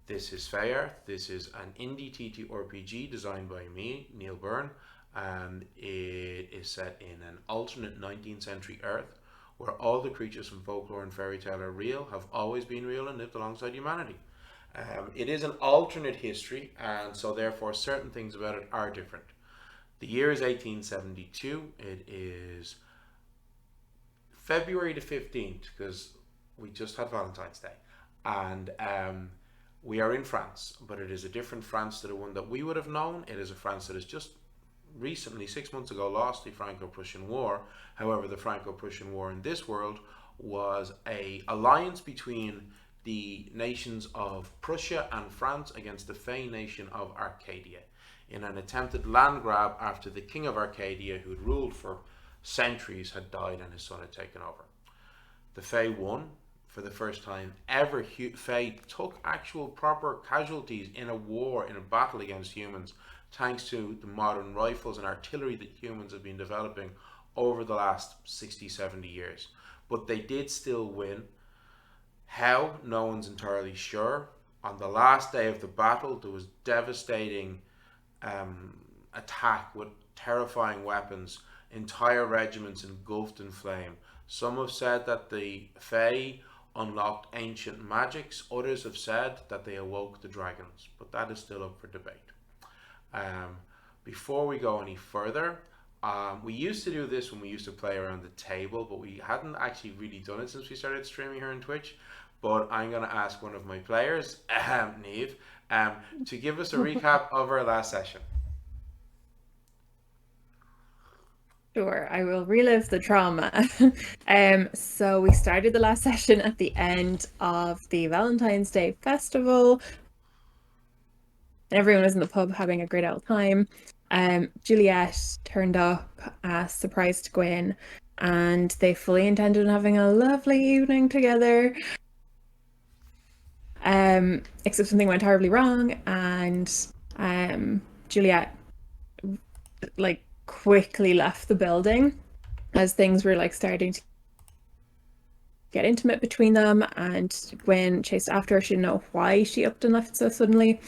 This is Fair. This is an indie TTRPG designed by me, Neil Byrne, and it is set in an alternate 19th century Earth where all the creatures from folklore and fairy tale are real, have always been real, and lived alongside humanity. It is an alternate history, and so therefore certain things about it are different. The year is 1872. It is February the 15th because we just had Valentine's Day. And we are in France, but it is a different France to the one that we would have known. It is a France that has just recently, 6 months ago, lost the Franco-Prussian War. However, the Franco-Prussian War in this world was a alliance between the nations of Prussia and France against the Fey nation of Arcadia in an attempted land grab after the king of Arcadia, who had ruled for centuries, had died and his son had taken over. The Fey won. For the first time ever, Fey took actual proper casualties in a war, in a battle against humans, thanks to the modern rifles and artillery that humans have been developing over the last 60, 70 years. But they did still win. How? No one's entirely sure. On the last day of the battle, there was devastating attack with terrifying weapons, entire regiments engulfed in flame. Some have said that the Fae unlocked ancient magics. Others have said that they awoke the dragons, but that is still up for debate. Um, Before we go any further, we used to do this when we used to play around the table, but we hadn't actually really done it since we started streaming here on Twitch. But I'm going to ask one of my players, Neve, to give us a recap of our last session. Sure, I will relive the trauma. So we started the last session at the end of the Valentine's Day festival. Everyone was in the pub having a great old time. Juliet turned up as surprise to Gwyn, and they fully intended on having a lovely evening together. Except something went horribly wrong, and Juliet like quickly left the building as things were like starting to get intimate between them, and Gwen chased after her. She didn't know why she upped and left so suddenly.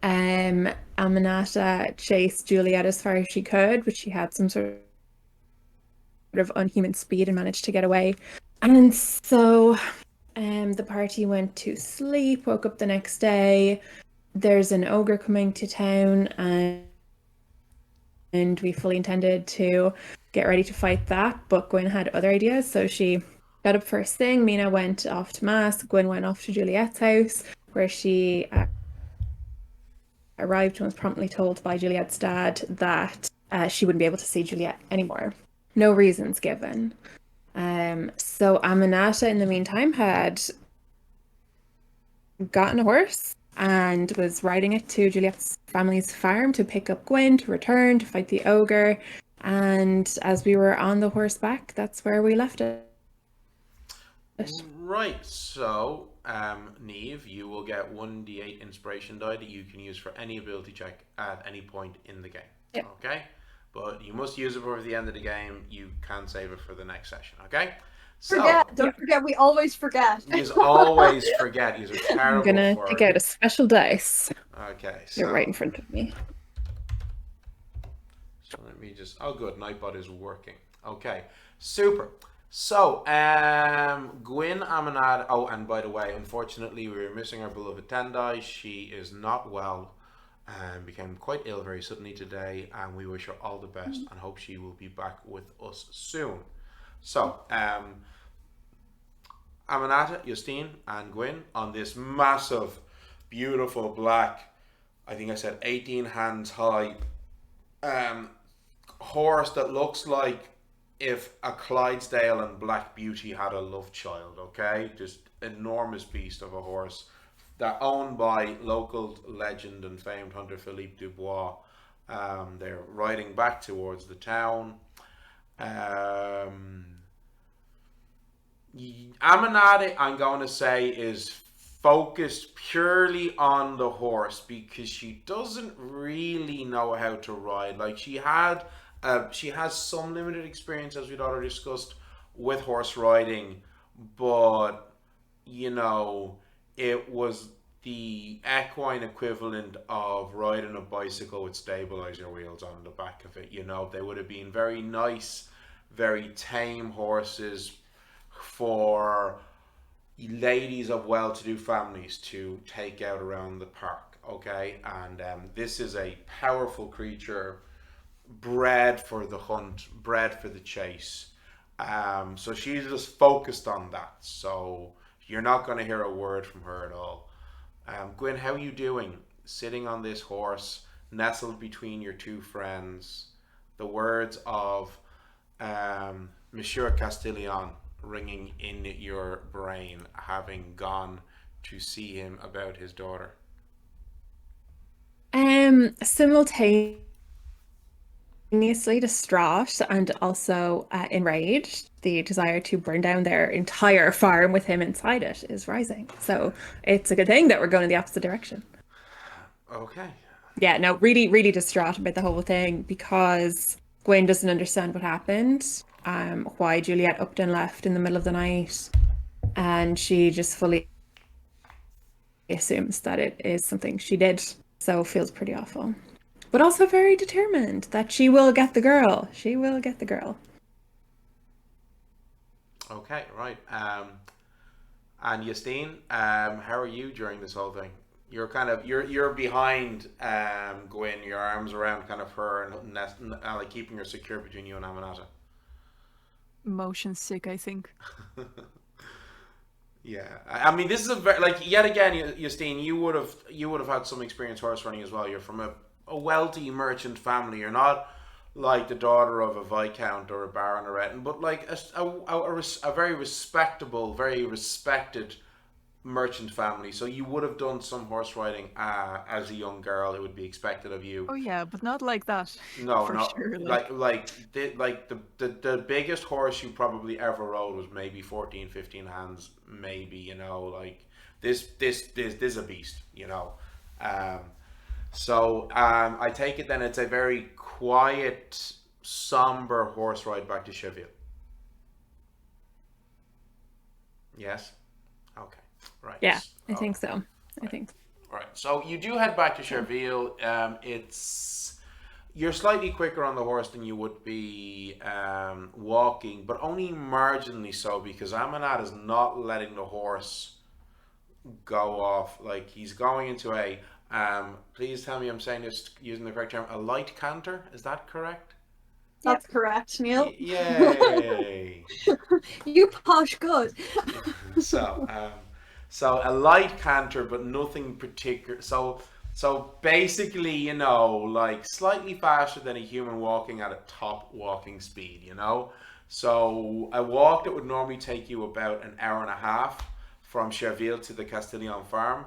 Aminata chased Juliet as far as she could, but she had some sort of unhuman speed and managed to get away. And so the party went to sleep, woke up the next day. There's an ogre coming to town, and we fully intended to get ready to fight that, but Gwen had other ideas, so she got up first thing. Mina went off to mass. Gwen went off to Juliet's house, where she arrived and was promptly told by Juliet's dad that she wouldn't be able to see Juliet anymore. No reasons given. So Aminata, in the meantime, had gotten a horse and was riding it to Juliet's family's farm to pick up Gwen to return to fight the ogre. And as we were on the horseback, that's where we left it. Right, so Neve, you will get 1d8 inspiration die that you can use for any ability check at any point in the game. Yep. Okay? But you must use it before the end of the game. You can save it for the next session. Okay? So, Don't forget. We always forget. You always forget. You are terrible. I'm gonna take out a special dice. Okay. You're right in front of me. So let me just. Oh, good. Nightbot is working. Okay. Super. So, Gwyn Aminad. Oh, and by the way, unfortunately, we were missing our beloved Tendai. She is not well and became quite ill very suddenly today. And we wish her all the best and hope she will be back with us soon. So, Aminata, Justine, and Gwyn on this massive, beautiful black, I think I said 18 hands high, horse that looks like if a Clydesdale and Black Beauty had a love child, okay? Just enormous beast of a horse that owned by local legend and famed hunter Philippe Dubois. They're riding back towards the town. Aminati, I'm going to say, is focused purely on the horse because she doesn't really know how to ride. Like she has some limited experience, as we'd already discussed, with horse riding, but you know, it was the equine equivalent of riding a bicycle with stabilizer wheels on the back of it. You know, they would have been very nice, very tame horses for ladies of well-to-do families to take out around the park. Okay, and this is a powerful creature, bred for the hunt, bred for the chase. So she's just focused on that. So you're not going to hear a word from her at all. Gwyn, how are you doing? Sitting on this horse, nestled between your two friends, the words of Monsieur Castillon ringing in your brain, having gone to see him about his daughter. Simultaneously distraught and also enraged. The desire to burn down their entire farm with him inside it is rising. So it's a good thing that we're going in the opposite direction. Okay. Yeah, no, really, really distraught about the whole thing because Gwen doesn't understand what happened, why Juliet upped and left in the middle of the night, and she just fully assumes that it is something she did. So feels pretty awful. But also very determined that she will get the girl. She will get the girl. Okay, right. And Justine, how are you during this whole thing? You're kind of you're behind Gwyn, your arms around kind of her and like keeping her secure between you and Aminata. Motion sick, I think. Yeah, I mean this is a very like yet again, Justine, you would have had some experience horse running as well. You're from a wealthy merchant family. You're not like the daughter of a viscount or a baron or anything, but like a very respectable, very respected merchant family. So you would have done some horse riding as a young girl. It would be expected of you. Oh yeah, but not like that. No, For no, sure. the biggest horse you probably ever rode was maybe 14, 15 hands, maybe, you know, like this is a beast, you know. I take it then it's a very quiet, somber horse ride back to Cheville. Yes? Okay. Right. Yeah, I Okay. think so. I think. Right. So you do head back to Cherville. It's you're slightly quicker on the horse than you would be walking, but only marginally so because Amanat is not letting the horse go off. Like he's going into a please tell me I'm saying this using the correct term, a light canter. Is that correct? That's correct, Neil. Yay! You posh good. So, so a light canter, but nothing particular. So basically, you know, like slightly faster than a human walking at a top walking speed, you know. So a walk that would normally take you about an hour and a half from Cherville to the Castillon farm,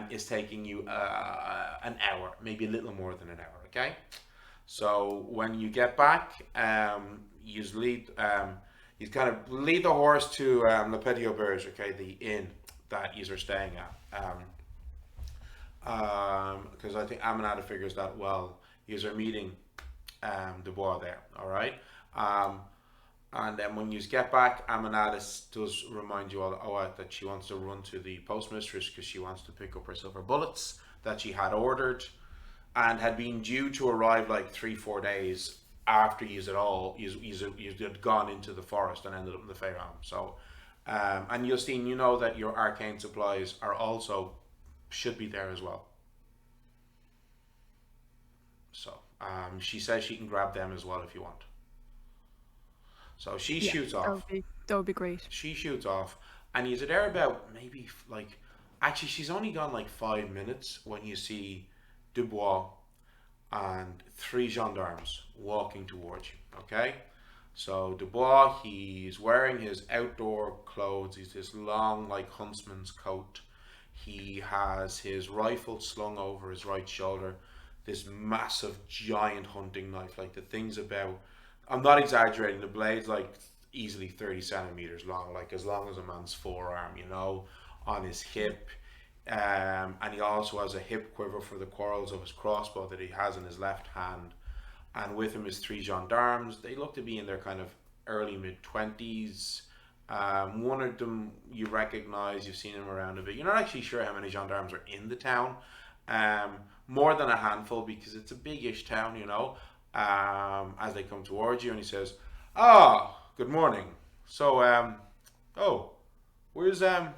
is taking you an hour, maybe a little more than an hour. Okay. So when you get back, you lead. You kind of lead the horse to Le Petit Auberge, okay, the inn that you are staying at. Because I think Aminata figures that well. You are meeting Dubois there, all right. And then when you get back, Aminata does remind you all that she wants to run to the postmistress because she wants to pick up her silver bullets that she had ordered and had been due to arrive like 3-4 days after you had gone into the forest and ended up in the Feyram. So, and Justine, you know that your arcane supplies are also should be there as well. So, she says she can grab them as well if you want. So she shoots off. That would be great. She shoots off, and you're there about maybe like, actually, she's only gone like 5 minutes when you see Dubois and 3 gendarmes walking towards you. Okay, so Dubois, he's wearing his outdoor clothes. He's this long, like huntsman's coat. He has his rifle slung over his right shoulder. This massive, giant hunting knife, like the thing's about. I'm not exaggerating. The blade's like easily 30 centimeters long, like as long as a man's forearm, you know, on his hip. And he also has a hip quiver for the quarrels of his crossbow that he has in his left hand. And with him is 3 gendarmes. They look to be in their kind of early mid-20s. One of them you recognize, you've seen him around a bit. You're not actually sure how many gendarmes are in the town. Um, More than a handful because it's a big-ish town, you know. As they come towards you, and he says, "Ah, good morning. So, oh, where's the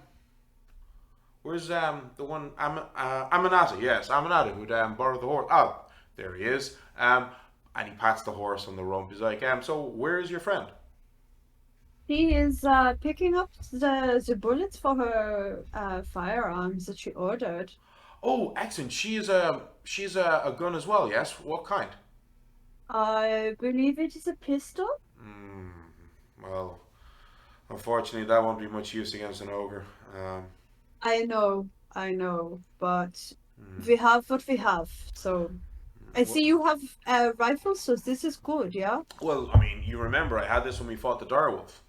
one Aminata? Yes, Aminata who'd borrowed the horse. Oh, there he is. And he pats the horse on the rump. He's like, so where is your friend? She is picking up the bullets for her firearms that she ordered. Oh, excellent. She's a gun as well. Yes. What kind? I believe it is a pistol. Hmm. Well, unfortunately, that won't be much use against an ogre. I know, but Hmm. we have what we have. So I see you have rifles, so this is good, yeah? Well, I mean, you remember I had this when we fought the direwolf.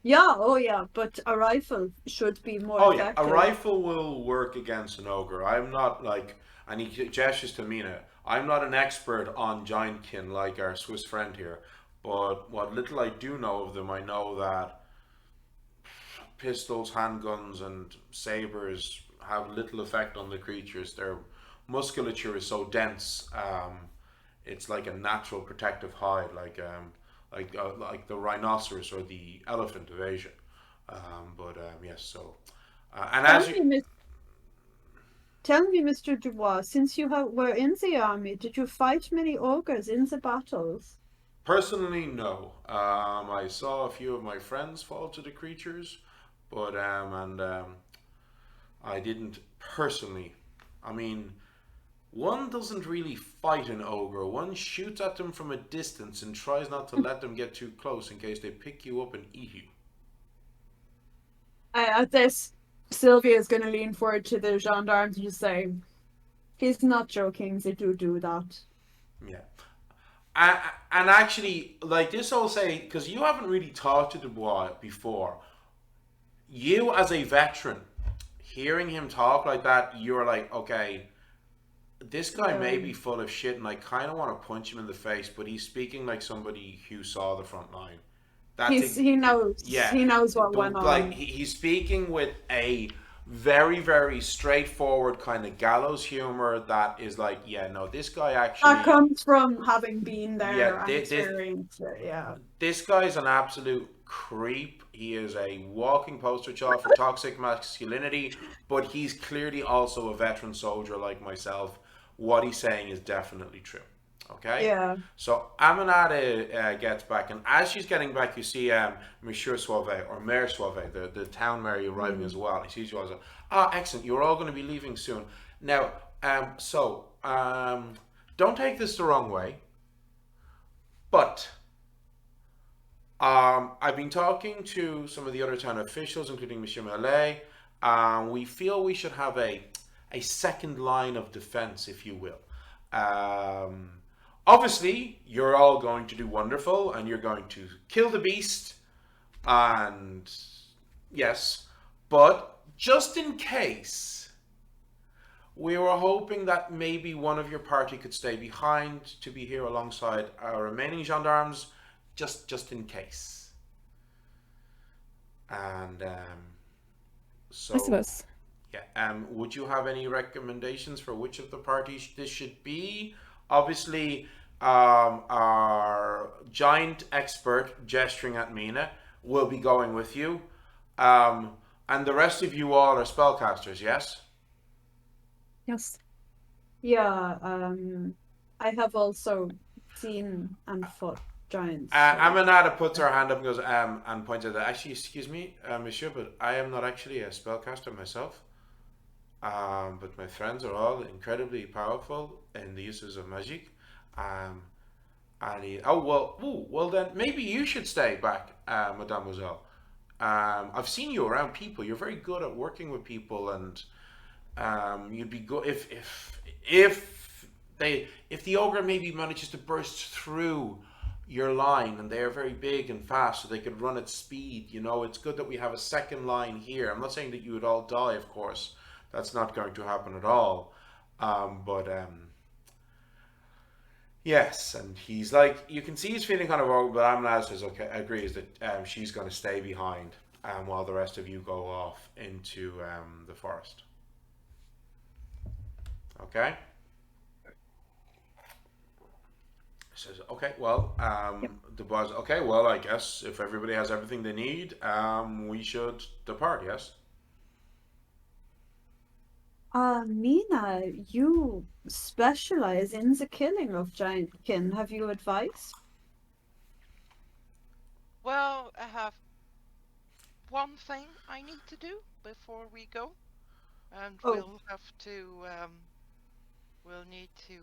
Yeah, oh yeah, but a rifle should be more Oh yeah, a effective. rifle will work against an ogre. I'm not like, and he gestures to Mina. I'm not an expert on giantkin like our Swiss friend here, but what little I do know of them, I know that pistols, handguns, and sabers have little effect on the creatures. Their musculature is so dense. It's like a natural protective hide, like the rhinoceros or the elephant of Asia. Yes, so and Tell as you me, Miss, tell me, Mr. Dubois, since were in the army, did you fight many ogres in the battles? personally no, I saw a few of my friends fall to the creatures, but I didn't personally. I mean, one doesn't really fight an ogre. One shoots at them from a distance and tries not to let them get too close in case they pick you up and eat you. At this, Sylvia is going to lean forward to the gendarmes and just say, he's not joking, they do that. Yeah. And actually, like this, I'll say, because you haven't really talked to Dubois before. You, as a veteran, hearing him talk like that, you're like, okay, this guy may Yeah. be full of shit, and I kind of want to punch him in the face, but he's speaking like somebody who saw the front line. That's He's it. he knows Yeah, he knows what the went like on. he's speaking with a very very straightforward kind of gallows humor that is like, yeah, no, this guy That actually, comes from having been yeah, there and experienced it, yeah. this guy's an absolute creep. He is a walking poster child for toxic masculinity, but he's clearly also a veteran soldier like myself. What he's saying is definitely true. Okay? Yeah. So Aminata gets back, and as she's getting back, you see Monsieur Suave, or Mayor Suave, the town mayor, arriving as well. He sees you all. Excellent. You're all going to be leaving soon. Now, don't take this the wrong way, but I've been talking to some of the other town officials, including Monsieur Mallet. We feel we should have a second line of defense, if you will. Um, Obviously, you're all going to do wonderful, and you're going to kill the beast, and yes, but just in case, we were hoping that maybe one of your party could stay behind to be here alongside our remaining gendarmes, just in case. And I so, suppose. yeah. Would you have any recommendations for which of the parties this should be? Obviously, our giant expert gesturing at Mina will be going with you. And the rest of you all are spellcasters, yes? Yes. Yeah, I have also seen and fought giants, so Aminata puts her hand up and goes, and points out that, actually, excuse me, monsieur, but I am not actually a spellcaster myself. But my friends are all incredibly powerful in the uses of magic. Um, well then maybe you should stay back, mademoiselle. I've seen you around people. You're very good at working with people, and you'd be good if the ogre maybe manages to burst through your line, and they are very big and fast, so they could run at speed. You know, it's good that we have a second line here. I'm not saying that you would all die, of course. That's not going to happen at all. But yes, and he's like, you can see he's feeling kind of awkward, but Amnaz says, okay, agrees that she's going to stay behind. while the rest of you go off into the forest. Okay? Says, okay, well, the boss, okay, well, I guess if everybody has everything they need, we should depart, yes? Mina, you specialize in the killing of giantkin. Have you advice? Well, I have one thing I need to do before we go, and Oh, we'll have to, we'll need to,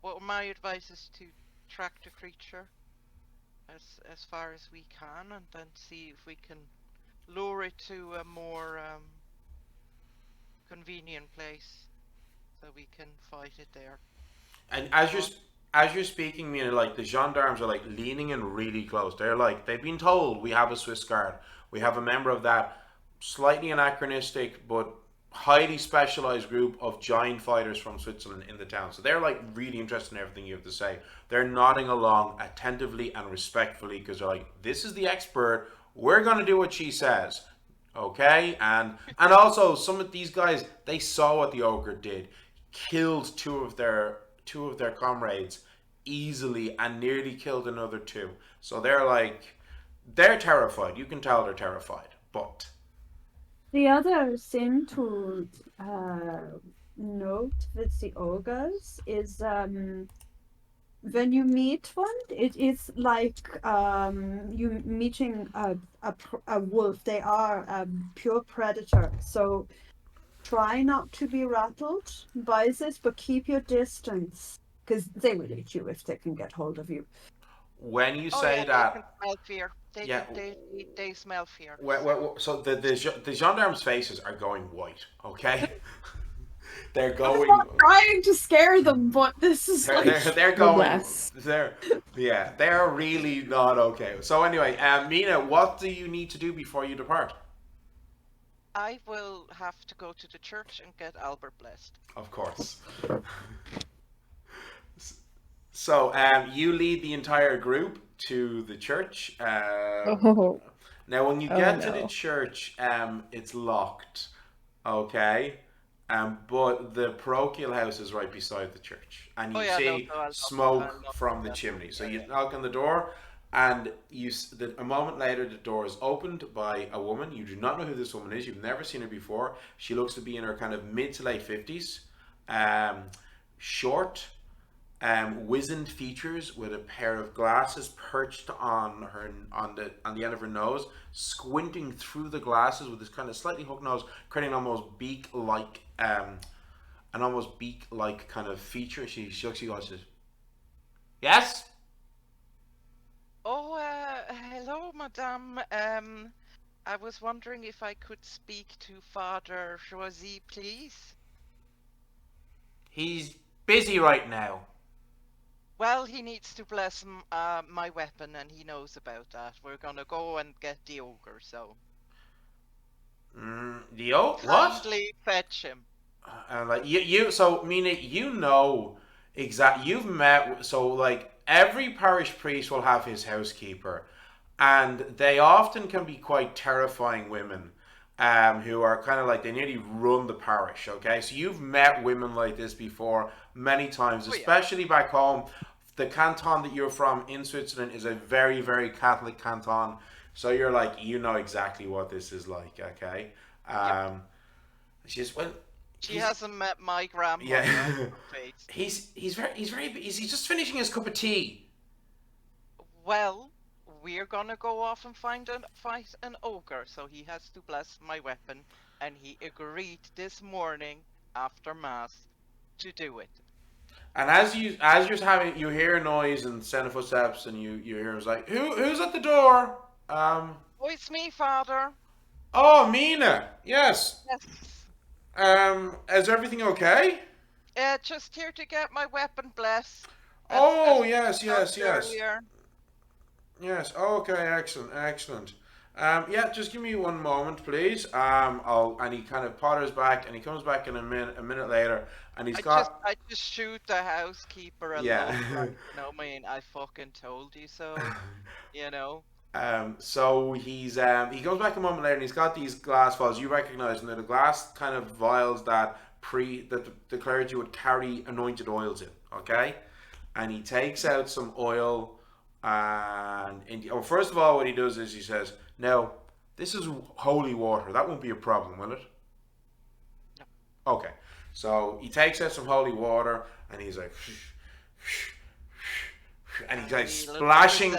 well, my advice is to track the creature as far as we can, and then see if we can lure it to a more convenient place so we can fight it there. And as you're speaking, Mina, like the gendarmes are like leaning in really close. They're like they've been told we have a Swiss guard, we have a member of that slightly anachronistic but highly specialized group of giant fighters from Switzerland in the town. So they're like really interested in everything you have to say. They're nodding along attentively and respectfully because they're like, this is the expert. We're gonna do what she says. Okay, and also some of these guys, they saw what the ogre did, killed two of their comrades easily and nearly killed another two. So they're terrified. You can tell they're terrified. But the other thing to note with the ogres is when you meet one, it is like you meeting a wolf. They are a pure predator. So try not to be rattled by this, but keep your distance because they will eat you if they can get hold of you. when you Oh say yeah, they can that, smell fear. They yeah, can, they smell fear. so the gendarmes' faces are going white. Okay, they're I'm going. not trying to scare them, but this is They're Oh, going. bless. They're really not okay. So anyway, Mina, what do you need to do before you depart? I will have to go to the church and get Albert blessed. Of course. So you lead the entire group to the church. Oh, Now, when you oh get to the no. church, it's locked. Okay. But the parochial house is right beside the church, and Oh you yeah, no, see so I'll smoke knock from on the that door. chimney. So Yeah, you yeah. knock on the door, and a moment later, the door is opened by a woman. You do not know who this woman is. You've never seen her before. She looks to be in her kind of mid to late 50s. Short, wizened features with a pair of glasses perched on the end of her nose, squinting through the glasses with this kind of slightly hooked nose, creating an almost beak-like kind of feature. She looks at you and says, "Yes." Oh, hello, madame. I was wondering if I could speak to Father Joisy, please. He's busy right now. Well, he needs to bless my weapon, and he knows about that. We're gonna go and get the ogre, so What? kindly fetch him. And like so meaning you've met, so like every parish priest will have his housekeeper, and they often can be quite terrifying women, who are kind of like they nearly run the parish. Okay, so you've met women like this before many times, Oh yeah. especially back home. The canton that you're from in Switzerland is a very, very Catholic canton, so you're like, you know exactly what this is like. Okay. Yep. She's well. She hasn't met my grandmother. Yeah. Face. He's just finishing his cup of tea. Well, we're gonna go off and fight an ogre, so he has to bless my weapon, and he agreed this morning after mass to do it. And you hear a noise and sound of footsteps, and you hear it's like, who's at the door? Oh, it's me, Father. Oh, Mina. Yes. Yes. Is everything okay? Just here to get my weapon blessed. Oh, as yes, yes, yes. earlier. Yes. Okay. Excellent. Excellent. Yeah. Just give me one moment, please. And he kind of potters back, and he comes back in a minute later, and he's got. I just shoot the housekeeper a Yeah. look. Like, I mean, I fucking told you so. You know. So he goes back a moment later and he's got these glass vials. You recognize them. They're the glass kind of vials that the clergy would carry anointed oils in. Okay, and he takes out some oil first of all, what he does is he says, "Now, this is holy water. That won't be a problem, will it?" Okay. So he takes out some holy water and he's like, and he's like splashing,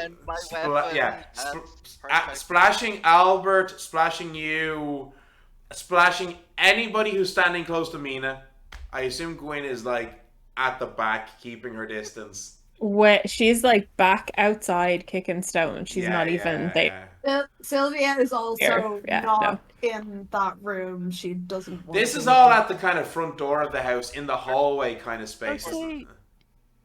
splashing Albert, splashing you, splashing anybody who's standing close to Mina. I assume Gwyn is like at the back, keeping her distance. She's like back outside kicking stones. She's not even there. Sylvia is also not no. in that room. She doesn't want This to is all at the kind of front door of the house, in the hallway kind of space. Okay.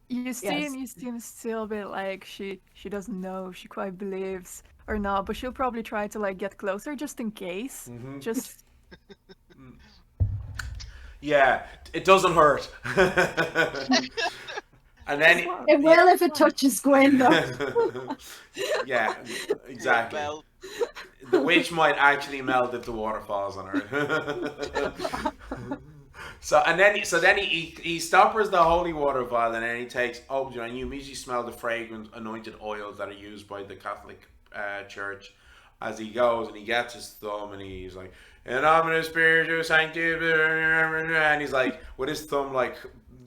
You seem still a bit like she doesn't know, she quite believes or not, but she'll probably try to like get closer just in case. Mm-hmm. Just yeah, it doesn't hurt. And then it will if it touches Gwyn, though. Yeah, exactly. The witch might actually melt if the water falls on her. So then he stoppers the holy water vial, and then he takes and you immediately smell the fragrant anointed oils that are used by the Catholic Church. As he goes and he gets his thumb and he's like, "In nomine Spiritus Sancti," and he's like with his thumb like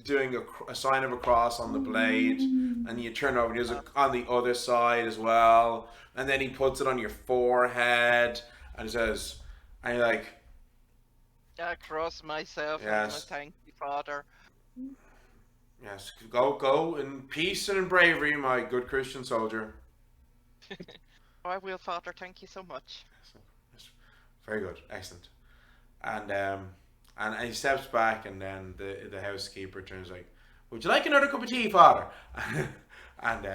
doing a sign of a cross on the blade, and you turn over, there's on the other side as well, and then he puts it on your forehead and he says, and you're like, I cross myself and yes, thank you, Father. Yes, go in peace and in bravery, my good Christian soldier. I will, Father, thank you so much. Very good, excellent. And he steps back, and then the housekeeper turns like, "Would you like another cup of tea, Father?" And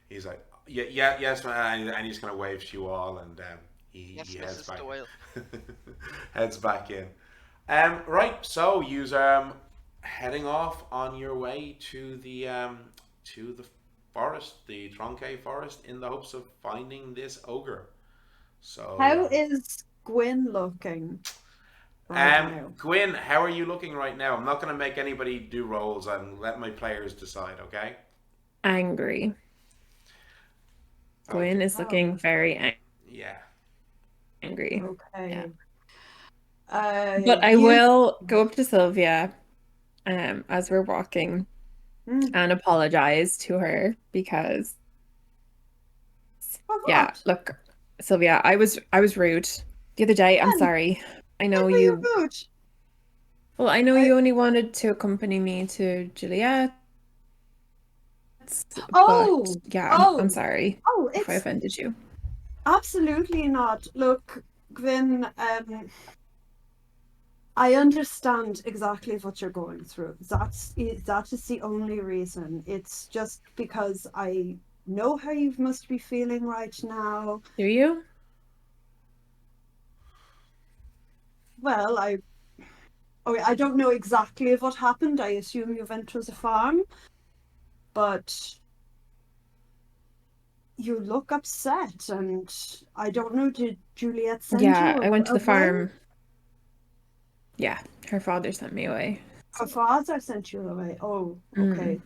he's like, "Yeah, yes, man." And he's kind of waves to you all, and he heads back. Heads back in. Right. So you heading off on your way to the forest, the Tronçais forest, in the hopes of finding this ogre. So how is Gwyn looking? Gwyn, how are you looking right now? I'm not going to make anybody do rolls and let my players decide, okay? Angry. Gwyn is looking very angry. Okay. Yeah. But I will go up to Sylvia as we're walking and apologize to her because look, Sylvia, I was rude the other day. I'm sorry. I know you. Well, I know you only wanted to accompany me to Juliet. I'm sorry if I offended you. Absolutely not. Look, Gwyn, I understand exactly what you're going through. That is the only reason. It's just because I know how you must be feeling right now. Do you? Well, I don't know exactly what happened. I assume you went to the farm, but you look upset, and I don't know, did Juliet send you? Yeah, I went to the farm. Yeah, her father sent me away. Her father sent you away? Oh, okay.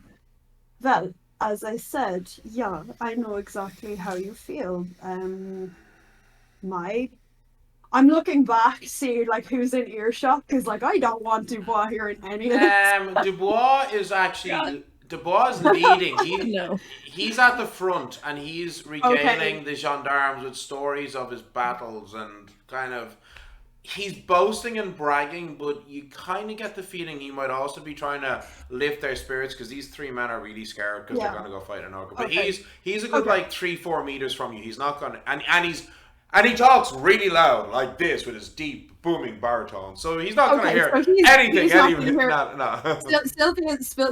Well, as I said, yeah, I know exactly how you feel. I'm looking back, see like who's in earshot, because like I don't want Dubois hearing any of this. Dubois is actually Dubois is leading. He's at the front and he's regaling the gendarmes with stories of his battles and kind of he's boasting and bragging, but you kind of get the feeling he might also be trying to lift their spirits because these three men are really scared because they're going to go fight an ogre. But he's a good like 3-4 meters from you. He's not going to and he talks really loud like this with his deep booming baritone. So he's not going to hear anything.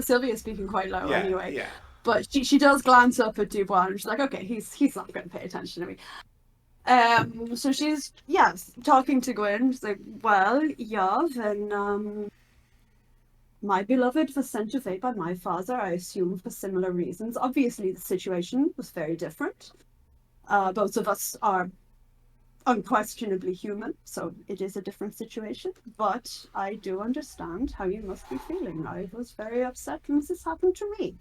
Sylvia's speaking quite low anyway. Yeah. But she does glance up at Dubois and she's like, okay, he's not going to pay attention to me. So she's talking to Gwyn. She's like, well, then my beloved was sent away by my father, I assume for similar reasons. Obviously the situation was very different. Both of us are unquestionably human, so it is a different situation. But I do understand how you must be feeling. I was very upset when this happened to me.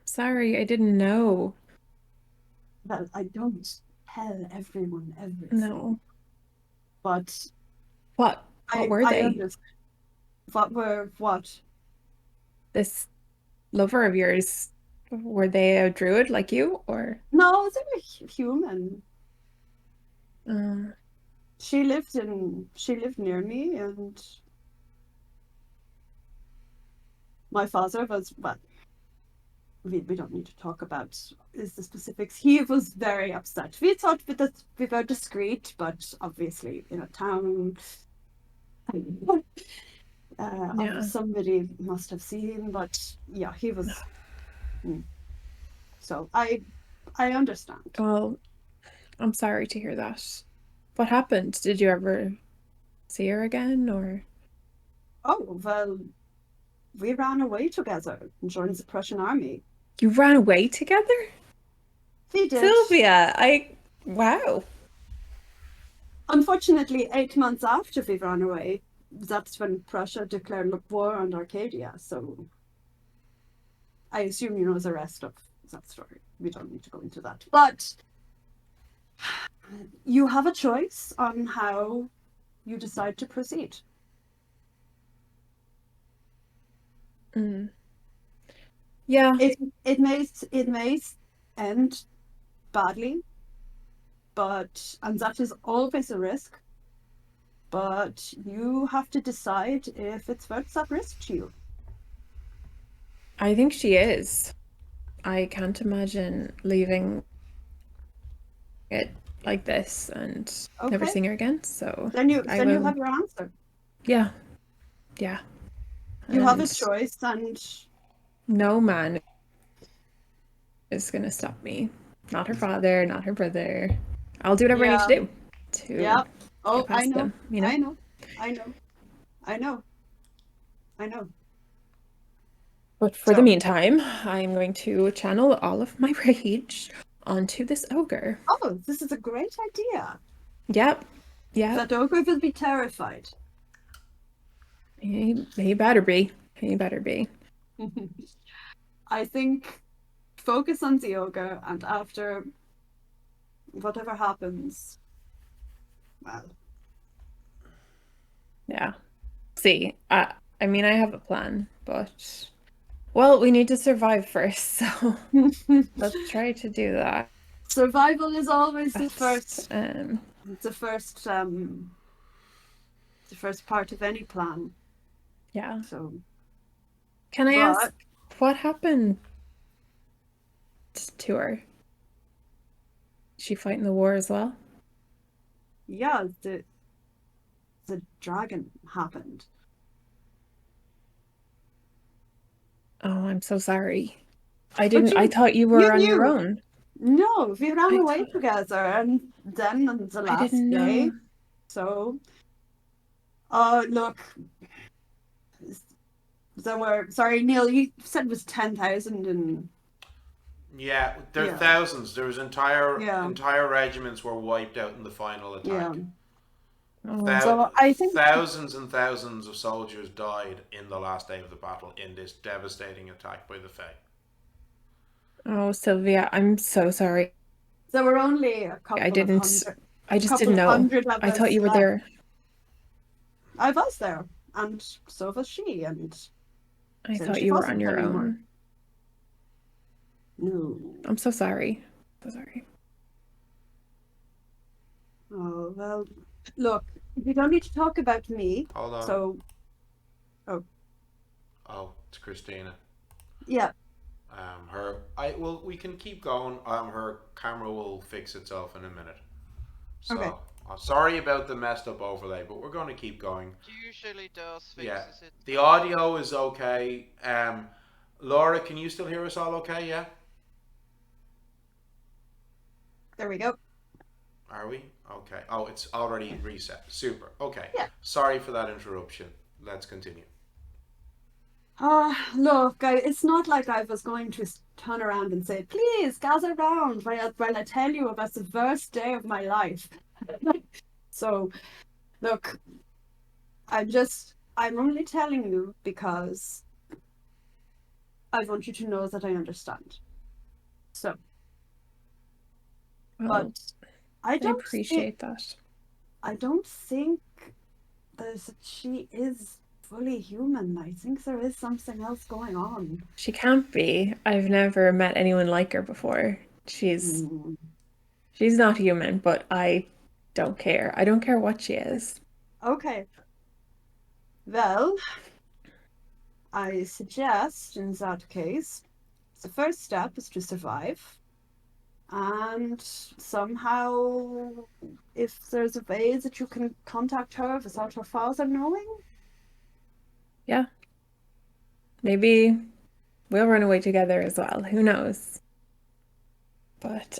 Sorry, I didn't know. Well, I don't tell everyone everything. No. But What were I they? understand. What? This lover of yours, were they a druid like you, or? No, they were human. Uh, She lived near me, and my father was, well, we don't need to talk about the specifics. He was very upset. We thought that we were discreet, but obviously in a town, Yeah. somebody must have seen. But yeah, he was. So I understand. Well, I'm sorry to hear that. What happened? Did you ever see her again, or? Oh, well, we ran away together and joined the Prussian army. You ran away together? We did. Sylvia, wow. Unfortunately, 8 months after we ran away, that's when Prussia declared war on Arcadia. So I assume you know the rest of that story. We don't need to go into that. But you have a choice on how you decide to proceed. Yeah. It may end badly, and that is always a risk. But you have to decide if it's worth that risk to you. I think she is. I can't imagine leaving it like this and never Okay. seeing her again. So Then you I will. have your answer. Yeah. You have a And choice, and no man is gonna stop me. Not her father, not her brother. I'll do whatever I need to do to yeah. Oh, get past them, you know? I know. But for the meantime, I'm going to channel all of my rage onto this ogre. Oh, this is a great idea. Yep. That ogre will be terrified. He better be. He better be. I think focus on the ogre, and after whatever happens, well. Yeah. See, I mean, I have a plan, but well, we need to survive first, so let's try to do that. Survival is always the first part of any plan. Yeah. So can I ask what happened to her? Is she fighting the war as well? Yeah, the dragon happened. Oh, I'm so sorry. I thought you were on your own. No, we ran away together, and then on the last day. So, look, there were. Sorry, Neil, you said it was 10,000 and. Yeah, there are thousands. There was entire regiments were wiped out in the final attack. Yeah. So I think thousands and thousands of soldiers died in the last day of the battle in this devastating attack by the Fae. Oh, Sylvia, I'm so sorry. There were only a couple I just of didn't know. I thought you were there. I was there, and so was she, and I thought you were on your own. No. I'm so sorry. So sorry. Oh, well, look, we don't need to talk about me. Hold on. So, oh, it's Christina. Yeah. We can keep going. Her camera will fix itself in a minute. So, okay. Sorry about the messed up overlay, but we're going to keep going. Usually does fixes it. it. The audio is okay. Laura, can you still hear us all okay? Yeah. There we go. Are we? Okay. Oh, it's already reset. Super. Okay. Yeah. Sorry for that interruption. Let's continue. Look, it's not like I was going to turn around and say, please gather round while I tell you about the worst day of my life. So, look, I'm only telling you because I want you to know that I understand. So, Well, but I don't appreciate that. I don't think that she is fully human. I think there is something else going on. She can't be. I've never met anyone like her before. She's not human, but I don't care. I don't care what she is. Okay. Well, I suggest in that case, the first step is to survive. And somehow, if there's a way that you can contact her without her father knowing. Yeah. Maybe we'll run away together as well. Who knows? But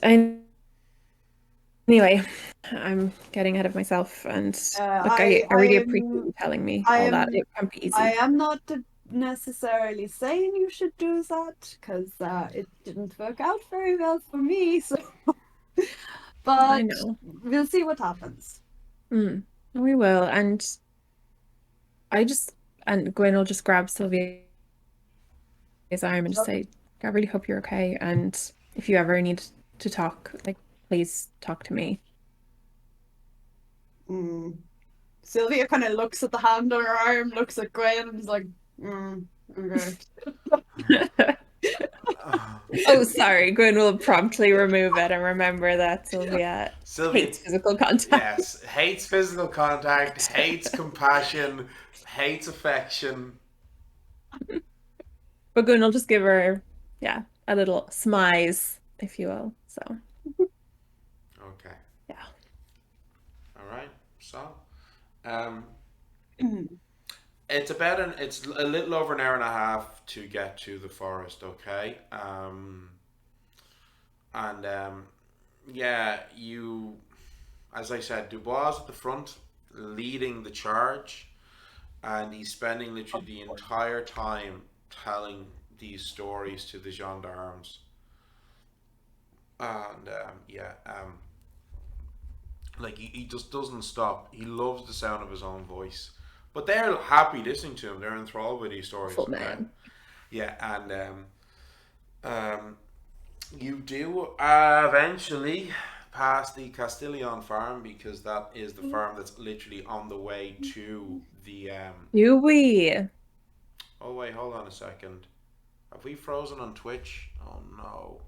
anyway, I'm getting ahead of myself. And look, I really appreciate you telling me all that. It can't be easy. I am not necessarily saying you should do that, because it didn't work out very well for me. So, but I know. We'll see what happens. We will. And Gwen will just grab Sylvia's arm and just say, I really hope you're okay. And if you ever need to talk, like, please talk to me. Sylvia kind of looks at the hand on her arm, looks at Gwen, and is like, okay. Oh, sorry. Gwen will promptly remove it and remember that Sylvia hates physical contact. Yes, hates physical contact, hates compassion, hates affection. But Gwen will just give her, a little smize, if you will. So. Okay. Yeah. All right. So, it's a little over an hour and a half to get to the forest. Okay. You, as I said, Dubois at the front, leading the charge, and he's spending literally the entire time telling these stories to the gendarmes. And like he just doesn't stop. He loves the sound of his own voice, but they're happy listening to him. They're enthralled by these stories. Full man. Yeah, and you do eventually pass the Castillon farm, because that is the farm that's literally on the way to the Do we? Oh wait, hold on a second. Have we frozen on Twitch? Oh no.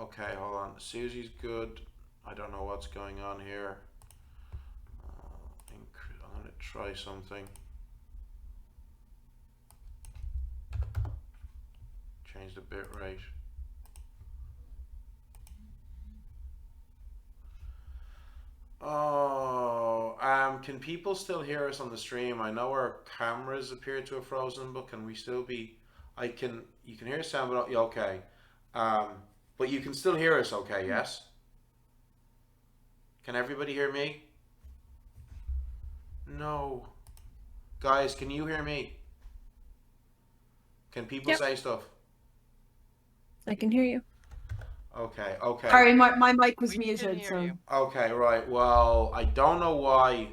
Okay, hold on. Susie's good. I don't know what's going on here. I'm going to try something. Change the bit rate. Oh, can people still hear us on the stream? I know our cameras appear to have frozen, but can we still be? You can hear sound, but okay. But you can still hear us, okay? Yes. Can everybody hear me? No. Guys, can you hear me? Can people say stuff? I can hear you. Okay. Sorry, my mic was muted. So. Okay, right. Well, I don't know why.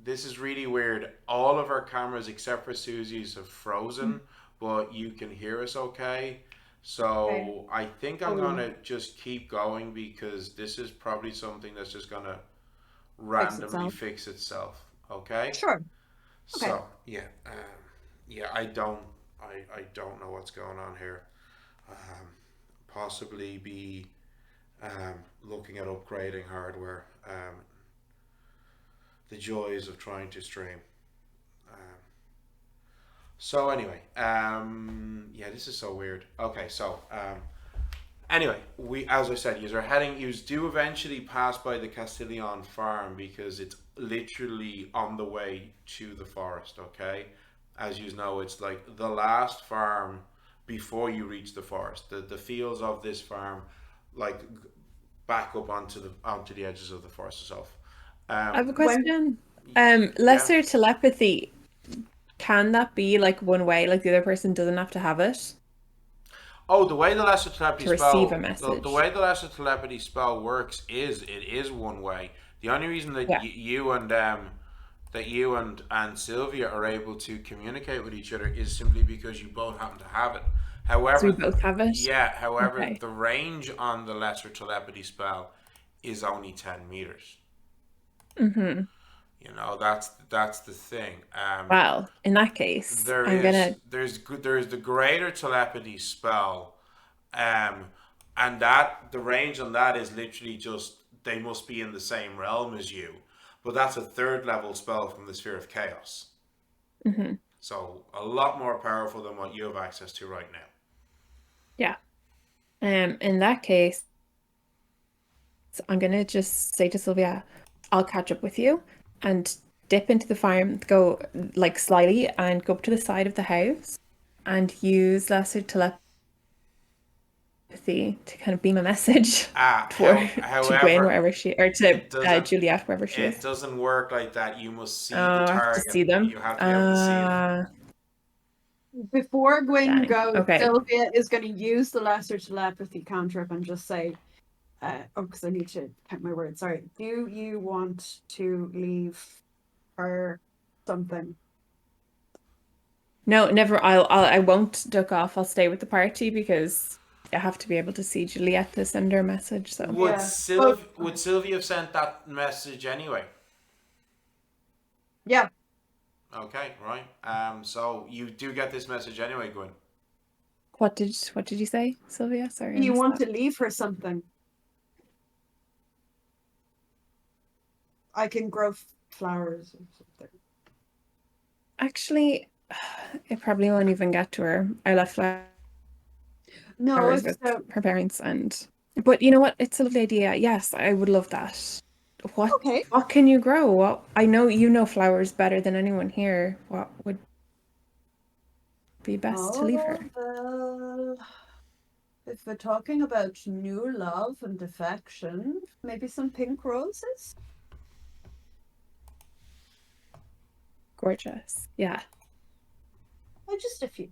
This is really weird. All of our cameras except for Susie's have frozen, but you can hear us okay. So I think I'm gonna just keep going, because this is probably something that's just gonna randomly fix itself. Okay. Sure. Okay. So I don't know what's going on here. Possibly be looking at upgrading hardware. The joys of trying to stream. So anyway, this is so weird. Okay, so anyway, as I said, you do eventually pass by the Castillon farm, because it's literally on the way to the forest. Okay, as you know, it's like the last farm before you reach the forest. The fields of this farm, like, back up onto the edges of the forest itself. I have a question. Lesser telepathy. can that be like one way? Like the other person doesn't have to have it Oh, the way the lesser telepathy to receive a spell, the message. way the lesser telepathy spell works is it is one way. The only reason that Yeah. you and Sylvia are able to communicate with each other is simply because you both happen to have it. So we However, both have it. yeah, however, Okay. the range on the lesser telepathy spell is only 10 meters. Mm-hmm. You know, that's the thing. Well, in that case, There I'm is gonna. there's the greater telepathy spell, um, and that the range on that is literally just they must be in the same realm as you, but that's a third level spell from the Sphere of Chaos, Mhm. so a lot more powerful than what you have access to right now. Yeah. In that case, I'm gonna just say to Sylvia, I'll catch up with you and dip into the farm, go like slyly and go up to the side of the house and use lesser telepathy to kind of beam a message to Gwen However, wherever she or to it doesn't Juliet wherever she it is. doesn't work like that. You must see the Oh, I have to target. see them. You have to be able to see them. Before Gwen Dang. goes, Okay. Sylvia is going to use the lesser telepathy cantrip and just say, because I need to count my words. Sorry. Do you want to leave her something? No, never. I won't duck off. I'll stay with the party because I have to be able to see Juliet to send her a message. So Would Yeah. Would Sylvia have sent that message anyway? Yeah. Okay, right. So you do get this message anyway, Gwen. what did you say, Sylvia? Sorry, I Do you missed want that. to leave her something? I can grow flowers or something. Actually, it probably won't even get to her. I left flowers No, with her parents, but you know what? It's a lovely idea. Yes, I would love that. okay. What can you grow? What I know you know flowers better than anyone here. What would be best to leave her? Well, if we're talking about new love and affection, maybe some pink roses? Gorgeous. Yeah. Or just a few.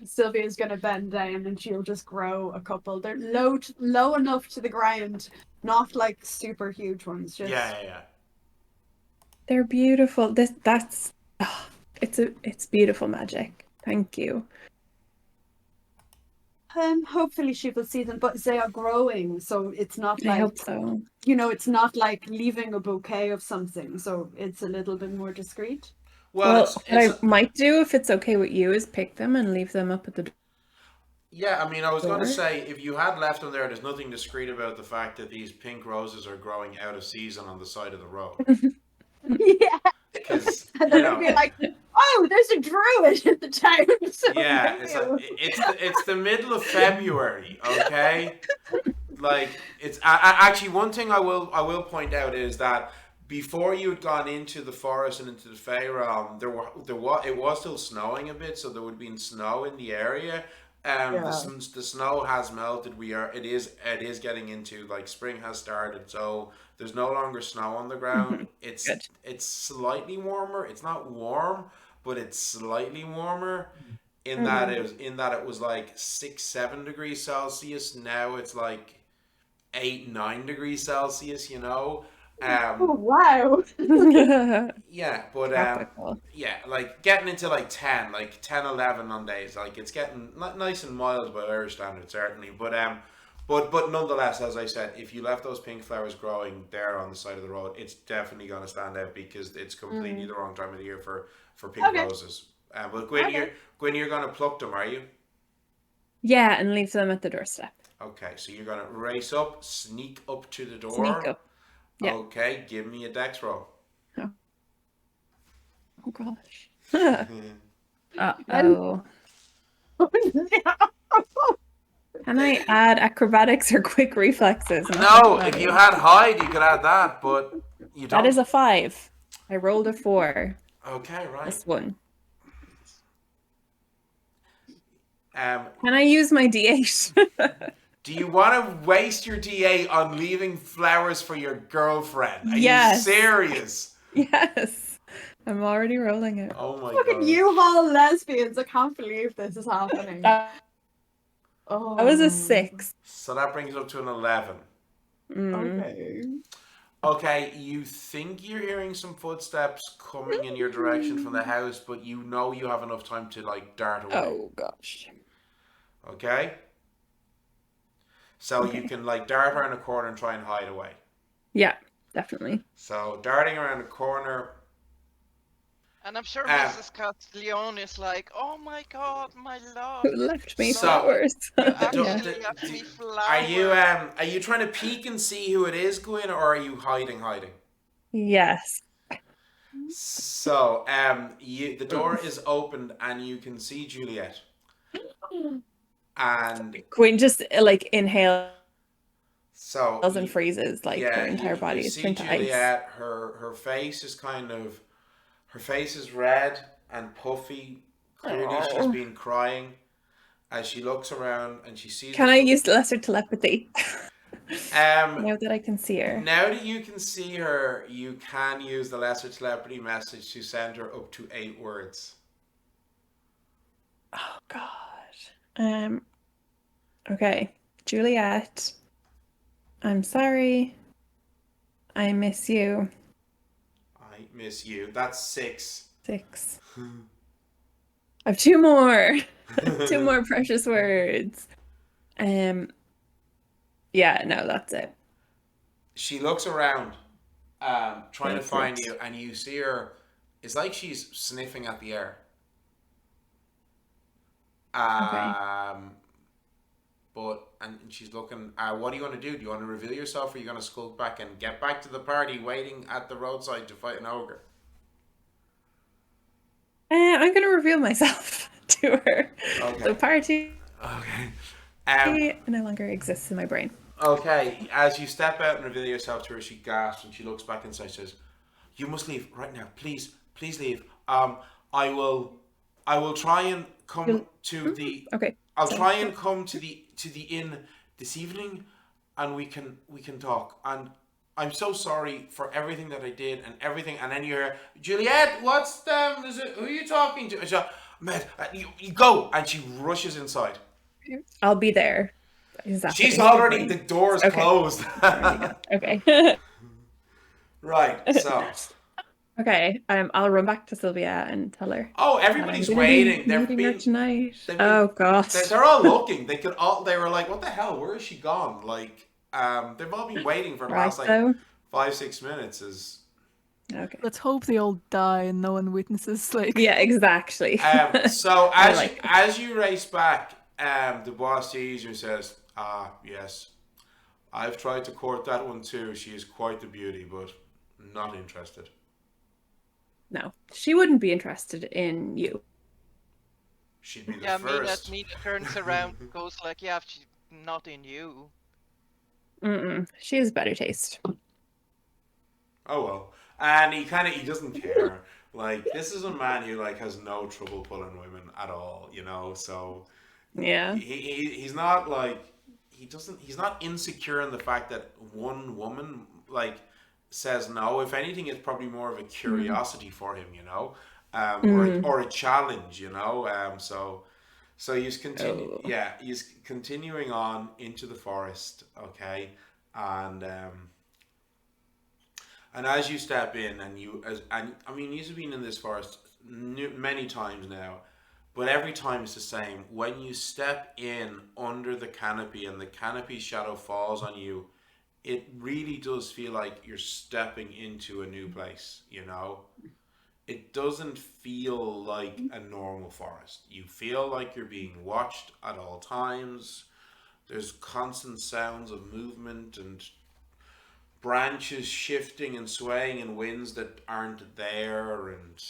Sylvia's going to bend down and she'll just grow a couple. They're low enough to the ground, not like super huge ones. Just Yeah. They're beautiful. It's beautiful magic. Thank you. Hopefully she will see them, but they are growing, so it's not I like hope so. it's not like leaving a bouquet of something, so it's a little bit more discreet. Well, What I might do, if it's okay with you, is pick them and leave them up at the door. yeah. I mean, I was going to Door? say if you had left them there, there's nothing discreet about the fact that these pink roses are growing out of season on the side of the road. Yeah, Because and then it'd be like, oh, there's a druid in the town. So yeah, maybe it's the middle of February, okay? Like it's actually one thing I will point out is that before you had gone into the forest and into the Fey realm, it was still snowing a bit, so there would have been snow in the area. The snow has melted. It is getting into like spring has started, so there's no longer snow on the ground. Good. It's slightly warmer. It's not warm, but it's slightly warmer. In that it was like 6-7 degrees Celsius. Now it's like 8-9 degrees Celsius. You know. oh wow. Yeah, but Tropical. yeah, like getting into like 10, 11 on days, like it's getting nice and mild by Irish standards, certainly. But nonetheless, as I said, if you left those pink flowers growing there on the side of the road, it's definitely going to stand out because it's completely the wrong time of the year for pink roses. But Gwen, you're going to pluck them, are you? Yeah, and leave them at the doorstep. Okay, so you're going to race up, sneak up to the door. Sneak up. Yeah. Okay, give me a dex roll. Oh gosh. Uh-oh. Can I add acrobatics or quick reflexes? No, if you had hide, you could add that, but you don't. That is a 5. I rolled a 4. Okay, right. This one. Can I use my D8? Do you want to waste your D8 on leaving flowers for your girlfriend? Are Yes. you serious? Yes. I'm already rolling it. Oh my Fucking god. U-Haul lesbians! I can't believe this is happening. That was a 6. So that brings up to an 11. Okay. Okay, you think you're hearing some footsteps coming in your direction from the house, but you know you have enough time to like dart away. Oh gosh. Okay? So you can like dart around a corner and try and hide away. Yeah, definitely. So darting around a corner. And I'm sure Mrs. Castiglione is like, oh my god, my love. Who left me So- flowers? You The- actually the- left the- me flowers. Are you trying to peek and see who it is, Gwyn, or are you hiding? Yes. So, the door is opened and you can see Juliet. And Queen just like inhales so and freezes, like her entire body you is see turned to ice. Juliet, her face is her face is red and puffy. Clearly she's been crying as she looks around and she sees. Can I use lesser telepathy? Now that I can see her. Now that you can see her, you can use the lesser telepathy message to send her up to 8 words. Oh god. Okay. Juliet. I'm sorry. I miss you. I miss you. That's 6. 6. I have 2 more. 2 more precious words. Yeah, no, that's it. She looks around, trying to That's find it. you, and you see her. It's like she's sniffing at the air. And she's looking. What do you want to do? Do you want to reveal yourself, or are you going to skulk back and get back to the party, waiting at the roadside to fight an ogre? I'm gonna reveal myself to her. Okay. The party Okay. no longer exists in my brain. Okay, as you step out and reveal yourself to her, she gasps and she looks back inside and says, "You must leave right now. Please leave. I will try and come to the Okay. I'll try and come to the inn this evening and we can talk. And I'm so sorry for everything that I did and everything." And then you hear, "Juliet, what's who are you talking to?" And she's like, "Med, you go." And she rushes inside. I'll be there. Exactly. She's already, the door's closed. Okay. Right, so. Okay. I'll run back to Sylvia and tell her. Oh, everybody's waiting. Meeting her tonight. they've Oh gosh. They're all looking. They were like, "What the hell? Where is she gone?" Like, they've all been waiting for the last like 5-6 minutes. Okay. Let's hope they all die and no one witnesses. Like, Yeah, exactly. So as you race back, the boss sees you and says, yes, I've tried to court that one too. She is quite the beauty, but not interested." No, she wouldn't be interested in you. She'd be the first. Mina turns around and goes like, "Yeah, she's not in you." She has better taste. Oh well. And he doesn't care. Like, this is a man who like has no trouble pulling women at all, so Yeah. he's not like he's not insecure in the fact that one woman like says no. If anything, it's probably more of a curiosity for him, or a challenge, so he's he's continuing on into the forest, okay, and as you step in, you've been in this forest many times now, but every time it's the same. When you step in under the canopy and the canopy shadow falls on you, it really does feel like you're stepping into a new place, It doesn't feel like a normal forest. You feel like you're being watched at all times. There's constant sounds of movement and branches shifting and swaying in winds that aren't there, and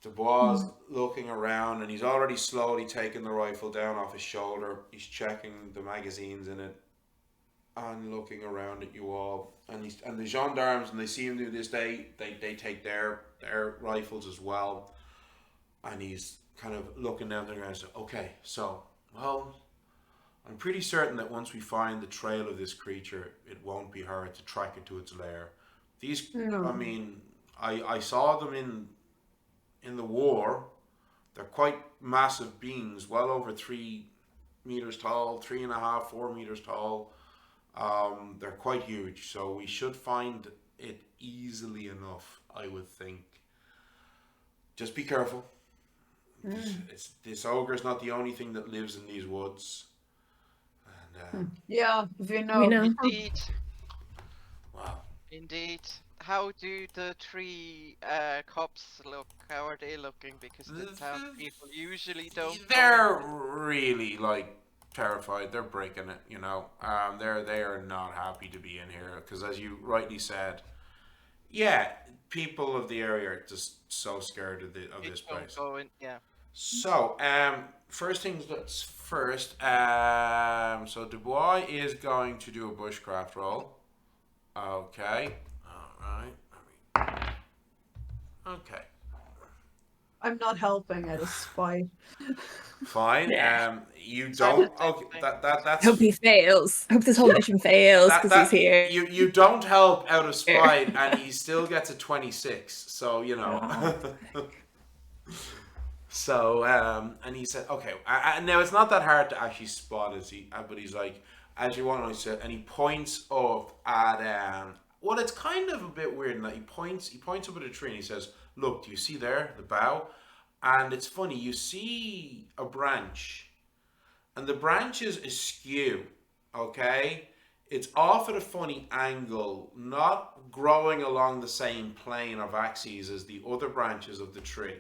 the boss looking around, and he's already slowly taking the rifle down off his shoulder. He's checking the magazines in it and looking around at you all, and the gendarmes, and they see him do this, they take their rifles as well, and he's kind of looking down there and says, "Okay, so, well, I'm pretty certain that once we find the trail of this creature, it won't be hard to track it to its lair. These, Yeah. I mean, I saw them in the war. They're quite massive beings, well over 3 meters tall, 3.5, 4 meters tall. They're quite huge, so we should find it easily enough, I would think. Just be careful. This ogre is not the only thing that lives in these woods. And Yeah, we We know. know. Indeed, wow, indeed. How do the three cops look? How are they looking? Because the townspeople usually don't. they're really like terrified. They're breaking it, you know. They are not happy to be in here because, as you rightly said, yeah, people of the area are just so scared of this Don't place. go in. Yeah. So, first things that's first. So Dubois is going to do a bushcraft roll. Okay. All right. Okay. I'm not helping at a spy. Fine. Yeah. You Simon don't. said Okay. thing. I hope he fails. I hope this whole mission fails because he's here. You don't help out of spite, and he still gets a 26. So you know. Oh. So and he said, okay. Now it's not that hard to actually spot, but he's like, as you want, he said, and he points up at well, it's kind of a bit weird in that he points up at a tree and he says, look, do you see there the bough? And it's funny, you see a branch, and the branch is askew, okay? It's off at a funny angle, not growing along the same plane of axes as the other branches of the tree.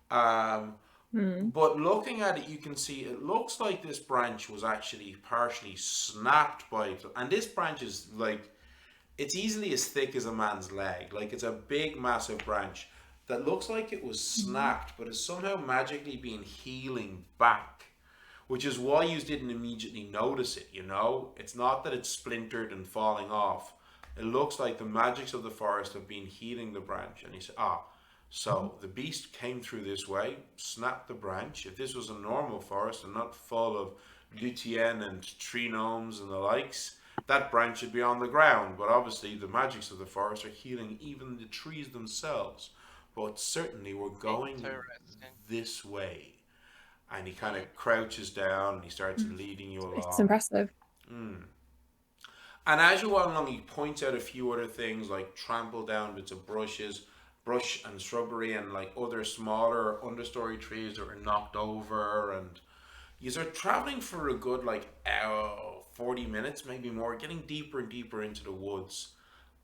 But looking at it, you can see it looks like this branch was actually partially snapped by it. And this branch is like, it's easily as thick as a man's leg. Like, it's a big, massive branch that looks like it was snapped, but is somehow magically been healing back. Which is why you didn't immediately notice it, you know? It's not that it's splintered and falling off. It looks like the magics of the forest have been healing the branch. And he said, so the beast came through this way, snapped the branch. If this was a normal forest and not full of lutein and tree gnomes and the likes, that branch should be on the ground. But obviously the magics of the forest are healing even the trees themselves. But certainly we're going Interesting. this way. And he kind of crouches down and he starts leading you along. It's impressive. And as you walk along, he points out a few other things like trample down bits of brush and shrubbery and like other smaller understory trees that are knocked over. And you are traveling for a good like hour, 40 minutes, maybe more, getting deeper and deeper into the woods.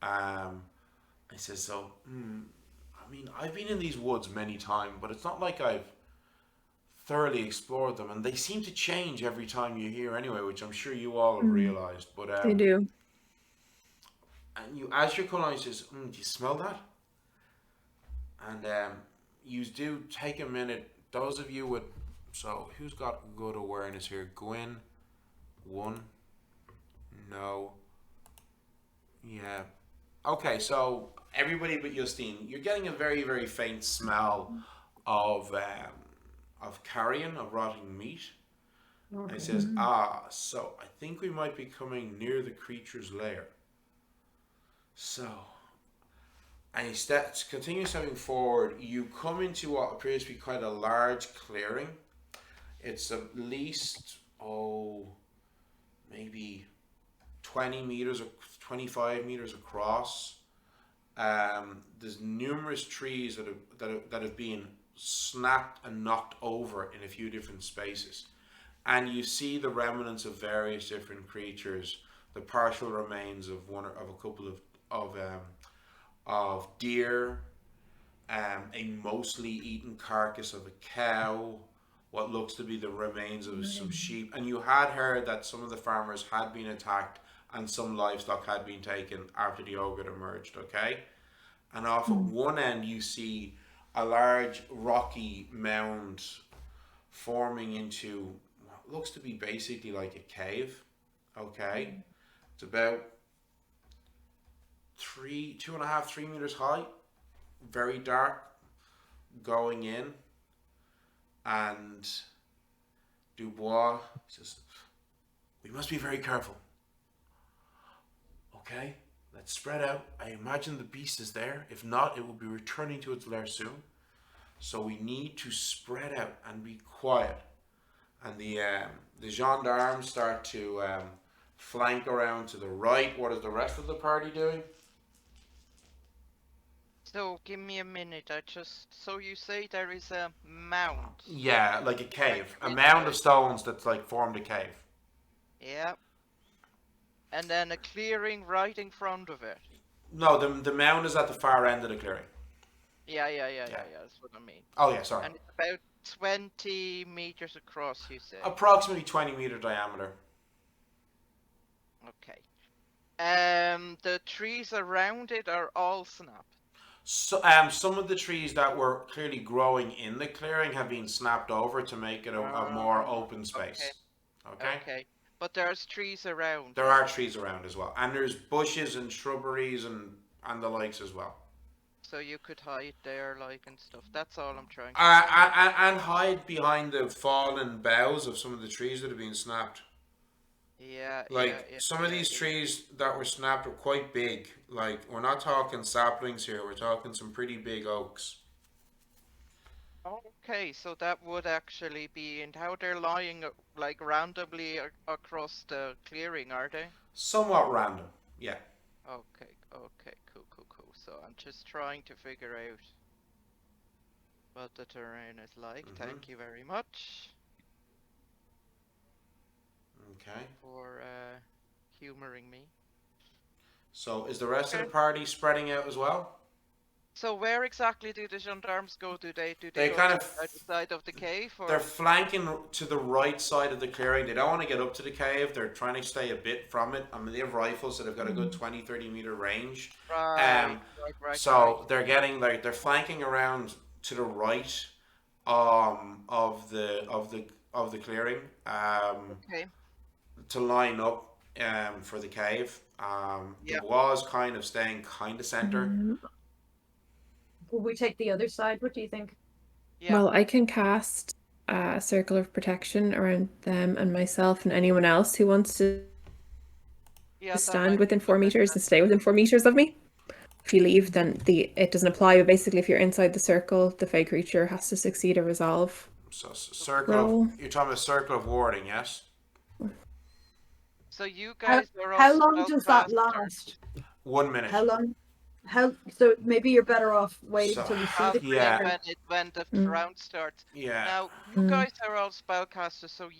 I says, so, I mean, I've been in these woods many times, but it's not like I've thoroughly explored them, and they seem to change every time you're here anyway, which I'm sure you all have realized. But They do. and you, as you're coming on, he says, do you smell that? And you do take a minute. Those of you with, so who's got good awareness here? Gwyn, 1, no, yeah. Okay, so everybody but Justine, you're getting a very, very faint smell of carrion, of rotting meat. Okay. And he says, so I think we might be coming near the creature's lair. So, and he continues stepping forward. You come into what appears to be quite a large clearing. It's at least, maybe 20 meters or 25 meters across. There's numerous trees that have been snapped and knocked over in a few different spaces, and you see the remnants of various different creatures, the partial remains of a couple of deer, a mostly eaten carcass of a cow, what looks to be the remains of some sheep. And you had heard that some of the farmers had been attacked and some livestock had been taken after the ogre emerged, okay? And off at one end you see a large rocky mound forming into what looks to be basically like a cave, okay? It's about 2.5, 3 meters high, very dark, going in. And Dubois says, we must be very careful. Okay? Let's spread out. I imagine the beast is there. If not, it will be returning to its lair soon. So we need to spread out and be quiet. And the gendarmes start to flank around to the right. What is the rest of the party doing? So give me a minute. So you say there is a mound. Yeah, like a cave. A mound of stones that's like formed a cave. Yeah. And then a clearing right in front of it. No, the mound is at the far end of the clearing. Yeah. That's what I mean. Oh yeah, sorry. And it's about 20 meters across, you say? Approximately 20-meter diameter. Okay. The trees around it are all snapped. So, some of the trees that were clearly growing in the clearing have been snapped over to make it a more open space. Okay. Okay. But there's trees around. There are trees around as well, and there's bushes and shrubberies and the likes as well. So you could hide there, like, and stuff. That's all I'm trying to and hide behind the fallen boughs of some of the trees that have been snapped. Some of these trees that were snapped are quite big. Like, we're not talking saplings here. We're talking some pretty big oaks. Okay, so that would actually be, and how they're lying like randomly across the clearing, are they? Somewhat random, yeah. Okay, cool. So I'm just trying to figure out what the terrain is like. Thank you very much. Okay. For humoring me. So is the rest of the party spreading out as well? So where exactly do the gendarmes go? Do they They go kind to of the side of the cave? Or? They're flanking to the right side of the clearing. They don't want to get up to the cave. They're trying to stay a bit from it. I mean, they have rifles, so they've got a good 20-30 meter range. Right. They're flanking around to the right of the clearing Okay. to line up for the cave. The was kind of staying kind of center. Will we take the other side? What do you think? Yeah. Well, I can cast a circle of protection around them and myself and anyone else who wants to stand within 4 meters and stay within 4 meters of me. If you leave, then it doesn't apply. But basically, if you're inside the circle, the fey creature has to succeed a resolve. So you're talking about circle of warding, yes? So you guys are all how long does that last? 1 minute. How long? So maybe you're better off waiting until you see the creature. when the round starts. Yeah. Now you guys are all spellcasters, so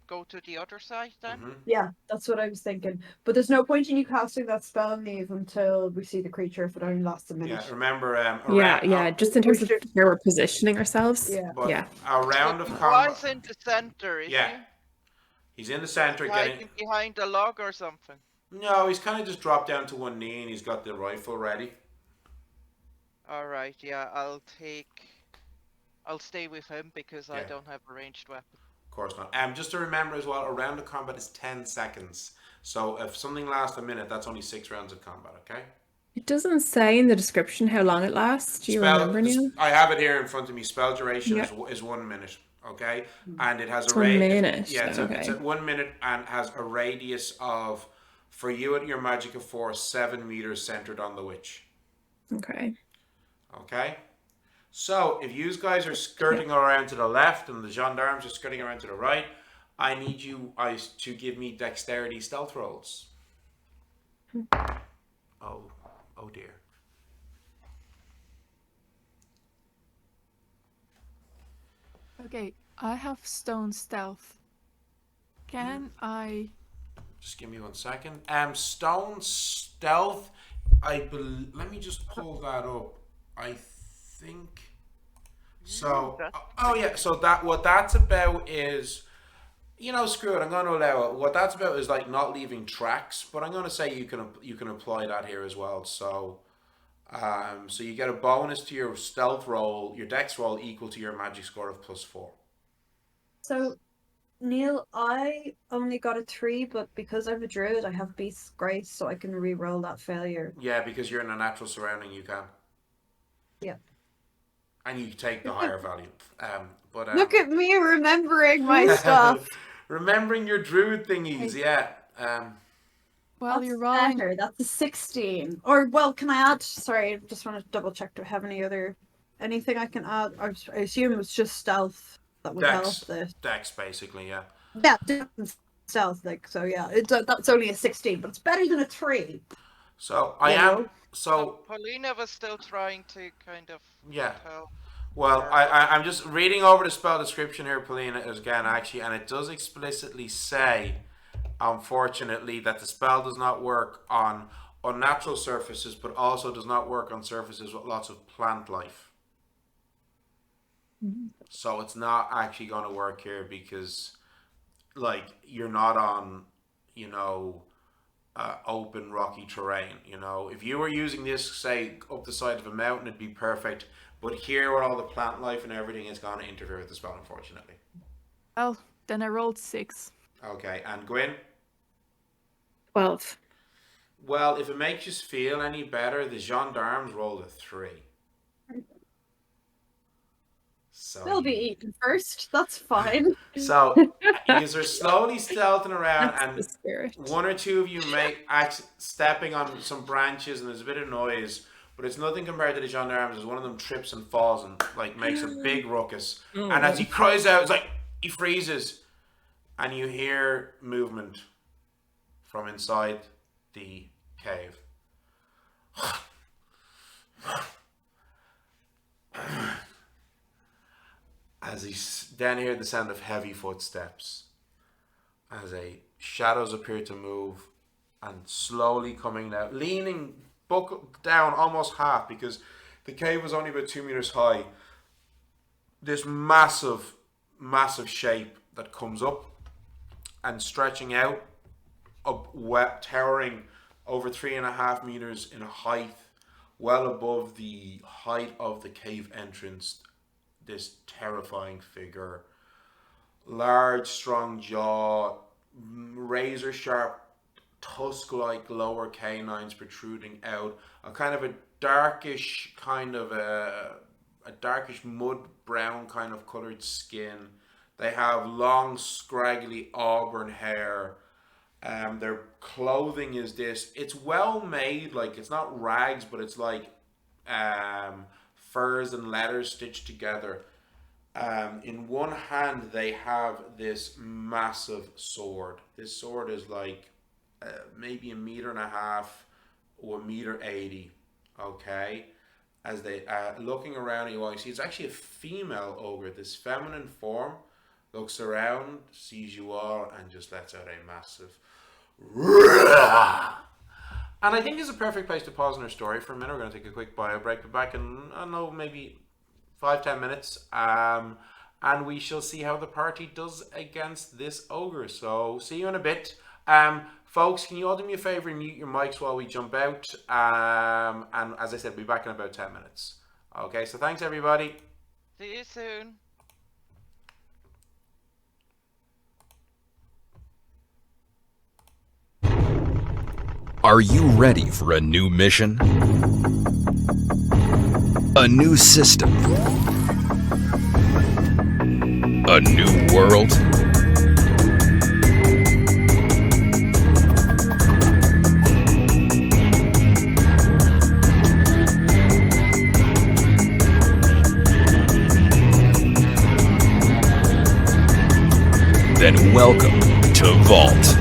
go to the other side then. Yeah, that's what I was thinking. But there's no point in you casting that spell, Neve, until we see the creature. If it only lasts a minute. Yeah. Remember. Just in terms of where we're positioning ourselves. Yeah. A round of combat. He's in the center, is he? He's in the center, hiding behind a log or something. No, he's kind of just dropped down to one knee and he's got the rifle ready. Alright, I'll stay with him because I don't have a ranged weapon. Of course not. Just to remember as well, a round of combat is 10 seconds. So if something lasts a minute, that's only 6 rounds of combat, okay? It doesn't say in the description how long it lasts. Do you remember, Neil? I have it here in front of me. Spell duration is 1 minute, okay? And it has a radius. 1 minute. It's at 1 minute and has a radius of, for you at your magic of force, 7 meters centered on the witch. Okay. Okay? So, if you guys are skirting around to the left and the gendarmes are skirting around to the right, I need you guys to give me dexterity stealth rolls. Oh dear. Okay, I have stone stealth. Can I... Just give me 1 second. Stone stealth, let me just pull that up. I think so. So what that's about is, screw it, I'm going to allow it. What that's about is like not leaving tracks, but I'm going to say you can apply that here as well. So so you get a bonus to your stealth roll, your dex roll, equal to your magic score of +4. So Neil, I only got a 3, but because I'm a druid, I have Beast's Grace, so I can re-roll that failure. Yeah, because you're in a natural surrounding, you can. Yeah. And you take the higher value. Look at me remembering my stuff. Remembering your druid thingies, yeah. Well, you're That's rolling. better. That's a 16. Or, well, can I add? Sorry, I just want to double check. Do I have anything I can add? I assume it's just stealth that would help Dex. this. Dex, basically, yeah. Yeah, different stealth. Like, so yeah, that's only a 16, but it's better than a 3. So, You know? So, Paulina was still trying to kind of yeah. tell. Well, her. I'm just reading over the spell description here, Paulina, again, actually, and it does explicitly say, unfortunately, that the spell does not work on unnatural surfaces, but also does not work on surfaces with lots of plant life. So it's not actually going to work here because, like, you're not on, open rocky terrain. If you were using this, say, up the side of a mountain, it'd be perfect. But here, with all the plant life and everything, it's going to interfere with the spell, unfortunately. Well, then I rolled 6. Okay, and Gwyn? 12. Well, if it makes you feel any better, the gendarmes rolled a 3. So They'll be eaten first. That's fine. So you are slowly stealthing around, That's and the spirit. one or two of you stepping on some branches, and there's a bit of noise, but it's nothing compared to the gendarmes. As one of them trips and falls and makes a big ruckus, and as he cries out, it's like he freezes, and you hear movement from inside the cave. As he then hear the sound of heavy footsteps, as shadows appear to move, and slowly coming down, leaning down almost half, because the cave was only about 2 meters high. This massive shape that comes up and stretching out, towering over 3.5 meters in height, well above the height of the cave entrance. This terrifying figure, large, strong jaw, razor sharp, tusk-like lower canines protruding out, a kind of a darkish mud brown kind of colored skin. They have long, scraggly auburn hair. Their clothing is it's well made, like it's not rags, but it's like furs and leather stitched together. In one hand they have this massive sword. This sword is like maybe 1.5 meters or 1.80 meters. Okay, as they looking around at you all, you see it's actually a female ogre. This feminine form looks around, sees you all, and just lets out a massive and I think it's a perfect place to pause in our story for a minute. We're going to take a quick bio break. Be back in, I don't know, maybe 5-10 minutes. And we shall see how the party does against this ogre. So, see you in a bit. Folks, can you all do me a favor and mute your mics while we jump out? And as I said, we'll be back in about 10 minutes. Okay, so thanks, everybody. See you soon. Are you ready for a new mission? A new system? A new world? Then welcome to Vault.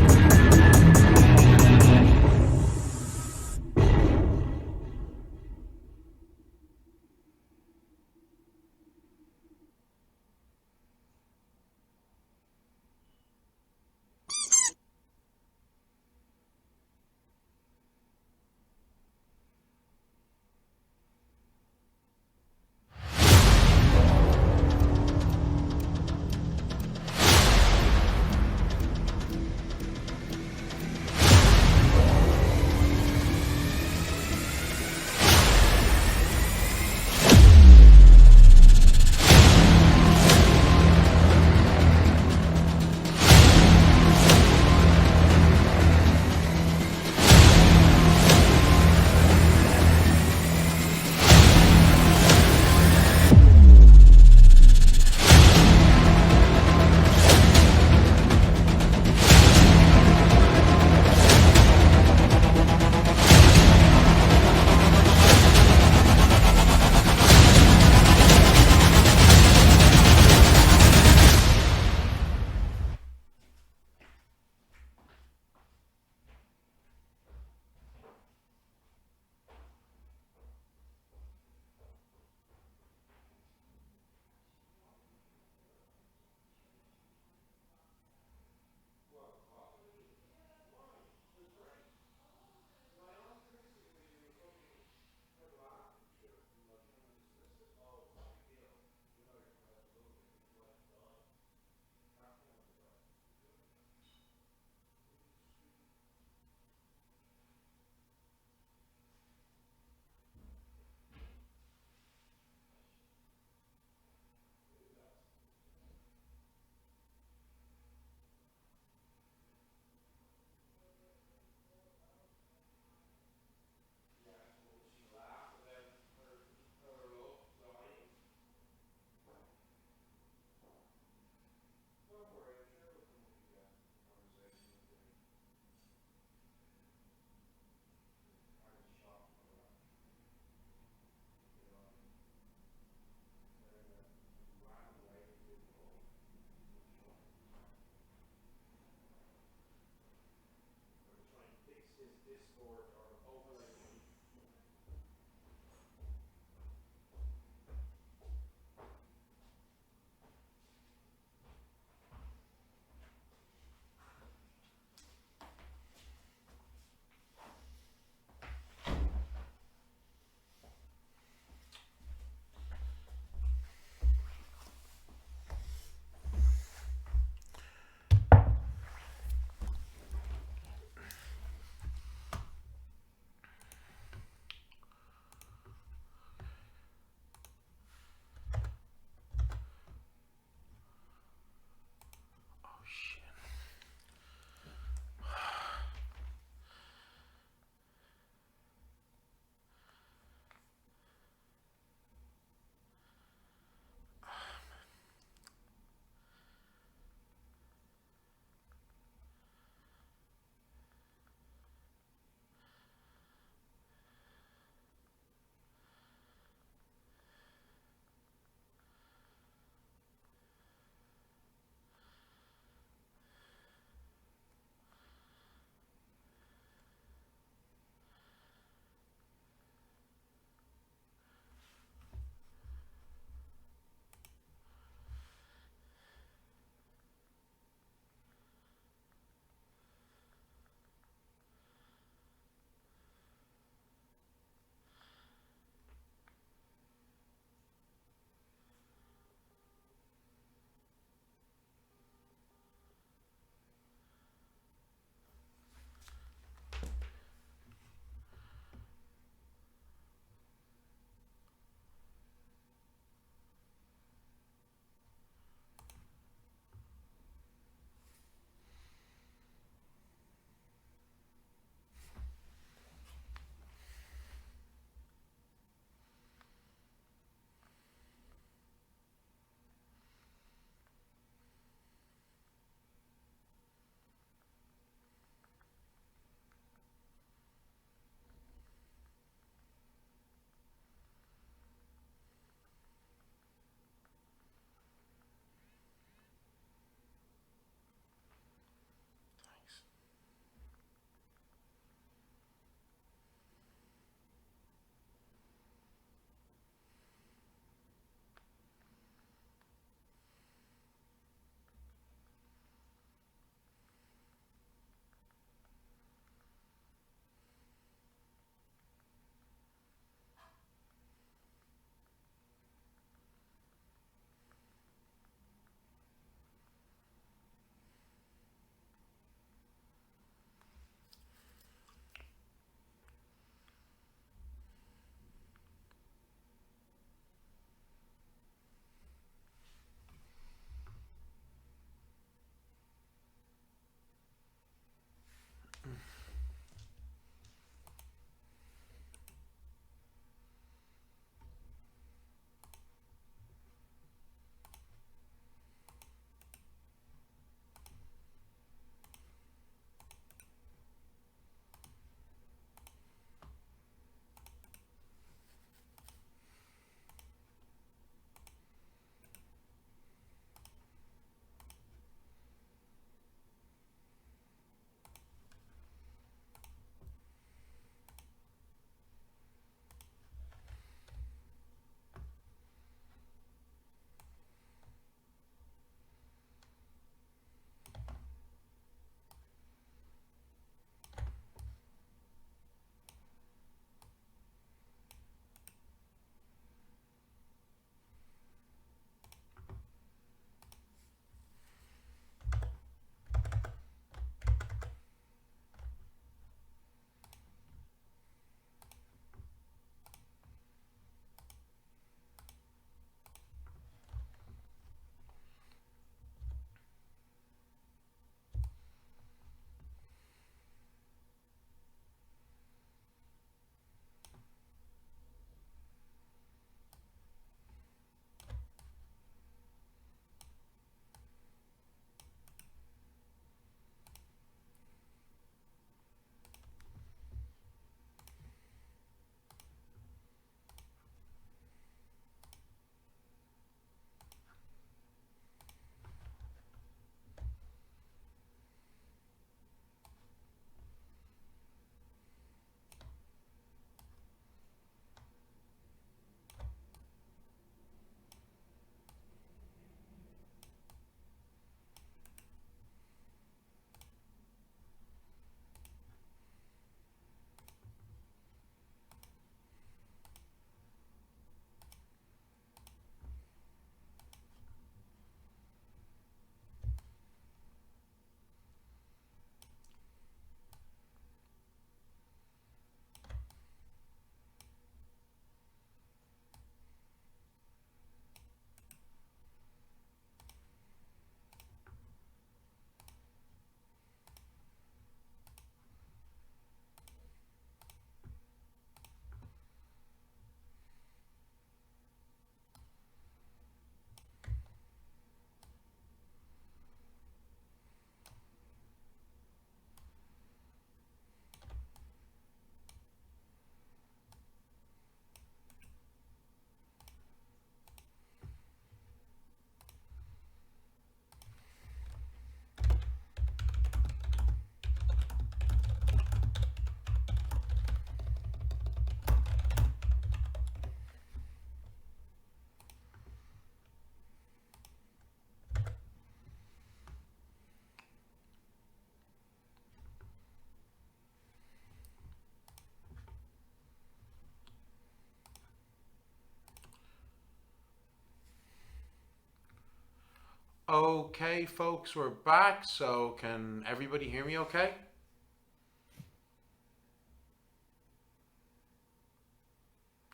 Okay, folks, we're back. So can everybody hear me okay?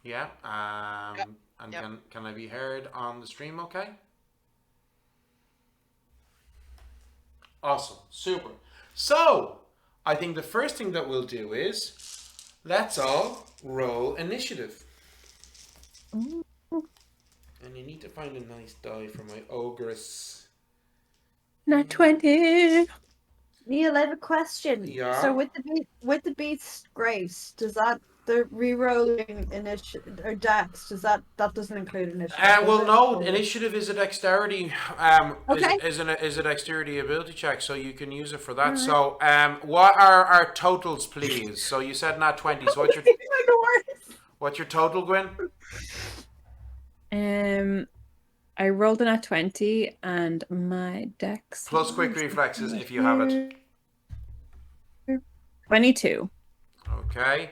Yeah. And Yep. can I be heard on the stream okay? Awesome. Super. So, I think the first thing that we'll do is let's all roll initiative. Ooh. And you need to find a nice die for my ogress. Not 20. Neil, I have a question. Yeah. So with the beast grace, does that the re-rolling initiative or dex, that doesn't include initiative? Well, does it? no. Or- Initiative is a dexterity. Okay. Is a dexterity ability check, so you can use it for that. Alright. So, what are our totals, please? So you said not 20. So what's your total, Gwen? I rolled a nat 20 and my dex Plus quick reflexes if you have it. 22. Okay.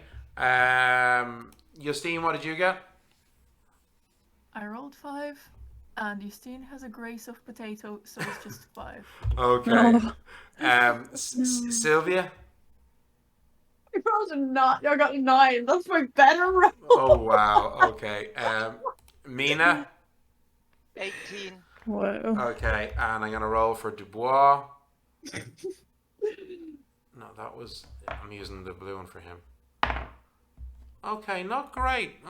Justine, what did you get? I rolled 5, and Justine has a grace of potato, so it's just 5. Okay. No. Sylvia? I rolled a 9. I got a 9. That's my better roll. Oh, wow. Okay. Mina? 18. Whoa. Okay. And I'm going to roll for Dubois. No, I'm using the blue one for him. Okay, not great.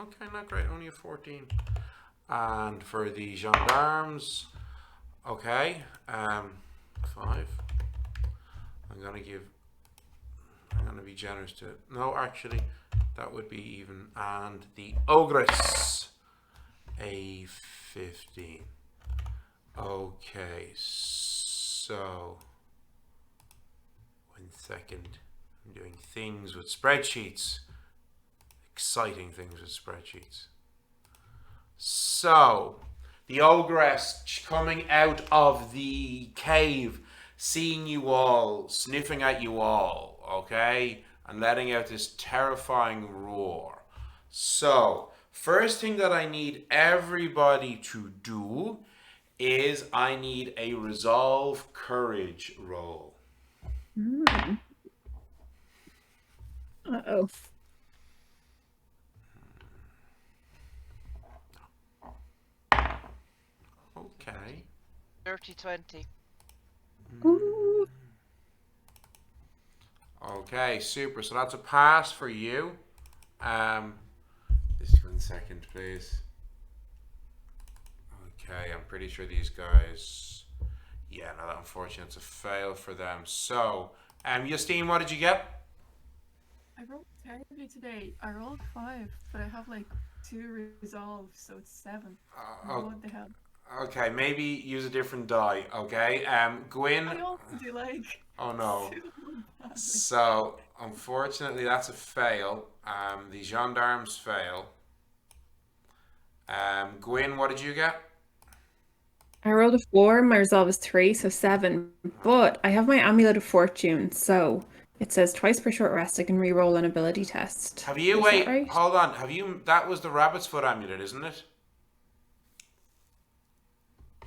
Only a 14. And for the gendarmes, okay, 5. I'm gonna be generous to. No, actually, that would be even. And the ogress, a 15. Okay, so 1 second. I'm doing things with spreadsheets. Exciting things with spreadsheets. So, the ogress coming out of the cave, seeing you all, sniffing at you all, okay? And letting out this terrifying roar. So, first thing that I need everybody to do is I need a resolve courage roll. Uh-oh. Okay. 30-20. Ooh. Okay, super. So that's a pass for you. Just 1 second, please. Okay, I'm pretty sure these guys. Yeah, no, that unfortunately it's a fail for them. So, Justine, what did you get? I rolled terribly today. I rolled 5, but I have like 2 resolves, so it's 7. What the hell? Okay, maybe use a different die. Okay, Gwyn. I also do like. Oh no. So unfortunately, that's a fail. The gendarmes fail. Gwyn, what did you get? I rolled a 4, my resolve is 3, so 7. But I have my amulet of fortune, so it says twice per short rest I can re-roll an ability test. Have you Is wait? that right? Hold on. Have you? That was the rabbit's foot amulet, isn't it?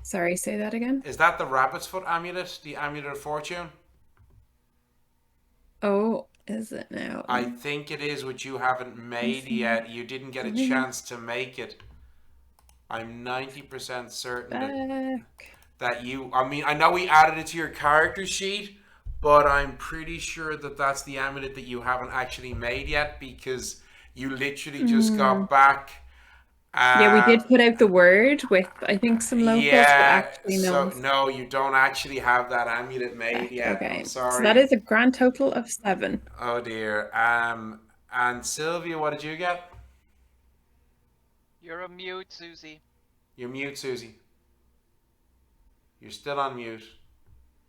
Sorry, say that again. Is that the rabbit's foot amulet? The amulet of fortune? Oh, is it now? I think it is, which you haven't made yet. You didn't get a chance to make it. I'm 90% certain that you. I mean, I know we added it to your character sheet, but I'm pretty sure that that's the amulet that you haven't actually made yet because you literally just got back. Yeah, we did put out the word with, I think, some locals, but actually no. So no, you don't actually have that amulet made yet. Okay, I'm sorry. so that is a grand total of 7. Oh dear. And Sylvia, what did you get? You're a mute, Susie. You're mute, Susie. You're still on mute.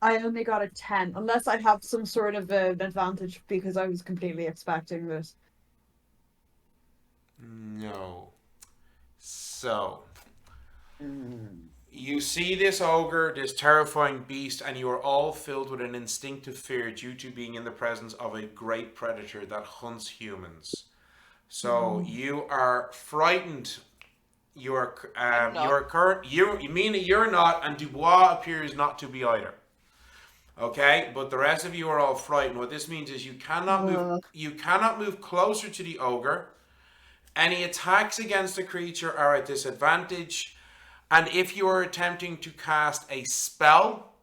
I only got a 10, unless I have some sort of an advantage because I was completely expecting this. No. So, you see this ogre, this terrifying beast, and you are all filled with an instinctive fear due to being in the presence of a great predator that hunts humans. So, you are frightened. You are I'm not. you are current. You mean that you're not, and Dubois appears not to be either. Okay, but the rest of you are all frightened. What this means is you cannot move. You cannot move closer to the ogre. Any attacks against the creature are at disadvantage, and if you are attempting to cast a spell,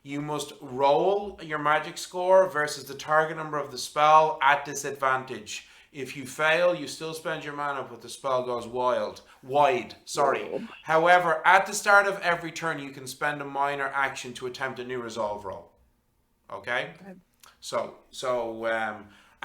you must roll your magic score versus the target number of the spell at disadvantage. If you fail, you still spend your mana, but the spell goes wide. Sorry. Whoa. However, at the start of every turn, you can spend a minor action to attempt a new resolve roll. Okay.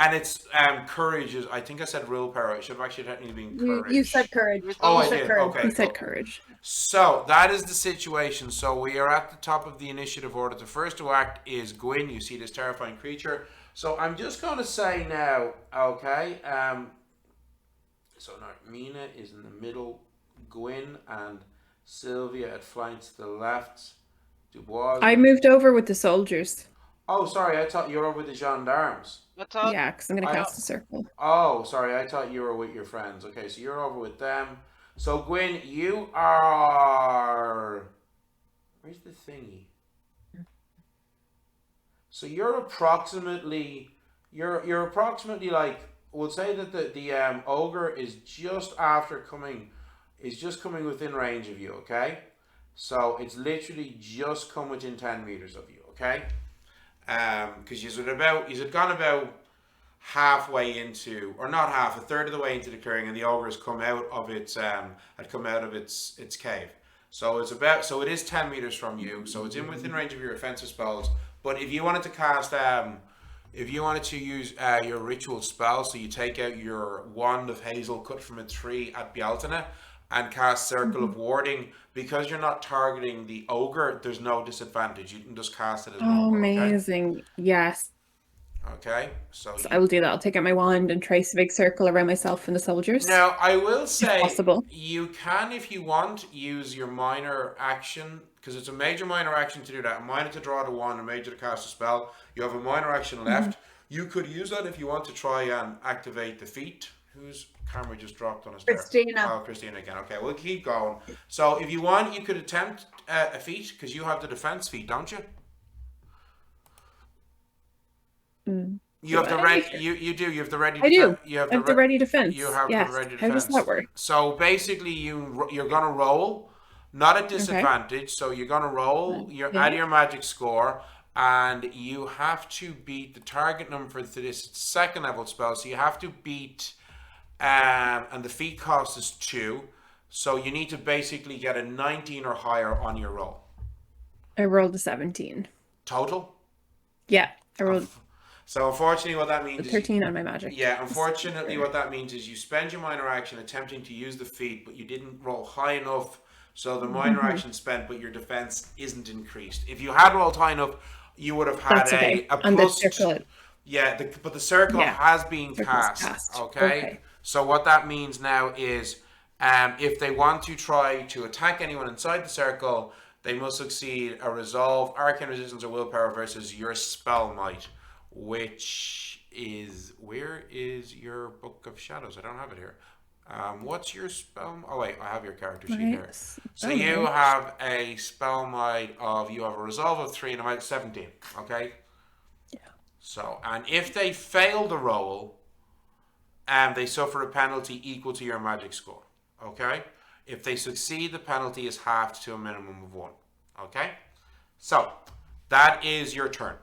And it's courage is. I think I said willpower. It should have actually technically been courage. You said courage. Oh, You I said did. courage. Okay. He said Cool. courage. So that is the situation. So we are at the top of the initiative order. The first to act is Gwyn. You see this terrifying creature. So I'm just going to say now, okay. So now Mina is in the middle. Gwyn and Sylvia at flanks to the left. Dubois. I moved over with the soldiers. Oh, sorry. I thought you were with the gendarmes. Yeah, because I'm going to cast a circle. Oh, sorry. I thought you were with your friends. Okay, so you're over with them. So Gwyn, you are. Where's the thingy? So you're approximately like, we'll say that the ogre is just coming within range of you. Okay, so it's literally just come within 10 meters of you. Okay, because you've gone about halfway into, or not half, a third of the way into the clearing, and the ogre has come out of its cave. So it is 10 meters from you, so it's within range of your offensive spells. But if you wanted to cast use your ritual spell, so you take out your wand of hazel cut from a tree at Bealtaine and cast Circle of Warding, because you're not targeting the ogre, there's no disadvantage. You can just cast it as normal. Amazing. Okay? Yes. Okay, so I will do that. I'll take out my wand and trace a big circle around myself and the soldiers. Now, I will say, possible. You can, if you want, use your minor action, because it's a major minor action to do that. A minor to draw the wand, a major to cast a spell. You have a minor action left. You could use that if you want to try and activate the feat. Whose camera just dropped on us Christina. there? Oh, Christina again. Okay, we'll keep going. So if you want, you could attempt a feat, because you have the defense feat, don't you? You have the ready. You do. You have the ready. I do. You have the ready defense. You have yes. the ready defense. How does that work? So basically, you're gonna roll, not at disadvantage. Okay. So you're gonna roll. Add your magic score, and you have to beat the target number for this second level spell. So you have to beat, and the feat cost is 2. So you need to basically get a 19 or higher on your roll. I rolled a 17. Total? Yeah, I rolled. So unfortunately what that means is 13 on my magic. Yeah, unfortunately what that means is you spend your minor action attempting to use the feat, but you didn't roll high enough, so the minor action spent, but your defense isn't increased. If you had rolled high enough, you would have had a plus. But the circle has been cast. Okay? So what that means now is if they want to try to attack anyone inside the circle, they must succeed a resolve, arcane resistance, or willpower versus your spell might. Which is, where is your Book of Shadows? I don't have it here. What's your spell? Oh wait, I have your character sheet here. So you have a spell might of, you have a resolve of 3 and a might of 17. Okay. Yeah. So, and if they fail the roll, they suffer a penalty equal to your magic score. Okay. If they succeed, the penalty is halved to a minimum of 1. Okay. So that is your turn.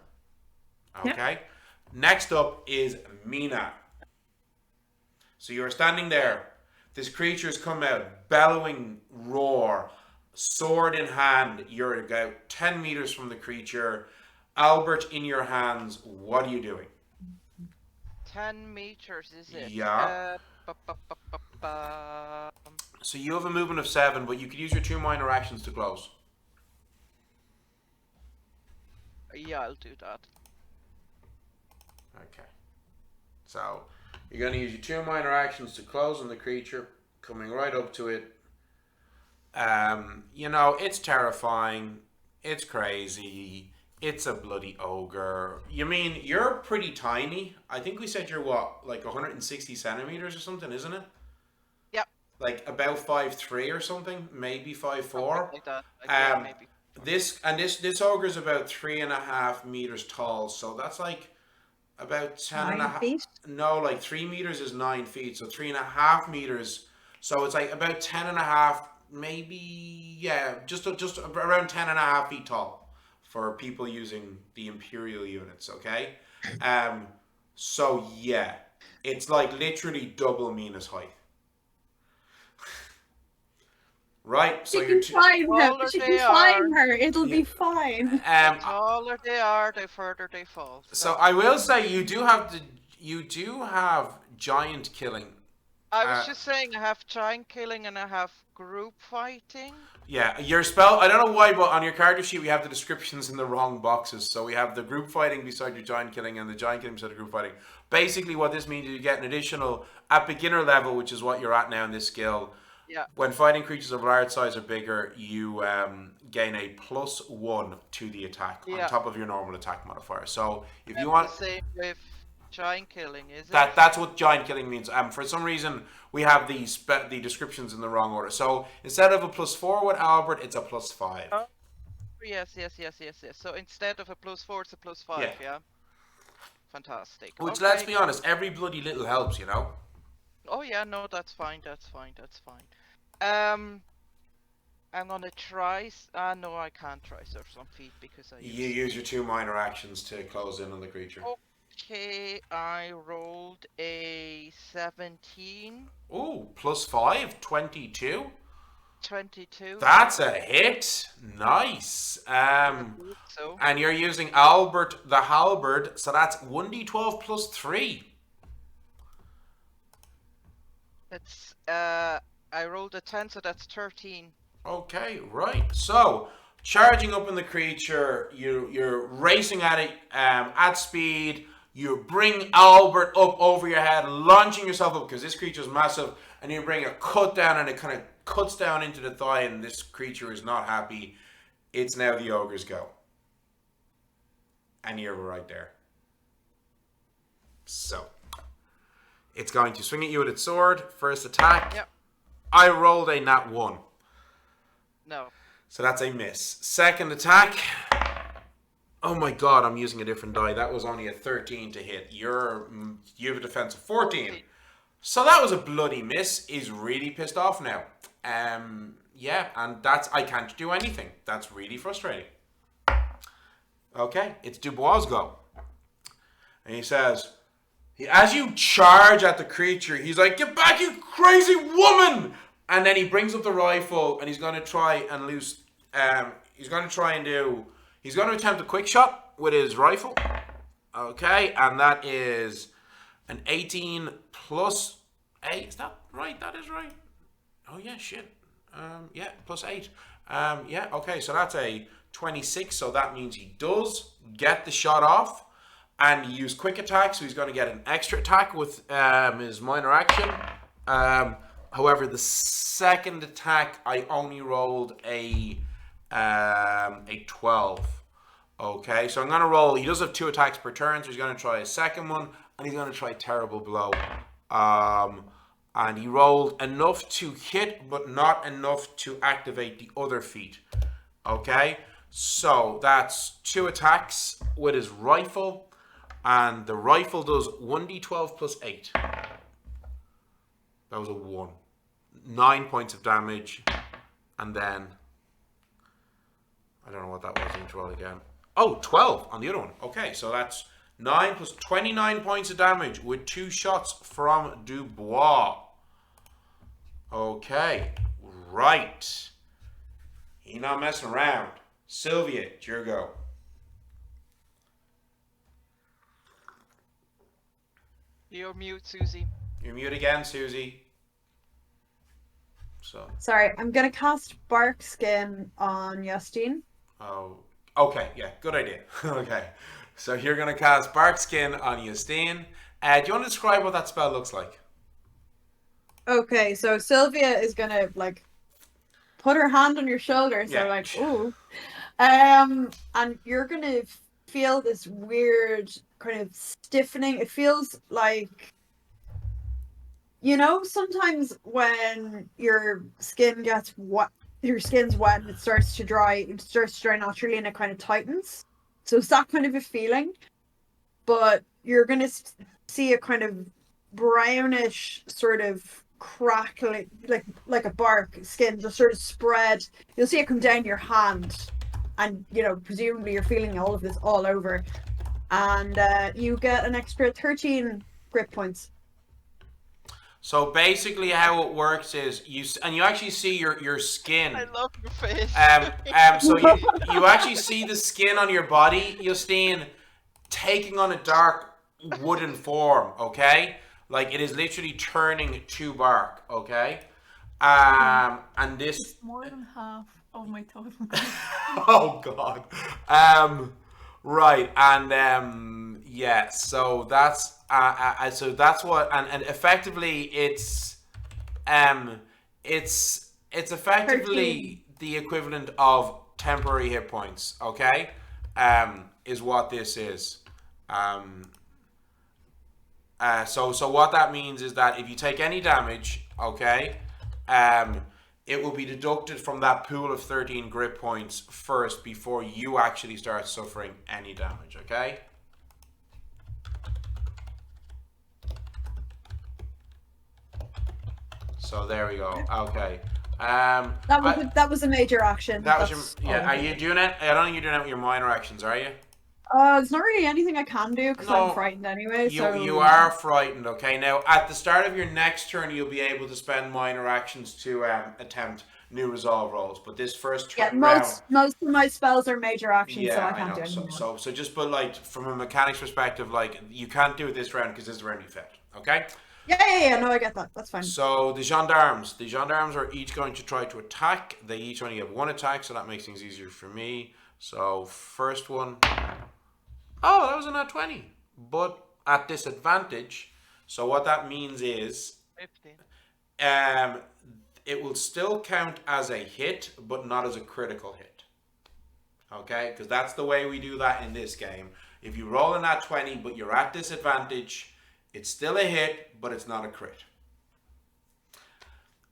Okay. Yep. Next up is Mina. So you're standing there. This creature has come out, bellowing roar, sword in hand. You're about 10 meters from the creature. Albert in your hands. What are you doing? 10 meters, is it? Yeah. So you have a movement of 7, but you could use your 2 minor actions to close. Yeah, I'll do that. Okay. So you're going to use your 2 minor actions to close on the creature, coming right up to it. You know, it's terrifying. It's crazy. It's a bloody ogre. You mean, you're pretty tiny. I think we said you're what, like 160 centimeters or something, isn't it? Yep. like about 5'3" or something, maybe 5'4". Something like that. Yeah, maybe. This ogre is about 3.5 meters tall, so that's like about 10 and a 9 half. feet. No, like 3 meters is 9 feet, so 3.5 meters. So it's like about 10 and a half, maybe, yeah, just around 10 and a half feet tall for people using the imperial units. Okay, so yeah, it's like literally double Mina's height. Right, so She you're can climb her. Taller She they can climb are. her. It'll Yeah. be fine. The taller they are, the further they fall. So I will say you do have giant killing. I was just saying I have giant killing and I have group fighting. Yeah, your spell, I don't know why, but on your character sheet we have the descriptions in the wrong boxes. So we have the group fighting beside your giant killing and the giant killing beside the group fighting. Basically what this means is you get an additional, at beginner level, which is what you're at now in this skill, Yeah. when fighting creatures of large size or bigger, you gain a +1 to the attack on top of your normal attack modifier. So if you want... The same with giant killing, is it? That's what giant killing means. For some reason, we have the descriptions in the wrong order. So instead of a +4 with Albert, it's a +5. Oh, yes. So instead of a +4, it's a +5, yeah? Fantastic. Which, let's be honest, every bloody little helps, you know? Oh yeah, no, that's fine. I'm gonna try. No, I can't try Surf on Feet because I You use your 2 minor actions to close in on the creature. Okay, I rolled a 17. Ooh, +5, 22. 22. That's a hit. Nice. And you're using Albert the Halberd, so that's 1d12 +3. That's I rolled a 10, so that's 13. Okay, right. So, charging up in the creature, you're racing at it at speed. You bring Albert up over your head, launching yourself up because this creature is massive, and you bring a cut down, and it kind of cuts down into the thigh, and this creature is not happy. It's now the ogre's go. And you're right there. So, it's going to swing at you with its sword. First attack. Yep. I rolled a nat 1. No. So that's a miss. Second attack. Oh my god, I'm using a different die. That was only a 13 to hit. You have a defense of 14. So that was a bloody miss. He's really pissed off now. Yeah, and I can't do anything. That's really frustrating. Okay, it's Dubois' go. And he says, as you charge at the creature, he's like, "Get back, you crazy woman!" And then he brings up the rifle and he's going to try and he's going to attempt a quick shot with his rifle. Okay, and that is an 18 plus 8. Is that right? That is right. Oh yeah, shit. Yeah, plus 8. Yeah, okay, so that's a 26, so that means he does get the shot off. And he used quick attack, so he's going to get an extra attack with his minor action. However, the second attack, I only rolled a 12. Okay, so I'm going to roll. He does have 2 attacks per turn, so he's going to try a second one, and he's going to try Terrible Blow. And he rolled enough to hit, but not enough to activate the other feat. Okay, so that's 2 attacks with his rifle. And the rifle does 1d12 plus 8. That was a 1. 9 points of damage. And then... I don't know what that was. I need to roll again. Oh, 12 on the other one. Okay, so that's 9 plus 29 points of damage with 2 shots from Dubois. Okay, right. He's not messing around. Sylvia, it's your go. You're mute, Susie. You're mute again, Susie. So. Sorry, I'm gonna cast Bark Skin on Justine. Oh, okay, yeah, good idea. Okay, so you're gonna cast Bark Skin on Justine. Do you want to describe what that spell looks like? Okay, so Sylvia is gonna like put her hand on your shoulder, so like, ooh, and you're gonna feel this weird kind of stiffening. It feels like You know, sometimes when your skin gets wet, your skin's wet and it starts to dry. It starts to dry naturally, and it kind of tightens. So it's that kind of a feeling. But you're gonna see a kind of brownish sort of crackling, like a bark skin, just sort of spread. You'll see it come down your hand, and presumably you're feeling all of this all over, and you get an extra 13 grip points. So basically, how it works is you actually see your skin. I love your face. So you actually see the skin on your body, Justine, taking on a dark wooden form. Okay, like it is literally turning to bark. Okay, and this It's more than half of my total. oh god. Right, and yeah, so that's what, and effectively it's effectively 13. the equivalent of temporary hit points. Okay, is what this is. So what that means is that if you take any damage, okay, it will be deducted from that pool of 13 grip points first before you actually start suffering any damage, okay? So there we go. Okay. That was a major action. That was Are you doing it? I don't think you're doing it with your minor actions, are you? It's not really anything I can do because No, I'm frightened anyway. You are frightened, okay? Now, at the start of your next turn, you'll be able to spend minor actions to attempt new resolve rolls. But this first turn most of my spells are major actions, so I can't do anything. So just, but like from a mechanics perspective, like you can't do it this round because this is the round you fit, okay? Yeah. No, I get that. That's fine. So the gendarmes are each going to try to attack. They each only have one attack, so that makes things easier for me. So first one. Oh, that was a nat 20, but at disadvantage. So what that means is, 15. It will still count as a hit, but not as a critical hit. Okay, because that's the way we do that in this game. If you roll a nat 20, but you're at disadvantage, it's still a hit, but it's not a crit.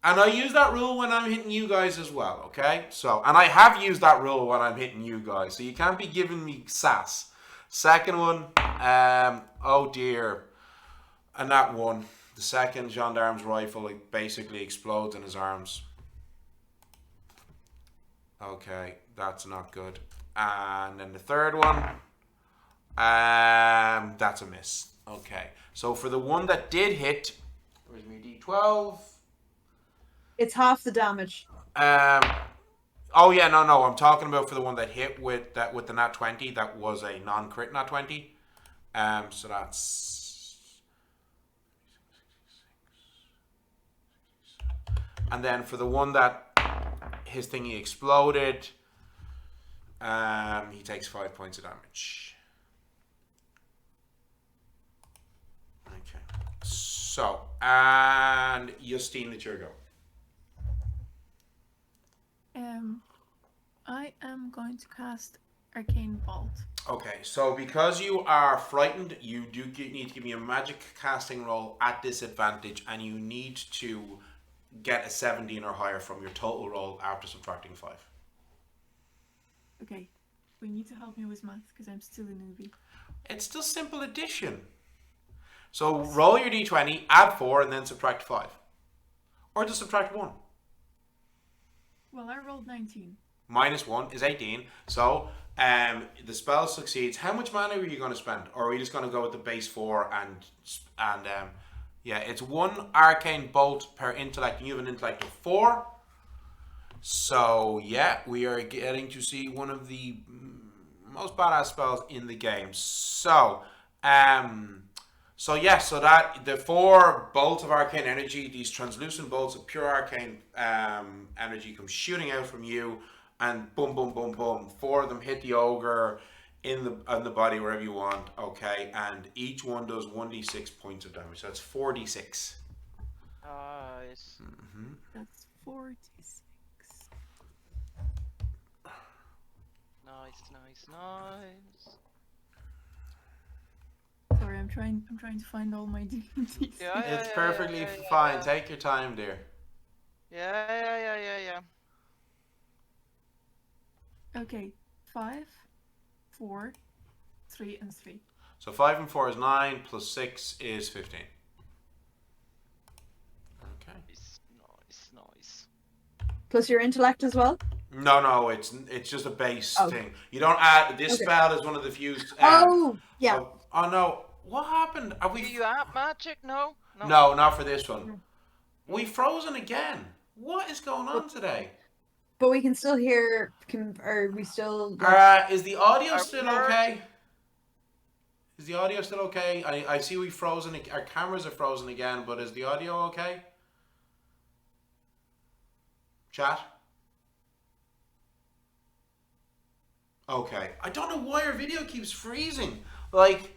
And I use that rule when I'm hitting you guys as well. Okay, and I have used that rule when I'm hitting you guys, so you can't be giving me sass. Second one, oh dear, and that one, the second gendarme's rifle basically explodes in his arms. Okay, that's not good. And then the third one, that's a miss. Okay, so for the one that did hit, where's my D12? It's half the damage. Oh yeah, no. I'm talking about for the one that hit with the nat 20. That was a non-crit nat 20. So that's. And then for the one that his thingy exploded, he takes 5 points of damage. Okay. So, and Justine, it's your go. I am going to cast Arcane Bolt. Okay, so because you are frightened, you do need to give me a magic casting roll at disadvantage, and you need to get a 17 or higher from your total roll after subtracting 5. Okay, we need to help me with math because I'm still a newbie. It's still simple addition. So roll your d20, add 4, and then subtract 5. Or just subtract 1. Well, I rolled 19. Minus 1 is 18. So the spell succeeds. How much mana are you going to spend? Or are we just going to go with the base 4 and yeah, it's 1 arcane bolt per intellect, and you have an intellect of 4. So yeah, we are getting to see one of the most badass spells in the game. So that the 4 bolts of arcane energy, these translucent bolts of pure arcane energy, come shooting out from you, and boom, boom, boom, boom. 4 of them hit the ogre in the body, wherever you want. Okay, and each one does 1d6 points of damage. So that's 4d6. Nice. That's 46. Nice. Sorry, I'm trying to find all my DVDs. Yeah, It's perfectly fine. Take your time, dear. Yeah. Okay, 5, 4, 3, and 3. So 5 and 4 is 9, plus 6 is 15. Okay. Nice. Plus your intellect as well. No, it's just a base Oh. thing. You don't add. This Okay. spell is one of the few. Yeah. Oh no! What happened? Are Do we? you add magic? No. No, not for this one. We frozen again. What is going on today? But we can still hear. Are we still? Is the audio Are still we heard? okay? Is the audio still okay? I see we've frozen. Our cameras are frozen again, but is the audio okay? Chat. Okay. I don't know why our video keeps freezing. Like,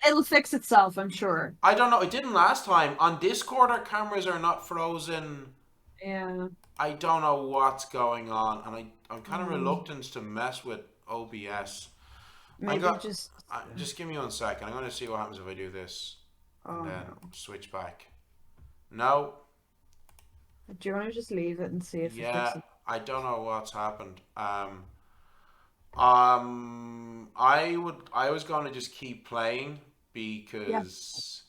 It'll fix itself, I'm sure. I don't know. It didn't last time. On Discord, our cameras are not frozen. Yeah. I don't know what's going on, and I'm kind of reluctant to mess with OBS. Maybe just give me 1 second. I'm going to see what happens if I do this, and then switch back. No. Do you want to just leave it and see if it fixes? I don't know what's happened. I was going to just keep playing because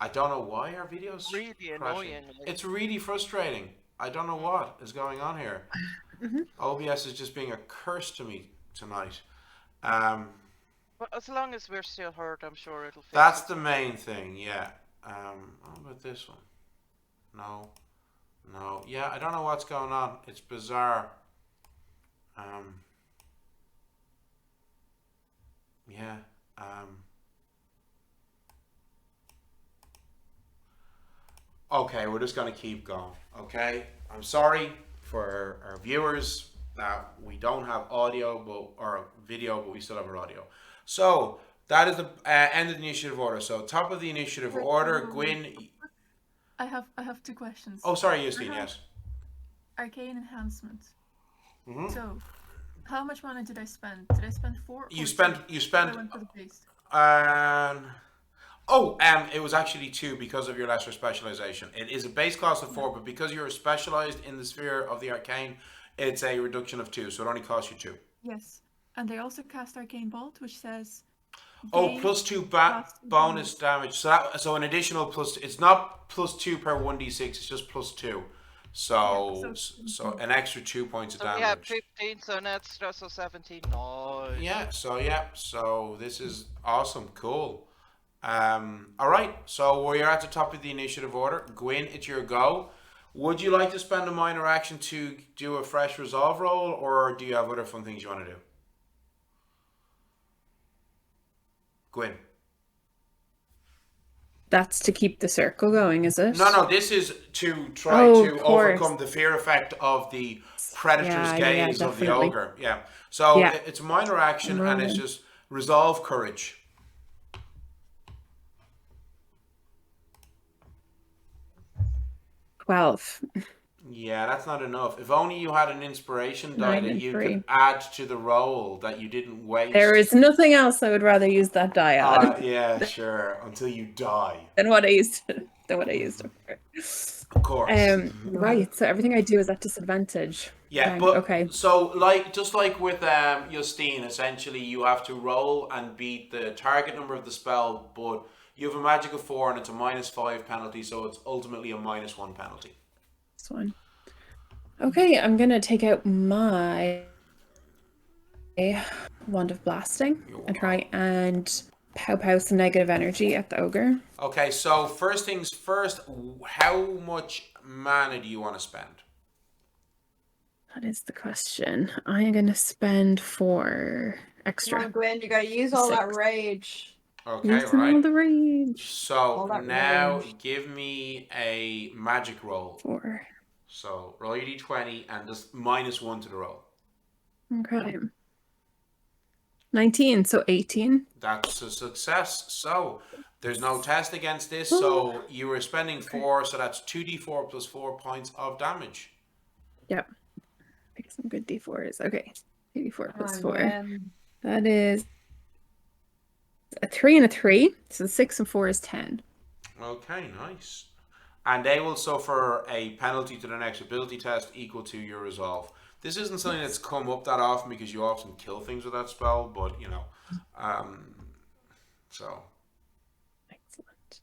I don't know why our videos Really crashing. annoying. It's really frustrating. I don't know what is going on here. OBS is just being a curse to me tonight. But as long as we're still heard, I'm sure it'll fix That's it. the main thing. Yeah. How about this one? No. Yeah, I don't know what's going on. It's bizarre. Okay, we're just going to keep going. Okay, I'm sorry for our viewers that we don't have audio or video, but we still have our audio. So that is the end of the initiative order. So top of the initiative order, Gwyn. I have 2 questions. Oh, sorry, Justine. Yes. Arcane enhancement. Mm-hmm. So, how much money did I spend? Did I spend 4? You spent. I went for the base. It was actually 2 because of your lesser specialization. It is a base cost of 4, but because you're specialized in the sphere of the arcane, it's a reduction of 2, so it only costs you 2. Yes, and they also cast Arcane Bolt, which says. Plus 2 bonus damage. So an additional plus. It's not plus 2 per 1d6. It's just plus 2. So an extra 2 points of damage. We have 15, so an extra, so 17. Nice. Yeah. So this is awesome. Cool. All right. So we're at the top of the initiative order. Gwyn, it's your go. Would you like to spend a minor action to do a fresh resolve roll, or do you have other fun things you want to do? Gwyn. That's to keep the circle going, is it? No, this is to try to overcome the fear effect of the predator's gaze of the ogre. Yeah. So it's a minor action, and it's just resolve courage. $12. Yeah, that's not enough. If only you had an inspiration die that you could add to the roll that you didn't waste. There is nothing else I would rather use that die on. Yeah, sure. Until you die. Than what I used it for. Of course. Right. So everything I do is at disadvantage. Yeah, but okay. So just like with Justine, essentially you have to roll and beat the target number of the spell, but you have a magic of 4 and it's a -5 penalty, so it's ultimately a -1 penalty. This one. Okay, I'm gonna take out my wand of blasting and try and pow some negative energy at the ogre. Okay, so first things first, how much mana do you want to spend? That is the question. I'm gonna spend 4 extra. Come on, Gwen, you gotta use all that rage. Okay, right. All the rage. So now give me a magic roll. 4. So roll your d20 and just -1 to the roll. Okay. 19, so 18. That's a success. So there's no test against this. So you were spending 4, so that's 2d4 plus 4 points of damage. Yep. Pick some good d4s. Okay. 2d4 plus 4. That is a 3 and a 3. So 6 and 4 is 10. Okay, nice. And they will suffer a penalty to the next ability test equal to your resolve. This isn't something that's come up that often because you often kill things with that spell, but you know, so. Excellent.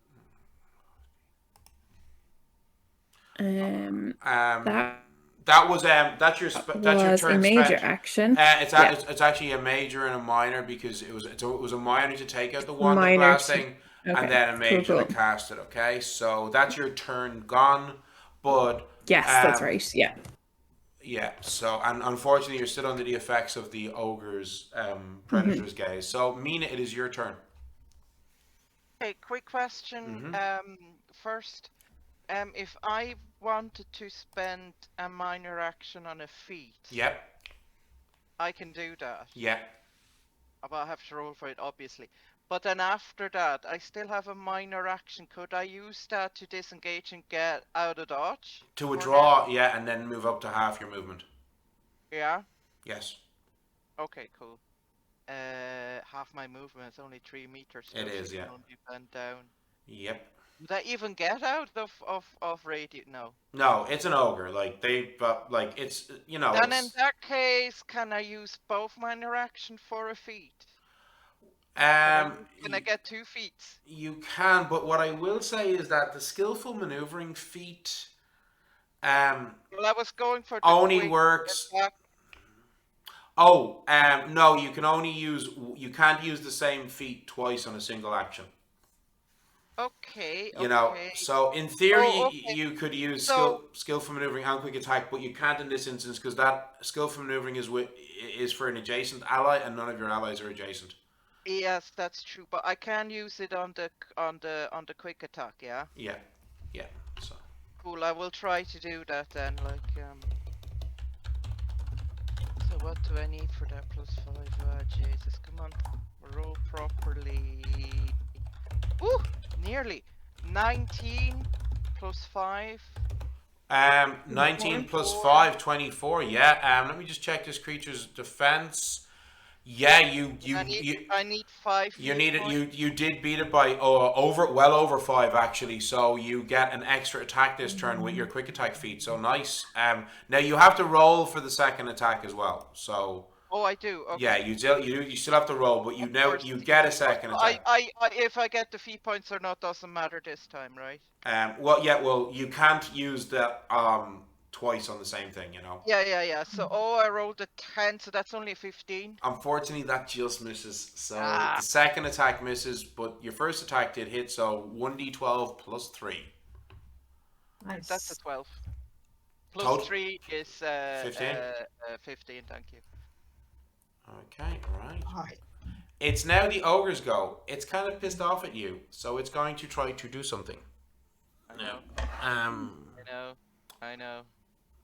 That was that's your turn a major spent. action. It's actually a major and a minor because it was a minor to take out the wand of blasting, and then a major to cast it. Okay, so that's your turn gone. But yes, that's right. Yeah. Yeah. So and unfortunately, you're still under the effects of the ogre's predator's gaze. So Mina, it is your turn. Hey, quick question. First, if I wanted to spend a minor action on a feat, yep, I can do that. Yeah. But I have to roll for it, obviously. But then after that, I still have a minor action. Could I use that to disengage and get out of dodge? To withdraw, yeah, and then move up to half your movement. Yeah? Yes. Okay, cool. Half my movement is only 3 meters. So it is, yeah. Only bend down. Yep. Would I even get out of radius? No. No, it's an ogre. It's, you know. Then in that case, can I use both minor action for a feat? Can I get 2 feats? You can, but what I will say is that the skillful maneuvering feat well, I was going for the only works. Attack. No, you can't use the same feat twice on a single action. Okay. You know, so in theory you could use skillful maneuvering and quick attack, but you can't in this instance because that skillful maneuvering is for an adjacent ally, and none of your allies are adjacent. Yes, that's true, but I can use it on the quick attack, yeah. Yeah. So. Cool. I will try to do that then. So what do I need for that +5? Jesus, come on, roll properly. Ooh, nearly 19 + 5. 19 + 5, 24. Yeah. Let me just check this creature's defense. Yeah, I need 5. You need it. You did beat it by well over 5 actually. So you get an extra attack this turn with your quick attack feat. So nice. Now you have to roll for the second attack as well. So. Oh, I do. Okay. Yeah, you still have to roll, but you get a second attack. I if I get the feat points or not doesn't matter this time, right? Well, you can't use that twice on the same thing, you know. Yeah. So I rolled a 10, so that's only a 15. Unfortunately, that just misses. So the second attack misses, but your first attack did hit. So 1d12 + 3. Nice. That's a 12. Total? 3 is 15. 15. Thank you. Okay, right. It's now the ogre's go. It's kind of pissed off at you, so it's going to try to do something. I know. I know.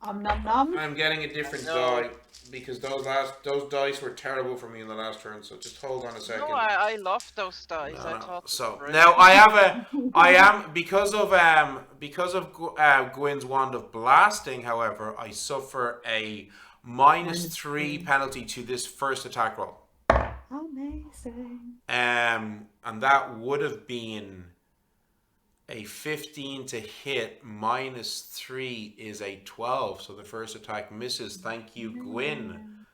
Nom nom. I'm getting a different die because those dice were terrible for me in the last turn. So just hold on a second. No, I love those dice. No. I thought. So now I am because of Gwyn's wand of blasting. However, I suffer a -3 penalty to this first attack roll. Amazing. And that would have been a 15 to hit. -3 is a 12, so the first attack misses. Thank you, Gwyn.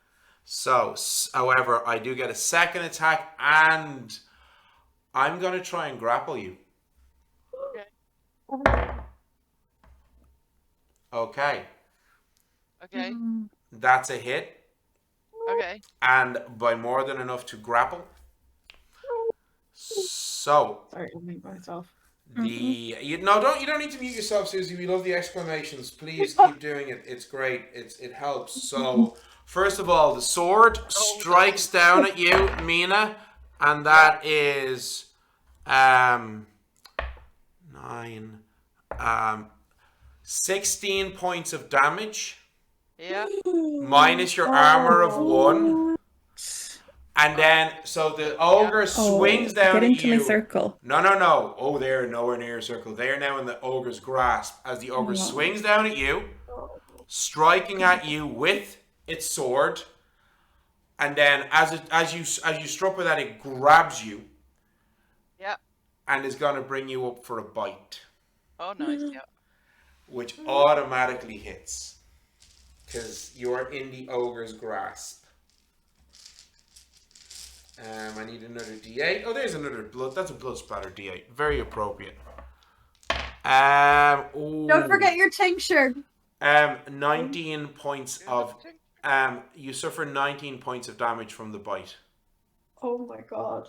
So, however, I do get a second attack, and I'm going to try and grapple you. Okay. That's a hit. Okay. And by more than enough to grapple. So. Sorry, I'll mute myself. You don't need to mute yourself, Susie. We love the exclamations. Please keep doing it. It's great. It helps. So first of all, the sword strikes down at you, Mina, and that is 9 16 points of damage. Yeah. Minus your armor of 1. And then, so the ogre swings down get into at you. my circle. No. Oh, they're nowhere near your circle. They're now in the ogre's grasp as the ogre swings down at you, striking at you with its sword. And then, as you struck with that, it grabs you and is going to bring you up for a bite, Oh, nice. Yeah. which automatically hits because you are in the ogre's grasp. I need another D8. Oh, there's another blood. That's a blood splatter D8. Very appropriate. Don't forget your tincture. 19 points of. You suffer 19 points of damage from the bite. Oh my god.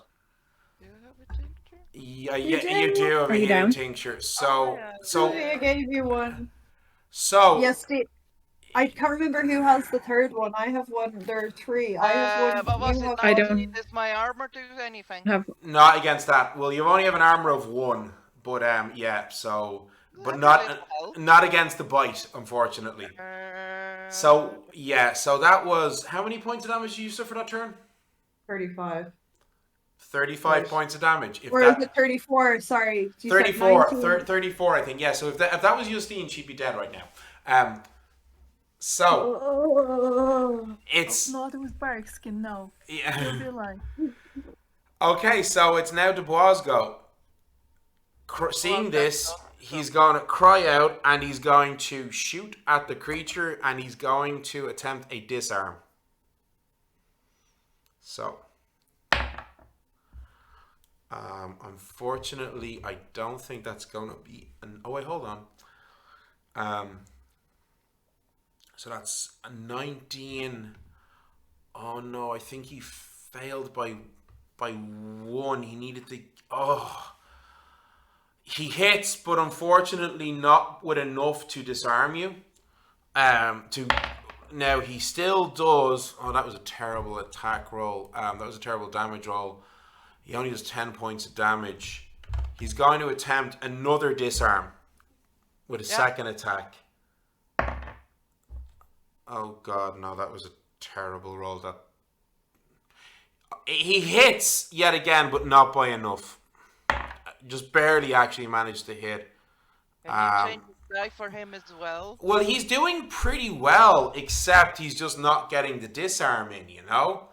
Do you have a tincture? Yeah, You you do have Are a you healing down? tincture. So, yeah. I gave you one. so Yes, I can't remember who has the third one. I have one. There are three. I have But one. was You it have I one. don't- 19? Does my armor do anything? Have not against that. Well, you only have an armor of 1, but yeah. So, but That's a little help. not against the bite, unfortunately. So yeah. So that was how many points of damage did you suffer that turn? 35. 35 Right. points of damage. If Or that, is it 34? Sorry. You said 34, 19. 34, I think. Yeah. So if that was Justine, she'd be dead right now. So Oh. it's Not with bark skin, no. yeah. You'll be alive. Okay, so it's now Dubois' go. Seeing this, he's going to cry out and he's going to shoot at the creature and he's going to attempt a disarm. So, unfortunately, I don't think that's going to be oh wait, hold on. So that's a 19. Oh no, I think he failed by 1. He needed to. Oh, he hits, but unfortunately not with enough to disarm you. Now he still does. Oh, that was a terrible attack roll. That was a terrible damage roll. He only does 10 points of damage. He's going to attempt another disarm with a second attack. Oh god, no, that was a terrible roll. That he hits yet again, but not by enough. Just barely actually managed to hit. Can you change the die for him as well? Well, he's doing pretty well, except he's just not getting the disarm in, you know?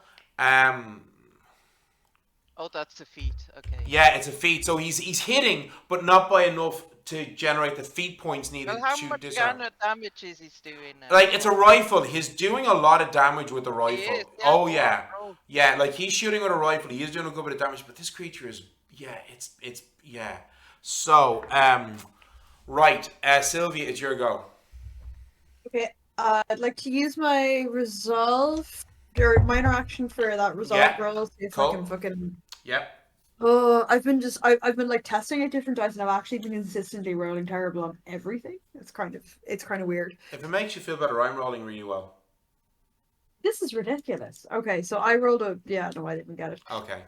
Oh, that's a feat. Okay. Yeah, it's a feat. So he's hitting, but not by enough to generate the feat points needed Well, how to much disarm. damage is he doing now? Like, it's a rifle. He's doing a lot of damage with the rifle. is, yeah. Oh, yeah. Oh. Yeah, like, he's shooting with a rifle. He is doing a good bit of damage, but this creature is... Yeah. So, right. Sylvia, it's your go. Okay. I'd like to use my resolve or minor action for that resolve roll. See if Cool. I can fucking. Yep. I've been like testing at different dice, and I've actually been consistently rolling terrible on everything. It's kind of weird. If it makes you feel better, I'm rolling really well. This is ridiculous. Okay, so I rolled a no, I didn't get it. Okay.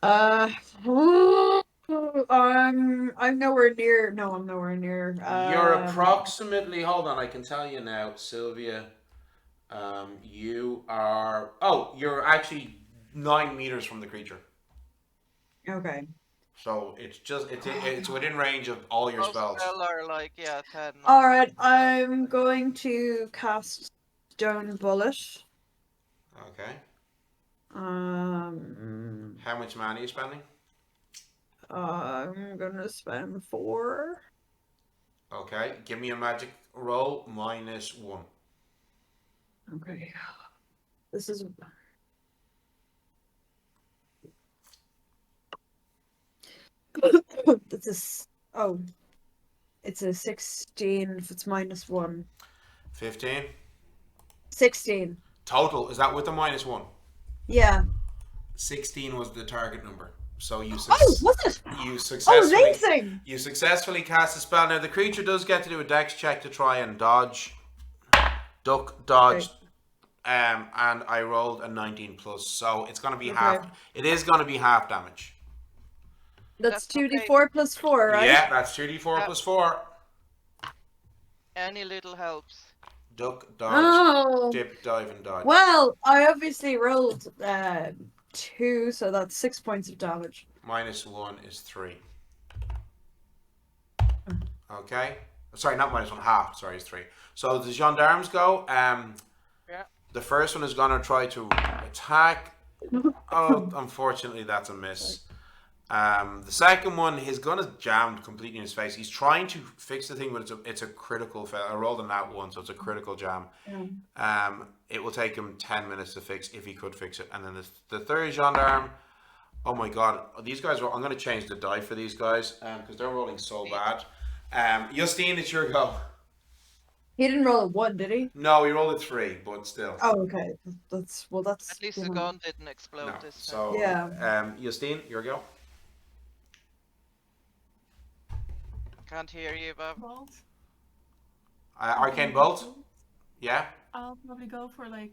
I'm nowhere near. No, I'm nowhere near. You're approximately. Hold on, I can tell you now, Sylvia. You are. Oh, you're actually 9 meters from the creature. Okay. So it's within range of all your spells. Are like 10. All right, I'm going to cast Stone Bullet. Okay. How much mana are you spending? I'm gonna spend 4. Okay. Give me a magic roll -1. Okay. This is. It's a 16 if it's -1. 15. 16. Total. Is that with the -1? Yeah. 16 was the target number. So you Was it? you Oh, successfully amazing! you successfully cast a spell. Now the creature does get to do a dex check to try and dodge, duck, dodge, Okay. and I rolled a 19 plus, so it's going to be Okay. half. It is going to be half damage. That's That's 2d4 plus 4, right? Yeah, that's 2d4 plus 4. Any little helps. Duck, dodge, Oh. dip, dive, and dodge. Well, I obviously rolled 2, so that's 6 points of damage. -1 is 3. Okay. Sorry, not -1, half. Sorry, it's 3. So the gendarmes go. The first one is going to try to attack. Oh, unfortunately, that's a miss. The second one, his gun is jammed completely in his face. He's trying to fix the thing, but it's a critical fail. I rolled a nat one, so it's a critical jam. It will take him 10 minutes to fix if he could fix it. And then the third gendarme. Oh my god, these guys I'm going to change the die for these guys because they're rolling so bad. Justine, it's your go. He didn't roll a 1, did he? No, he rolled a 3, but still. Oh, okay. That's At least the gun didn't explode No. this time. So, Yeah. Justine, your go. Can't hear you, Bob. Bolt. Arcane Bolt? Yeah? I'll probably go for like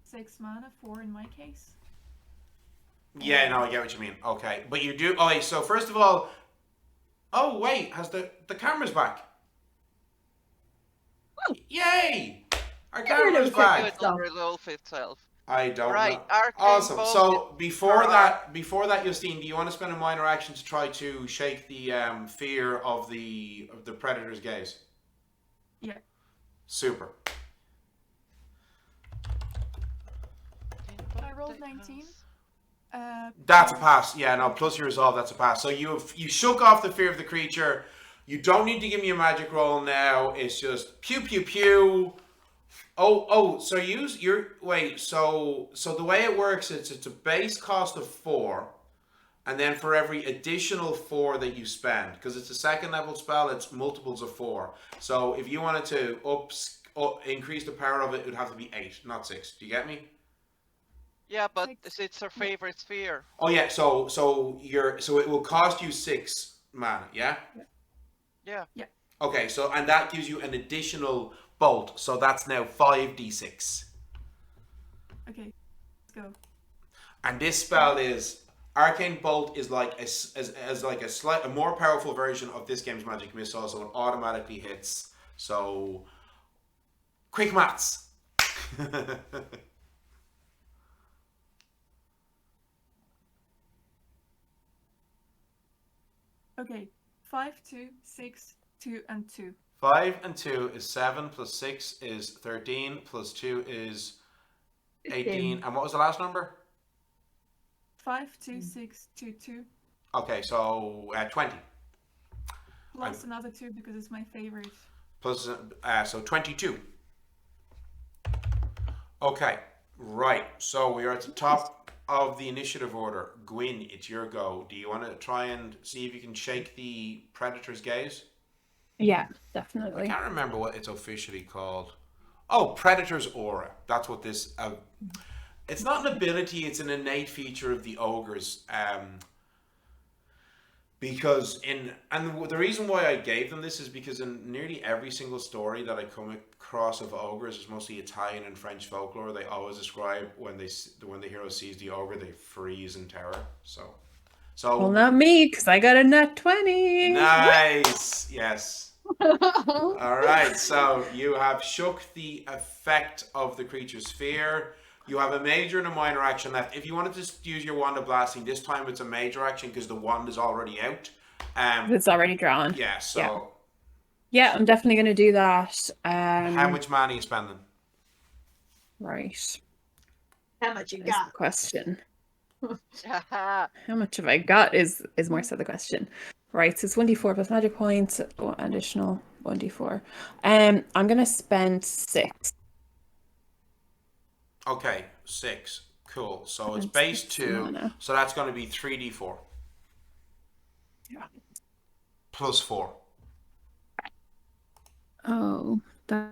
6 mana, 4 in my case. Yeah, no, I get what you mean. Okay, but you do... Okay, so first of all... Oh, wait, has the camera's back? Oh. Yay! Our Yeah, we're camera's doing back. quick. It'll resolve itself. I don't Right, know. Arcane Awesome. Bolt So before Alright. that, Justine, do you want to spend a minor action to try to shake the fear of the predator's gaze? Yeah. Super. I rolled 19. That's a pass. Yeah, no. Plus your resolve. That's a pass. So you shook off the fear of the creature. You don't need to give me a magic roll now. It's just pew pew pew. Oh. So use your wait. So the way it works is it's a base cost of 4, and then for every additional 4 that you spend, because it's a second level spell, it's multiples of 4. So if you wanted to increase the power of it, it would have to be 8, not 6. Do you get me? Yeah, but it's her favorite sphere. Oh yeah, so it will cost you 6 mana, yeah? Yeah. Okay, so and that gives you an additional bolt, so that's now 5d6. Okay, let's go. And this spell is Arcane Bolt is like a more powerful version of this game's magic missile, so it automatically hits. So quick maths. Okay, 5, 2, 6, 2, and 2. 5 and 2 is 7, plus 6 is 13, plus 2 is 18. And what was the last number? 5, 2, 6, 2, 2. Okay, so 20. Plus another 2 because it's my favorite. Plus, so 22. Okay, right. So we are at the top of the initiative order. Gwyn, it's your go. Do you want to try and see if you can shake the predator's gaze? Yeah, I definitely. can't remember what it's officially called. Oh, Predator's Aura. That's what this... it's not an ability, it's an innate feature of the ogres. Because the reason why I gave them this is because in nearly every single story that I come across of ogres, is mostly Italian and French folklore. They always describe when the hero sees the ogre, they freeze in terror. So Well, not me, because I got a nat 20. nice, yes. All right, so you have shook the effect of the creature's fear. You have a major and a minor action left. If you wanted to use your wand of blasting, this time it's a major action because the wand is already out. It's already drawn. Yeah, so... Yeah, I'm definitely going to do that. How much mana are you spending? Right. How much you That's the got? question. How much have I got is more so the question. Right, so it's 1d4 plus magic points, additional 1d4. I'm going to spend 6. Okay, 6. Cool. So it's And base 6 2, mana. so that's going to be 3d4. Yeah. Plus 4. Oh, that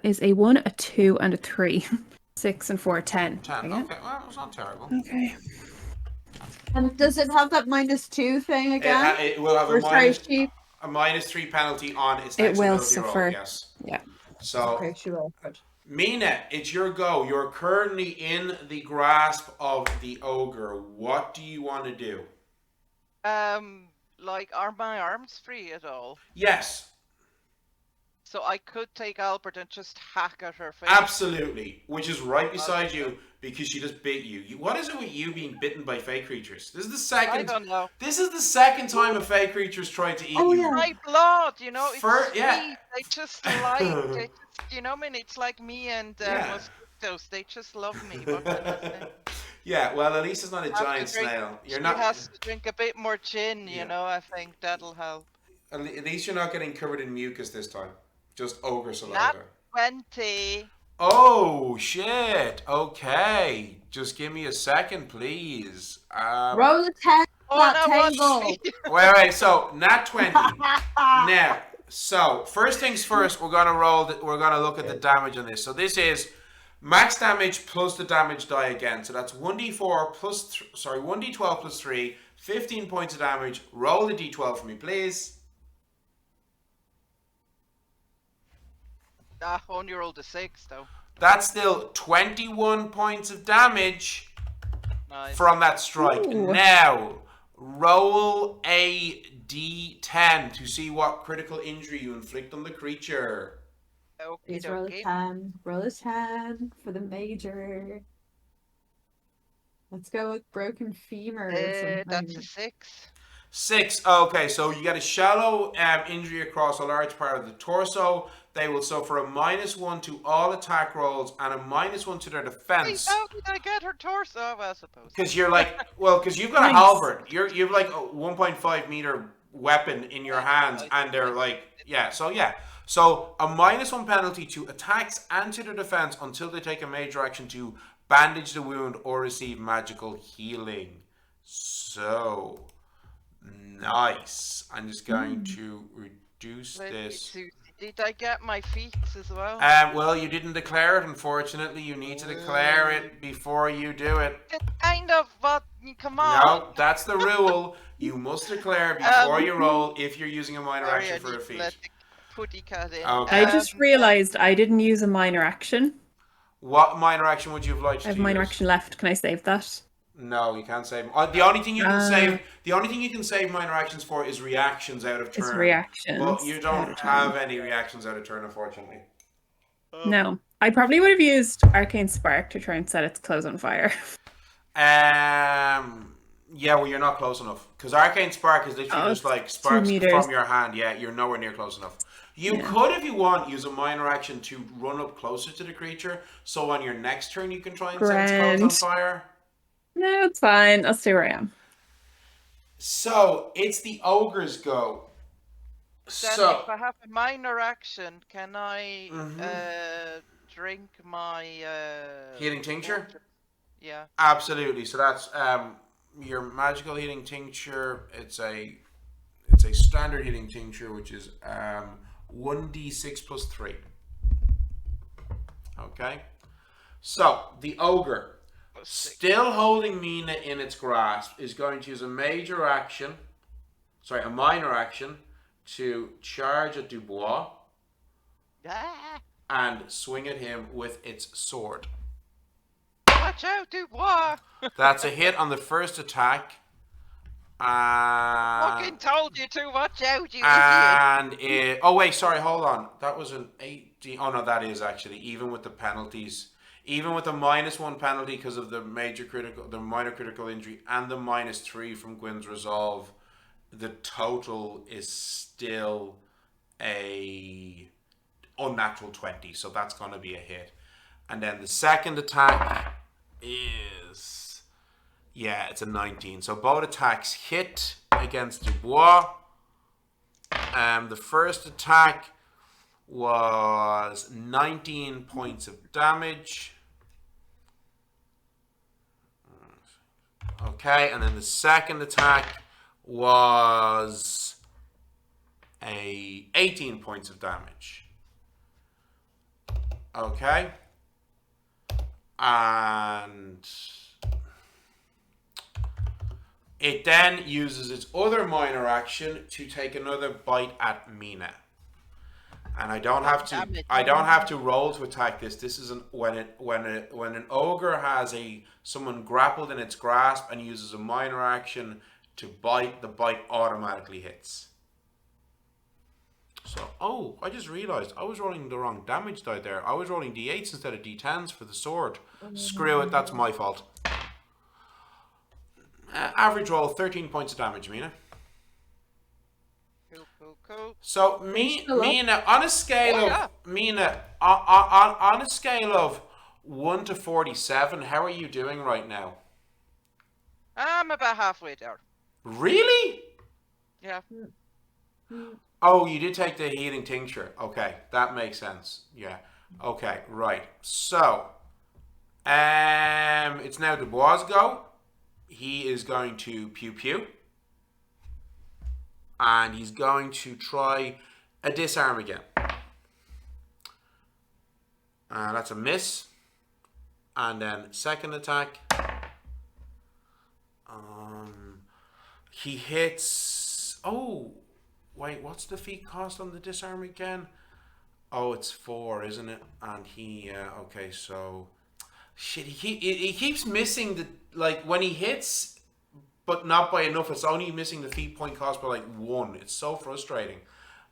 is a 1, a 2, and a 3. 6 and 4, 10. 10. Again? Okay, well, it's not terrible. Okay. And does it have that -2 thing again? It will have Or sorry, she... a -3 penalty on its It next will ability roll, suffer. yes. Yeah. So, Okay, she will. Good. Mina, it's your go. You're currently in the grasp of the ogre. What do you want to do? Like, are my arms free at all? Yes, So I could take Albert and just hack at her face. absolutely. Which is right beside you because she just bit you. What is it with you being bitten by fey creatures? This is the second. I don't know. This is the second time a fey creature's tried to eat Oh, you. yeah. My blood, you know, it's sweet. Yeah. They just like, they just, you know, I mean, it's like me and Yeah. mosquitoes. They just love me. What can I say? Yeah, well, at least it's not a Have to giant drink- snail. You're She not. has to drink a bit more gin, Yeah. you know, I think that'll help. At least you're not getting covered in mucus this time. Just ogre Not saliva. 20. Oh shit! Okay, just give me a second, please. Roll a 10 Oh, that no, table. Wait. So nat 20. Now, so first things first, we're gonna roll. We're gonna look at the damage on this. So this is max damage plus the damage die again. So that's 1d4 plus 1d12 plus 3, 15 points of damage. Roll the d12 for me, please. Only rolled a 6, though. That's still 21 points of damage Nice. from that strike. Ooh. Now, roll a d10 to see what critical injury you inflict on the creature. Okie Please roll a dokie. 10. Roll a 10 for the major. Let's go with broken femur or something. That's a 6. 6. Okay, so you get a shallow injury across a large part of the torso. They will suffer a -1 to all attack rolls and a -1 to their defense. How did I get her torso? Well, I suppose. Because you're like, well, because you've got a Nice. halberd. You've like a 1.5 meter weapon in your hands, and they're like, yeah. So a -1 penalty to attacks and to their defense until they take a major action to bandage the wound or receive magical healing. So nice. I'm just going to reduce this. Did I get my feet as well? Well, you didn't declare it, unfortunately. You need to declare it before you do it. It's kind of what. Come on. No, that's the rule. You must declare before you roll if you're using a minor Sorry, action I for a need to feat. let the putty cat in. Okay. I just realized I didn't use a minor action. What minor action would you have liked I have to minor use? action left. Can I save that? No, you can't save. The only thing you can save. The only thing you can save minor actions for is reactions out of turn. It's reactions. But you out don't of turn. have any reactions out of turn, unfortunately. No. I probably would have used Arcane Spark to try and set its clothes on fire. Yeah, well, you're not close enough because Arcane Spark is literally just like sparks meters. from your hand. Yeah, you're nowhere near close enough. You could, if you want, use a minor action to run up closer to the creature. So on your next turn, you can try and set its clothes on Grand. fire. No, it's fine. I'll stay where I am. So it's the ogre's go. Then So if I have a minor action, can I drink my healing tincture. Yeah. Absolutely. So that's your magical healing tincture. It's a standard healing tincture, which is 1d6 plus 3. Okay. So the ogre, still holding Mina in its grasp, is going to use a minor action to charge at Dubois and swing at him with its sword. Watch out, Dubois! That's a hit on the first attack. Fucking told you to watch out, you idiot! And oh wait, sorry, hold on. That was an 18. Oh no, that is actually even with the penalties, even with the -1 penalty because of the minor critical injury, and the -3 from Gwyn's resolve, the total is still a unnatural 20. So that's going to be a hit. And then the second attack is, yeah, it's a 19. So both attacks hit against Dubois. The first attack was 19 points of damage. Okay, and then the second attack was 18 points of damage. Okay. And it then uses its other minor action to take another bite at Mina. And I don't have to roll to attack this. This is when an ogre has someone grappled in its grasp and uses a minor action to bite, the bite automatically hits. So, I just realized I was rolling the wrong damage die there. I was rolling d8s instead of d10s for the sword. Screw it, that's my fault. Average roll, 13 points of damage, Mina. Cool. So, Mina, on a scale on a scale of 1 to 47, how are you doing right now? I'm about halfway there. Really? Yeah. Oh, you did take the healing tincture. Okay, that makes sense. Yeah. Okay, right. So, it's now Dubois' go. He is going to pew pew. And he's going to try a disarm again. That's a miss. And then second attack. He hits. Oh, wait. What's the feat cost on the disarm again? Oh, it's 4, isn't it? And he. Okay, so shit. He keeps missing the when he hits, but not by enough. It's only missing the feat point cost by 1. It's so frustrating.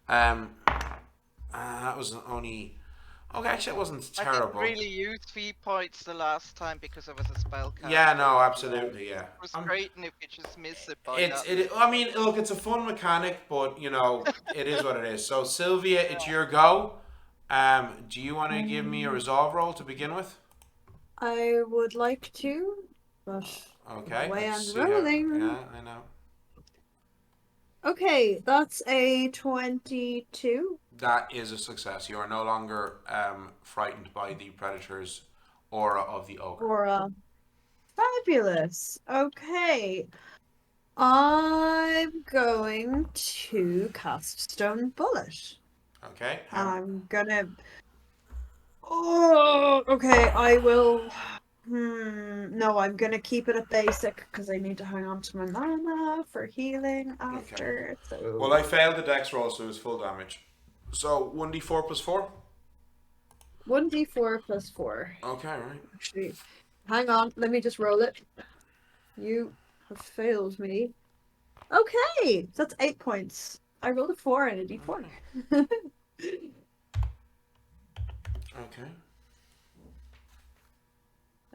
That was only. Okay, actually, it wasn't terrible. I didn't really use feat points the last time because I was a spellcaster. Yeah, no, absolutely, yeah. It's frustrating if you just miss it by I mean, look, it's a fun mechanic, but it is what it is. So, Sylvia, it's your go. Do you want to give me a resolve roll to begin with? I would like to, but okay. the way I'm rolling. Yeah, I know. Okay, that's a 22. That is a success. You are no longer frightened by the predator's aura of the ogre. Aura. Fabulous. Okay. I'm going to cast Stone Bullet. Okay. I'm gonna. Oh, okay. I will. No, I'm gonna keep it at basic because I need to hang on to my mana for healing after. Okay. So. Well, I failed the dex roll, so it was full damage. So 1d4 plus 4. 1d4 plus 4. Okay, right. Actually, hang on. Let me just roll it. You have failed me. Okay, so that's 8 points. I rolled a 4 and a d4. Okay.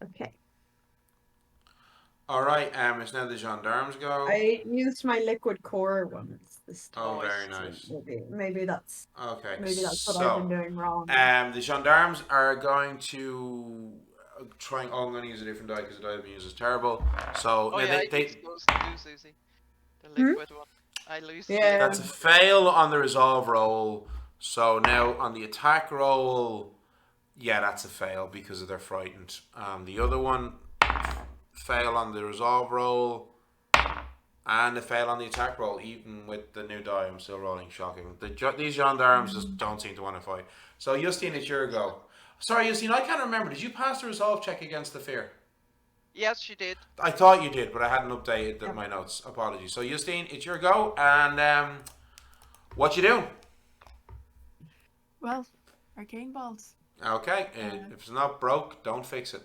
Okay. All right. It's now the gendarmes go. I used my liquid core ones this time. Oh, very nice. Maybe that's okay. Maybe that's what I've been doing wrong. The gendarmes are going to try. I'm going to use a different die because the die I've been using is terrible. So they Susie. The liquid one. I lose. Yeah. That's a fail on the resolve roll. So now on the attack roll, yeah, that's a fail because they're frightened. The other one, fail on the resolve roll, and a fail on the attack roll. Even with the new die, I'm still rolling. Shocking. These gendarmes just don't seem to want to fight. So Justine, it's your go. Sorry, Justine, I can't remember. Did you pass the resolve check against the fear? Yes, she did. I thought you did, but I hadn't updated my notes. Apologies. So Justine, it's your go, and what you doing? Well, arcane balls. Okay, if it's not broke, don't fix it.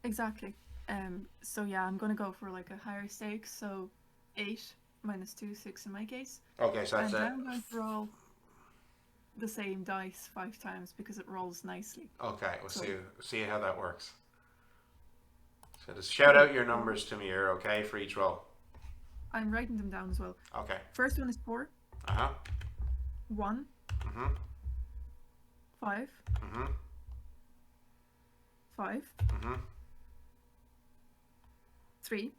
Exactly. So yeah, I'm gonna go for a higher stake. So 8 minus 2, 6 in my case. Okay, so that's and it. I'm going to roll the same dice 5 times because it rolls nicely. Okay, we'll see how that works. So just shout out your numbers to me here, okay, for each roll. I'm writing them down as well. Okay. First one is 4. 1. 5. 5. 3.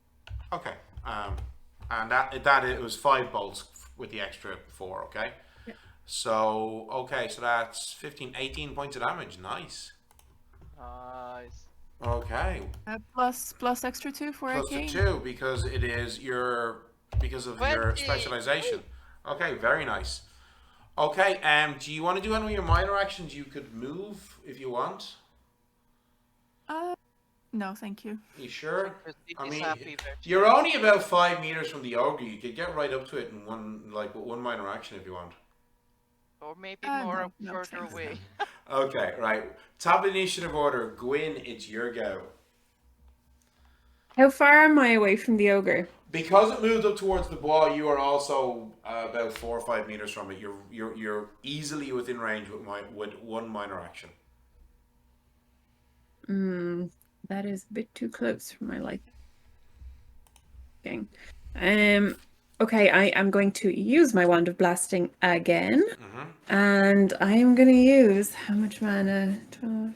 Okay. And that it was 5 bolts with the extra 4, okay? Yep. So that's 15, 18 points of damage. Nice. Nice. Okay. Plus extra 2 for arcane. Plus 2 because it is your specialization. Okay, very nice. Okay, do you want to do any of your minor actions? You could move if you want. No, thank you. You sure? I mean, happy you're only about 5 meters from the ogre. You could get right up to it in one minor action if you want. Or maybe more further away. Okay, right. Top initiative order. Gwyn, it's your go. How far am I away from the ogre? Because it moved up towards the wall, you are also about 4 or 5 meters from it. You're easily within range with one minor action. That is a bit too close for my liking. Okay, I am going to use my Wand of Blasting again. And I am going to use, how much mana? 12.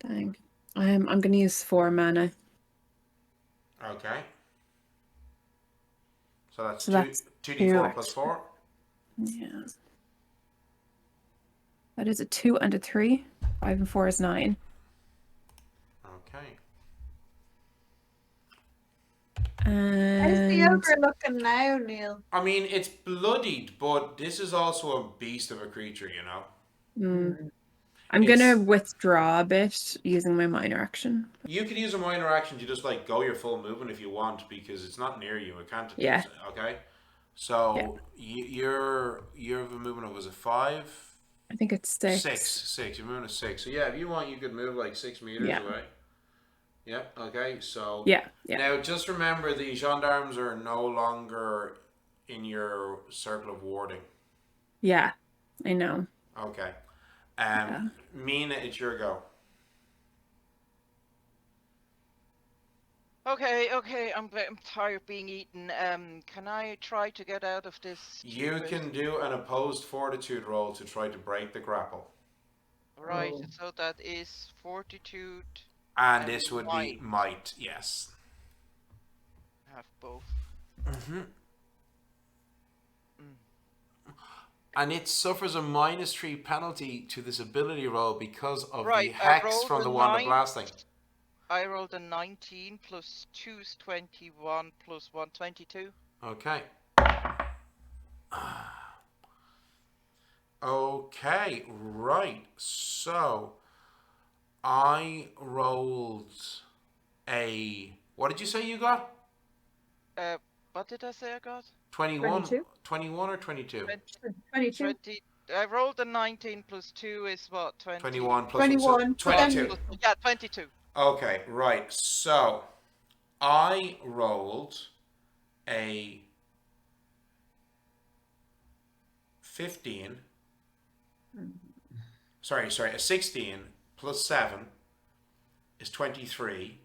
Dang. I'm going to use 4 mana. Okay. So that's So that's 2d4 2 plus 4. Yeah. That is a 2 and a 3. 5 and 4 is 9. Okay. How's the And ogre looking now, Neil? I mean, it's bloodied, but this is also a beast of a creature, you know? I'm going to It's- withdraw a bit using my minor action. You could use a minor action to just like go your full movement if you want, because it's not near you. It can't. Yeah. Okay. So you're of a movement of, was it 5? I think it's 6. 6. You're moving to 6. So yeah, if you want, you could move like 6 meters Yeah. away. Yeah. Okay. So Yeah. now just remember, the gendarmes are no longer in your circle of warding. Yeah, I know. Okay. Yeah. Mina, it's your go. Okay, I'm tired of being eaten. Can I try to get out of this? You stupid- can do an opposed fortitude roll to try to break the grapple. Right, so that is fortitude. And And this would be might, yes. Have both. And it suffers a -3 penalty to this ability roll because of the Right, I hex rolled from a the wand of 9. blasting. I rolled a 19 plus 2 is 21 plus 1, 22. Okay. Okay, right. So I rolled a, what did you say you got? What did I say I got? 21. 22? 21 or 22? 22. 20. I rolled a 19 plus 2 is what? 20. 21 plus 21. 22. Yeah, 22. Okay, right. So I rolled a 15. Sorry, a 16 plus 7 is 23.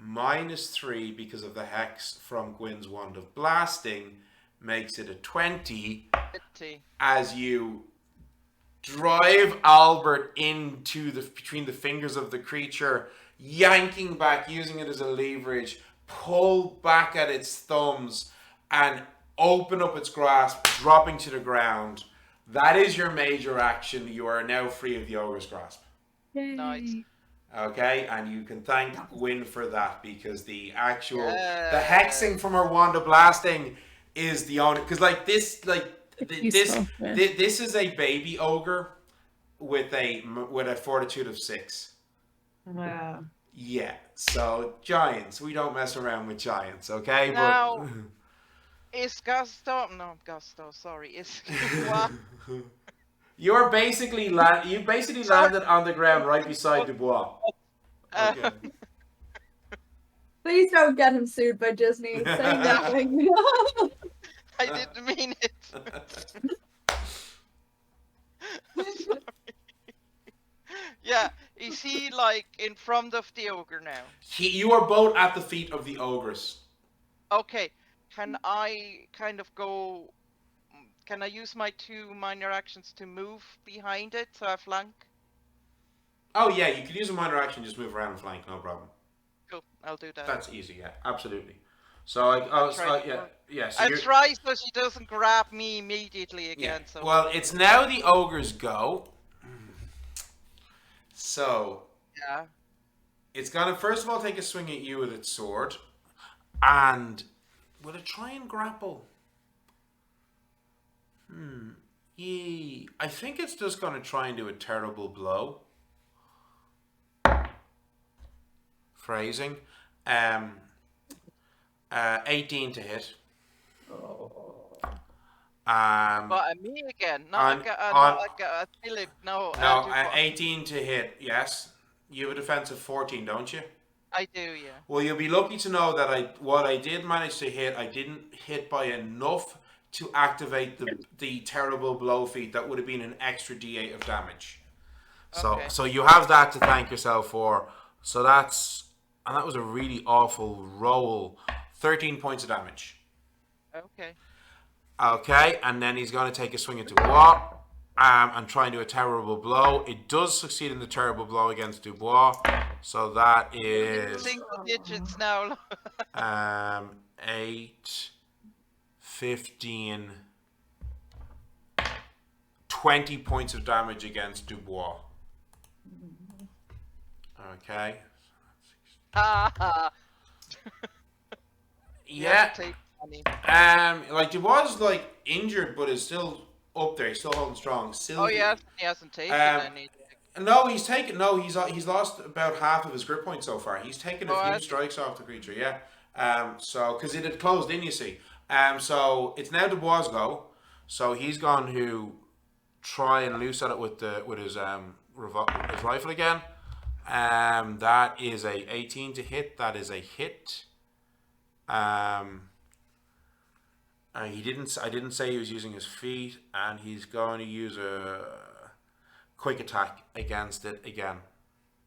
Minus 3 because of the hex from Gwyn's Wand of Blasting makes it a 20 20. as you drive Albert into between the fingers of the creature, yanking back, using it as a leverage, pull back at its thumbs and open up its grasp, dropping to the ground. That is your major action. You are now free of the ogre's grasp. Nice. Okay, and you can thank Gwyn for that, because the actual Yeah. the hexing from her wand of blasting is the only, because like this, like Useful, yeah. this is a baby ogre with a fortitude of 6. Wow. Yeah, so giants, we don't mess around with giants, okay? Now- But Is Gusto? No, Gusto. Sorry. Is what? you basically landed on the ground right beside Dubois. Okay. Please don't get him sued by Disney. Say nothing. I didn't mean it. Sorry. Yeah, is he like in front of the ogre now? You are both at the feet of the ogress. Okay, can I kind of go? Can I use my 2 minor actions to move behind it so I flank? Oh yeah, you could use a minor action, just move around and flank, no problem. Cool, I'll do that. That's easy, yeah, absolutely. So yeah. So I'll you're, try so she doesn't grab me immediately again. yeah. So Well, it's now the ogre's go. So yeah. it's gonna first of all take a swing at you with its sword, and will it try and grapple? I think it's just gonna try and do a terrible blow. Phrasing. 18 to hit. But me again. No, on- I got Philip. No, No, 18 to hit, yes. You have a defense of 14, don't you? I do, yeah. Well, you'll be lucky to know that what I did manage to hit, I didn't hit by enough to activate the terrible blow feat. That would have been an extra D8 of damage. Okay. So you have that to thank yourself for. So that was a really awful roll. 13 points of damage. Okay. Okay, and then he's going to take a swing at Dubois and try and do a terrible blow. It does succeed in the terrible blow against Dubois. So that is Single digits now. 8, 15, 20 points of damage against Dubois. Okay. Yeah. Like Dubois is like injured, but is still up there. He's still holding strong. Sylvia. He hasn't taken any. No, he's taken. No, he's lost about half of his grip points so far. He's taken a few strikes off the creature. Yeah. So because it had closed in, you see. So it's now Dubois' go. So he's going to try and loose at it with his rifle again. That is a 18 to hit. That is a hit. I didn't say he was using his feet, and he's going to use a quick attack against it again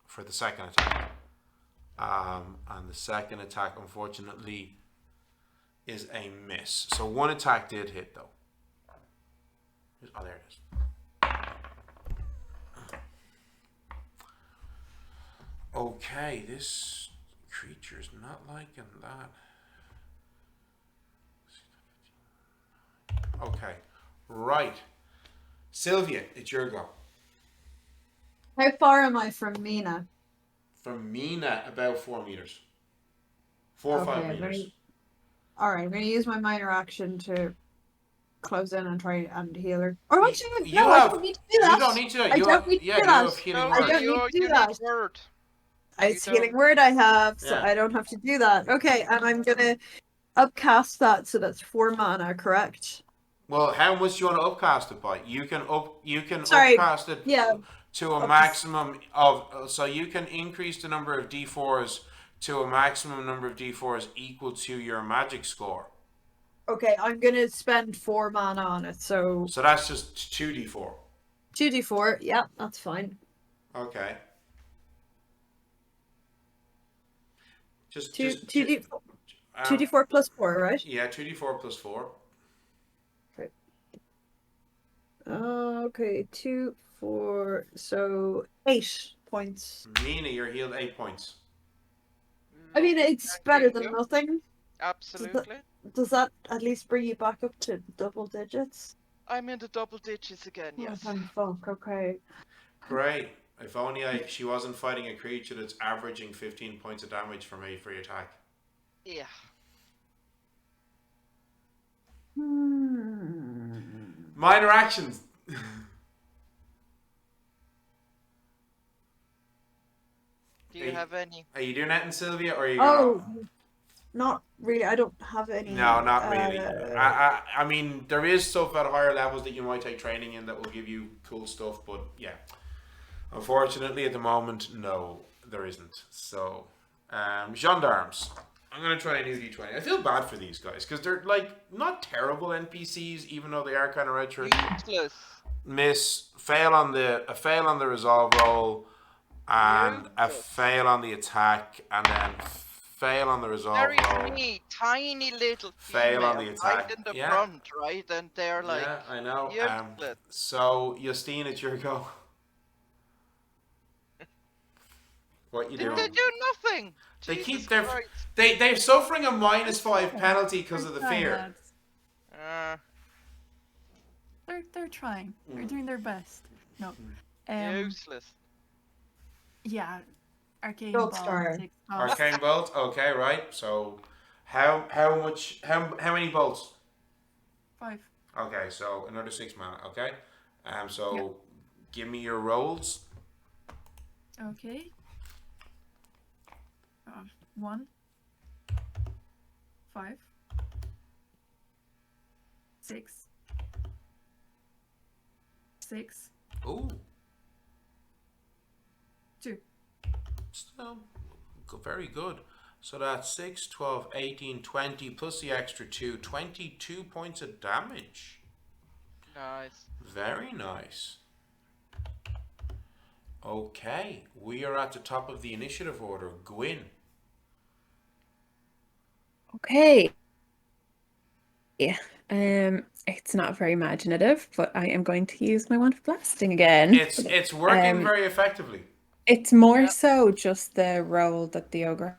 for the second attack. And the second attack, unfortunately, is a miss. So one attack did hit, though. Oh, there it is. Okay, this creature's not liking that. Okay, right. Sylvia, it's your go. How far am I from Mina? From Mina, about 4 meters. 4 or 5 meters. Alright, I'm going to use my minor action to close in and try and heal her. Or actually, I don't need to do that. You don't need to. I don't need to do that. have healing word. I don't need to do that. Word. It's healing word I have, so Yeah. I don't have to do that. Okay, and I'm going to upcast that, so that's 4 mana, correct? Well, how much do you want to upcast it by? You can Sorry, upcast it to a maximum of. So you can increase the number of d4s to a maximum number of d4s equal to your magic score. Okay, I'm gonna spend 4 mana on it, so that's just 2d4. 2d4. Yeah, that's fine. Okay. Just 2d4 plus 4, right? Yeah, 2d4 plus 4. Okay, 2, 4, so 8 points. Mina, you're healed 8 points. I mean, it's better than nothing. Absolutely. Does that at least bring you back up to double digits? I'm in the double digits again, yes. Oh, thank fuck, okay. Great. If only she wasn't fighting a creature that's averaging 15 points of damage from a free attack. Yeah. Minor actions. Do you have any? Are you doing anything, Sylvia, or are you? Not really. I don't have any. No, not really. I mean, there is stuff at higher levels that you might take training in that will give you cool stuff, but yeah, unfortunately, at the moment, no, there isn't. So, gendarmes. I'm gonna try a new d20. I feel bad for these guys because they're like not terrible NPCs, even though they are kind of retro. Useless. Fail on the resolve roll, and a fail on the attack, and then fail on the resolve roll. There is me, tiny little fail on the attack. Right in the front, right? And they're like, yeah, I know. Useless. So Justine, it's your go. What you doing? They do nothing. They Jesus keep Christ. they're suffering a -5 penalty because of the fear. They're trying. They're doing their best. No. Useless. Yeah. Arcane Gold Bolt. star. Arcane bolt. Okay, right. So, how many bolts? 5. Okay, so another 6 mana. Okay, so give me your rolls. Okay. 1, 5, 6, 6. Ooh. 2. Still, very good. So that's 6, 12, 18, 20 plus the extra 2, 22 points of damage. Nice. Very nice. Okay, we are at the top of the initiative order. Gwyn. Okay. Yeah. It's not very imaginative, but I am going to use my wand of blasting again. It's working very effectively. It's more Yeah. so just the role that the ogre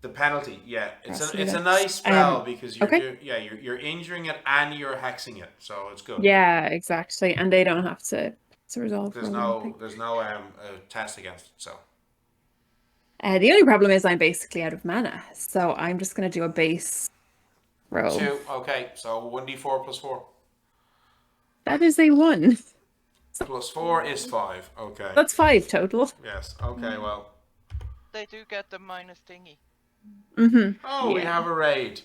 The penalty, yeah, it's has to a do it's a this. nice spell because you're Okay. you're injuring it and you're hexing it, so it's good. Yeah, exactly. And they don't have to resolve There's roll or anything. no test against it, so. The only problem is I'm basically out of mana, so I'm just gonna do a base roll. 2, okay, so 1d4 plus 4. That is a 1. Plus 4 is 5, okay. That's 5 total. Yes, okay, well. They do get the minus thingy. Mm-hmm. Oh, we have a raid.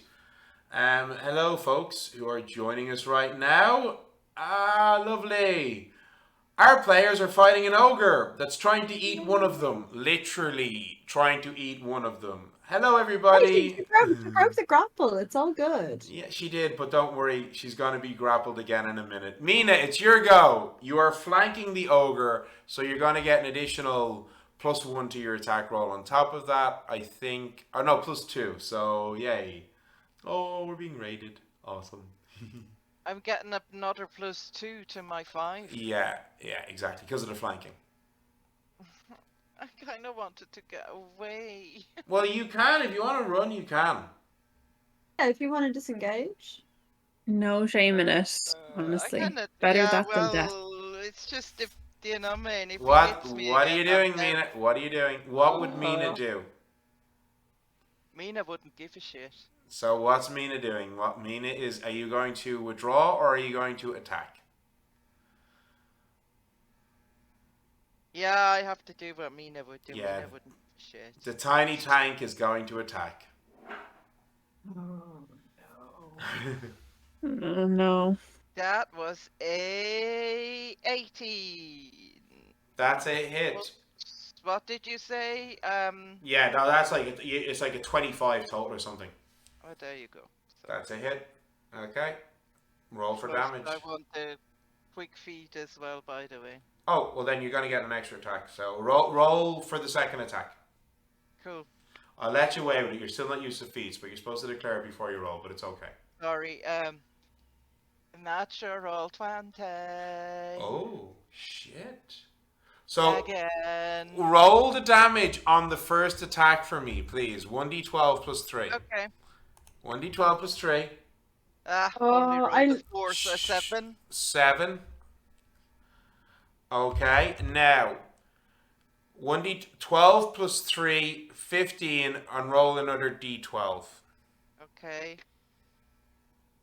Hello, folks who are joining us right now. Ah, lovely. Our players are fighting an ogre that's trying to eat one of them. Literally trying to eat one of them. Hello, everybody. She broke the grapple. It's all good. Yeah, she did, but don't worry. She's going to be grappled again in a minute. Mina, it's your go. You are flanking the ogre, so you're going to get an additional +1 to your attack roll. On top of that, I think... Oh, no, +2. So, yay. Oh, we're being raided. Awesome. I'm getting another +2 to my 5. Yeah, exactly. Because of the flanking. I kind of wanted to get away. Well, you can. If you want to run, you can. Yeah, if you want to disengage. No shame in it, honestly. Better that than death. It's just if you know, man. If he What hits me are again, you doing, Mina? What are you doing? What would Mina do? Mina wouldn't give a shit. So what's Mina doing? What Mina is? Are you going to withdraw or are you going to attack? Yeah, I have to do what Mina would do. Yeah. Mina wouldn't give a shit. The tiny tank is going to attack. Oh Oh, no. That was a 18. That's a hit. What did you say? Yeah, no, that's like it's like a 25 total or something. Oh, there you go. So, That's a hit. Okay. Roll for so damage. I want the quick feet as well, by the way. Oh, well then you're going to get an extra attack. So roll for the second attack. Cool. I'll let you away with it. You're still not used to feats, but you're supposed to declare it before you roll, but it's okay. Sorry. Natural 20. Oh, shit. So Again. roll the damage on the first attack for me, please. 1d12 plus 3. Okay. 1d12 plus 3. Only rolled I- a 4, so 7. 7. Okay, now 1d12 plus 3, 15, and roll another d12. Okay.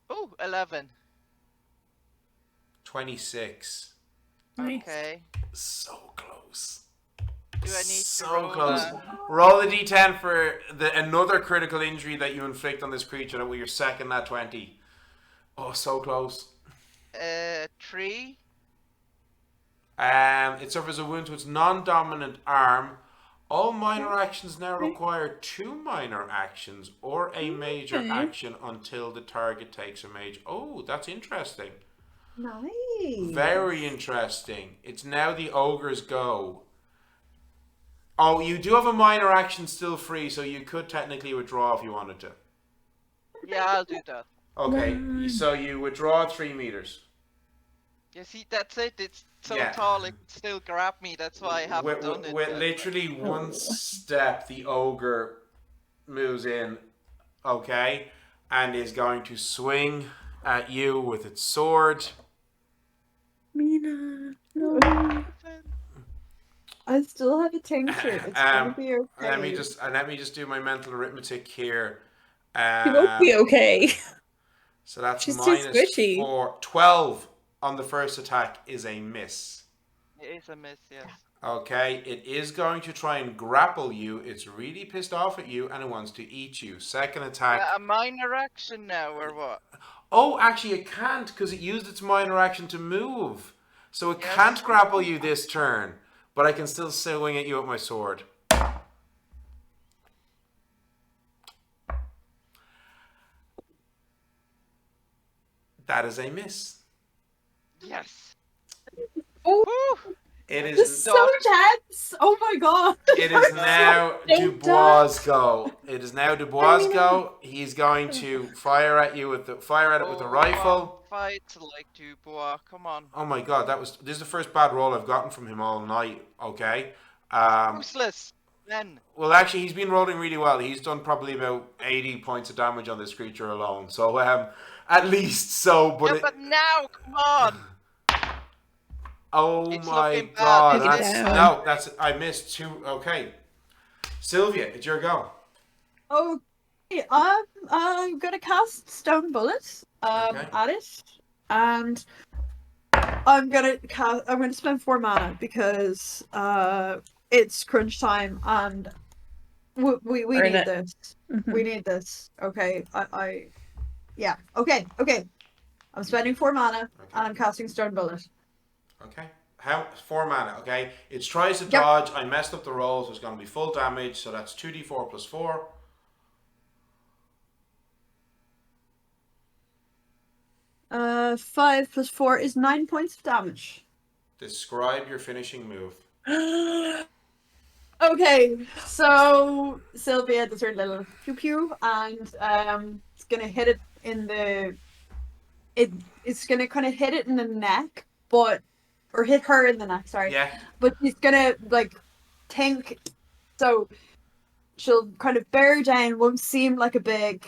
Oh, 11. 26. Nice. Okay. So close. Do I need so to roll? close. Roll a d10 for another critical injury that you inflict on this creature with your second nat 20. Oh, so close. 3. It suffers a wound to its non-dominant arm. All minor actions now require 2 minor actions or a major action until the target takes a major. Oh, that's interesting. Nice. Very interesting. It's now the ogre's go. Oh, you do have a minor action still free, so you could technically withdraw if you wanted to. Yeah, I'll do that. Okay, so you withdraw 3 meters. You see, that's it. It's so Yeah. tall it can still grab me. That's why I haven't done it. With yet. literally one step, the ogre moves in, okay, and is going to swing at you with its sword. Mina, no. I still have a tincture. It's gonna be okay. Let me just do my mental arithmetic here. She won't be okay. So that's She's too minus squishy. 4. 12 on the first attack is a miss. It is a miss, yes. Okay, it is going to try and grapple you. It's really pissed off at you and it wants to eat you. Second attack. A minor action now, or what? Oh, actually it can't because it used its minor action to move. So it Yes. can't grapple you this turn, but I can still swing at you with my sword. That is a miss. Yes. Oh, Woo! It this is is so tense. Oh my god. It is now Don't Dubois' go. It is now Dubois' go. He's going to fire at you with the rifle. Fight like Dubois. Come on. Oh my god, this is the first bad roll I've gotten from him all night. Okay, Useless. Then. Well, actually, he's been rolling really well. He's done probably about 80 points of damage on this creature alone. So, at least so. But, Yeah, but now, come on. oh It's my looking bad. god. Take it That's, down. no, I missed 2. Okay. Sylvia, it's your go. Okay, I'm gonna cast Stone Bullet Okay. at it, and I'm gonna spend 4 mana because it's crunch time and we Earn need it. this. Mhm. We need this. Okay, yeah. Okay. I'm spending 4 mana and I'm casting Stone Bullet. Okay. 4 mana, okay? It tries to Yep. dodge. I messed up the roll, so it's going to be full damage. So that's 2d4 plus 4. Uh, 5 plus 4 is 9 points of damage. Describe your finishing move. Okay, so Sylvia does her little pew pew, and it's gonna hit it in the. It's gonna kind of hit it in the neck, or hit her in the neck. Sorry. Yeah. But she's gonna think. So she'll kind of bear down. Won't seem like a big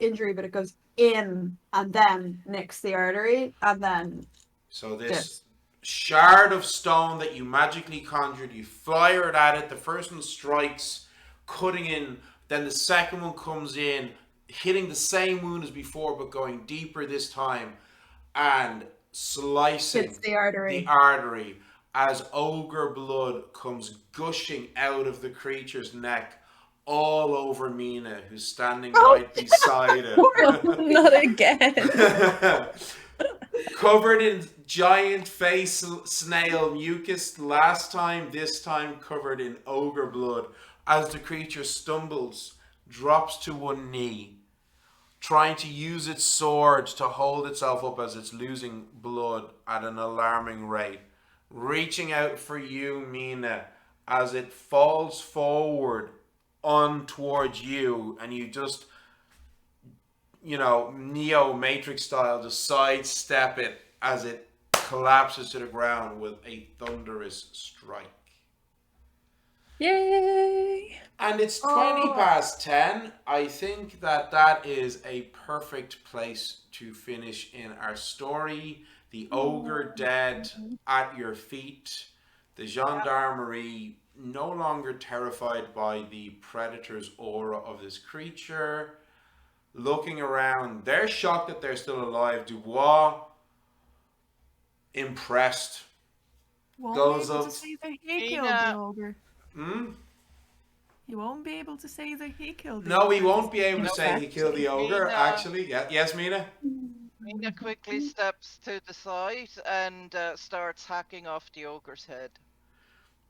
injury, but it goes in and then nicks the artery, and then. So this shard of stone that you magically conjured, you fire it at it. The first one strikes, cutting in. Then the second one comes in, hitting the same wound as before, but going deeper this time, and slicing Hits the artery. the artery as ogre blood comes gushing out of the creature's neck all over Mina, who's standing right beside it. Not again. Covered in giant face snail mucus last time, this time covered in ogre blood, as the creature stumbles, drops to one knee, trying to use its sword to hold itself up as it's losing blood at an alarming rate, reaching out for you, Mina, as it falls forward on towards you, and you just, Neo Matrix style, just sidestep it as it collapses to the ground with a thunderous strike. Yay! And it's 20 past 10. I think that is a perfect place to finish in our story. The ogre dead at your feet. The gendarmerie no longer terrified by the predator's aura of this creature. Looking around, they're shocked that they're still alive. Dubois, impressed, goes up. To say that he killed Nina. the ogre. He won't be able to say that he killed the ogre. No, he won't be able to say he killed the ogre, Mina. actually. Yeah. Yes, Mina? Mina quickly steps to the side and starts hacking off the ogre's head.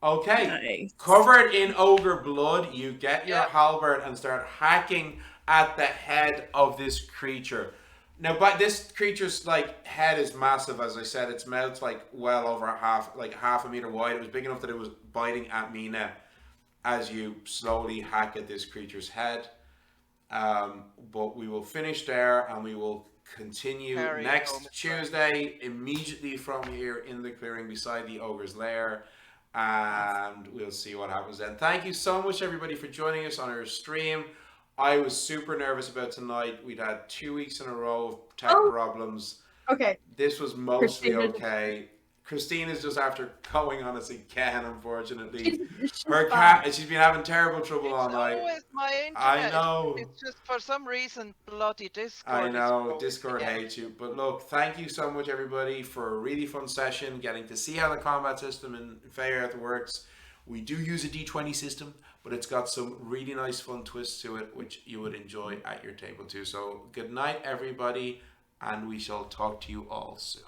Okay. Nice. Covered in ogre blood, you get your halberd and start hacking at the head of this creature. Now, but this creature's head is massive, as I said. Its mouth's well over half a meter wide. It was big enough that it was biting at Mina as you slowly hack at this creature's head. But we will finish there, and we will continue next Tuesday, immediately from here in the clearing beside the ogre's lair. And we'll see what happens then. Thank you so much, everybody, for joining us on our stream. I was super nervous about tonight. We'd had 2 weeks in a row of tech problems. Okay. This was mostly Christina okay. Christina's just after going on us again, unfortunately. She's Her fine. cat, she's been having terrible trouble all It's night. always my internet. I know. It's just for some reason bloody Discord. I is know, broken Discord again. hates you. But look, thank you so much, everybody, for a really fun session, getting to see how the combat system in Fair Earth works. We do use a D20 system, but it's got some really nice fun twists to it, which you would enjoy at your table too. So good night, everybody, and we shall talk to you all soon.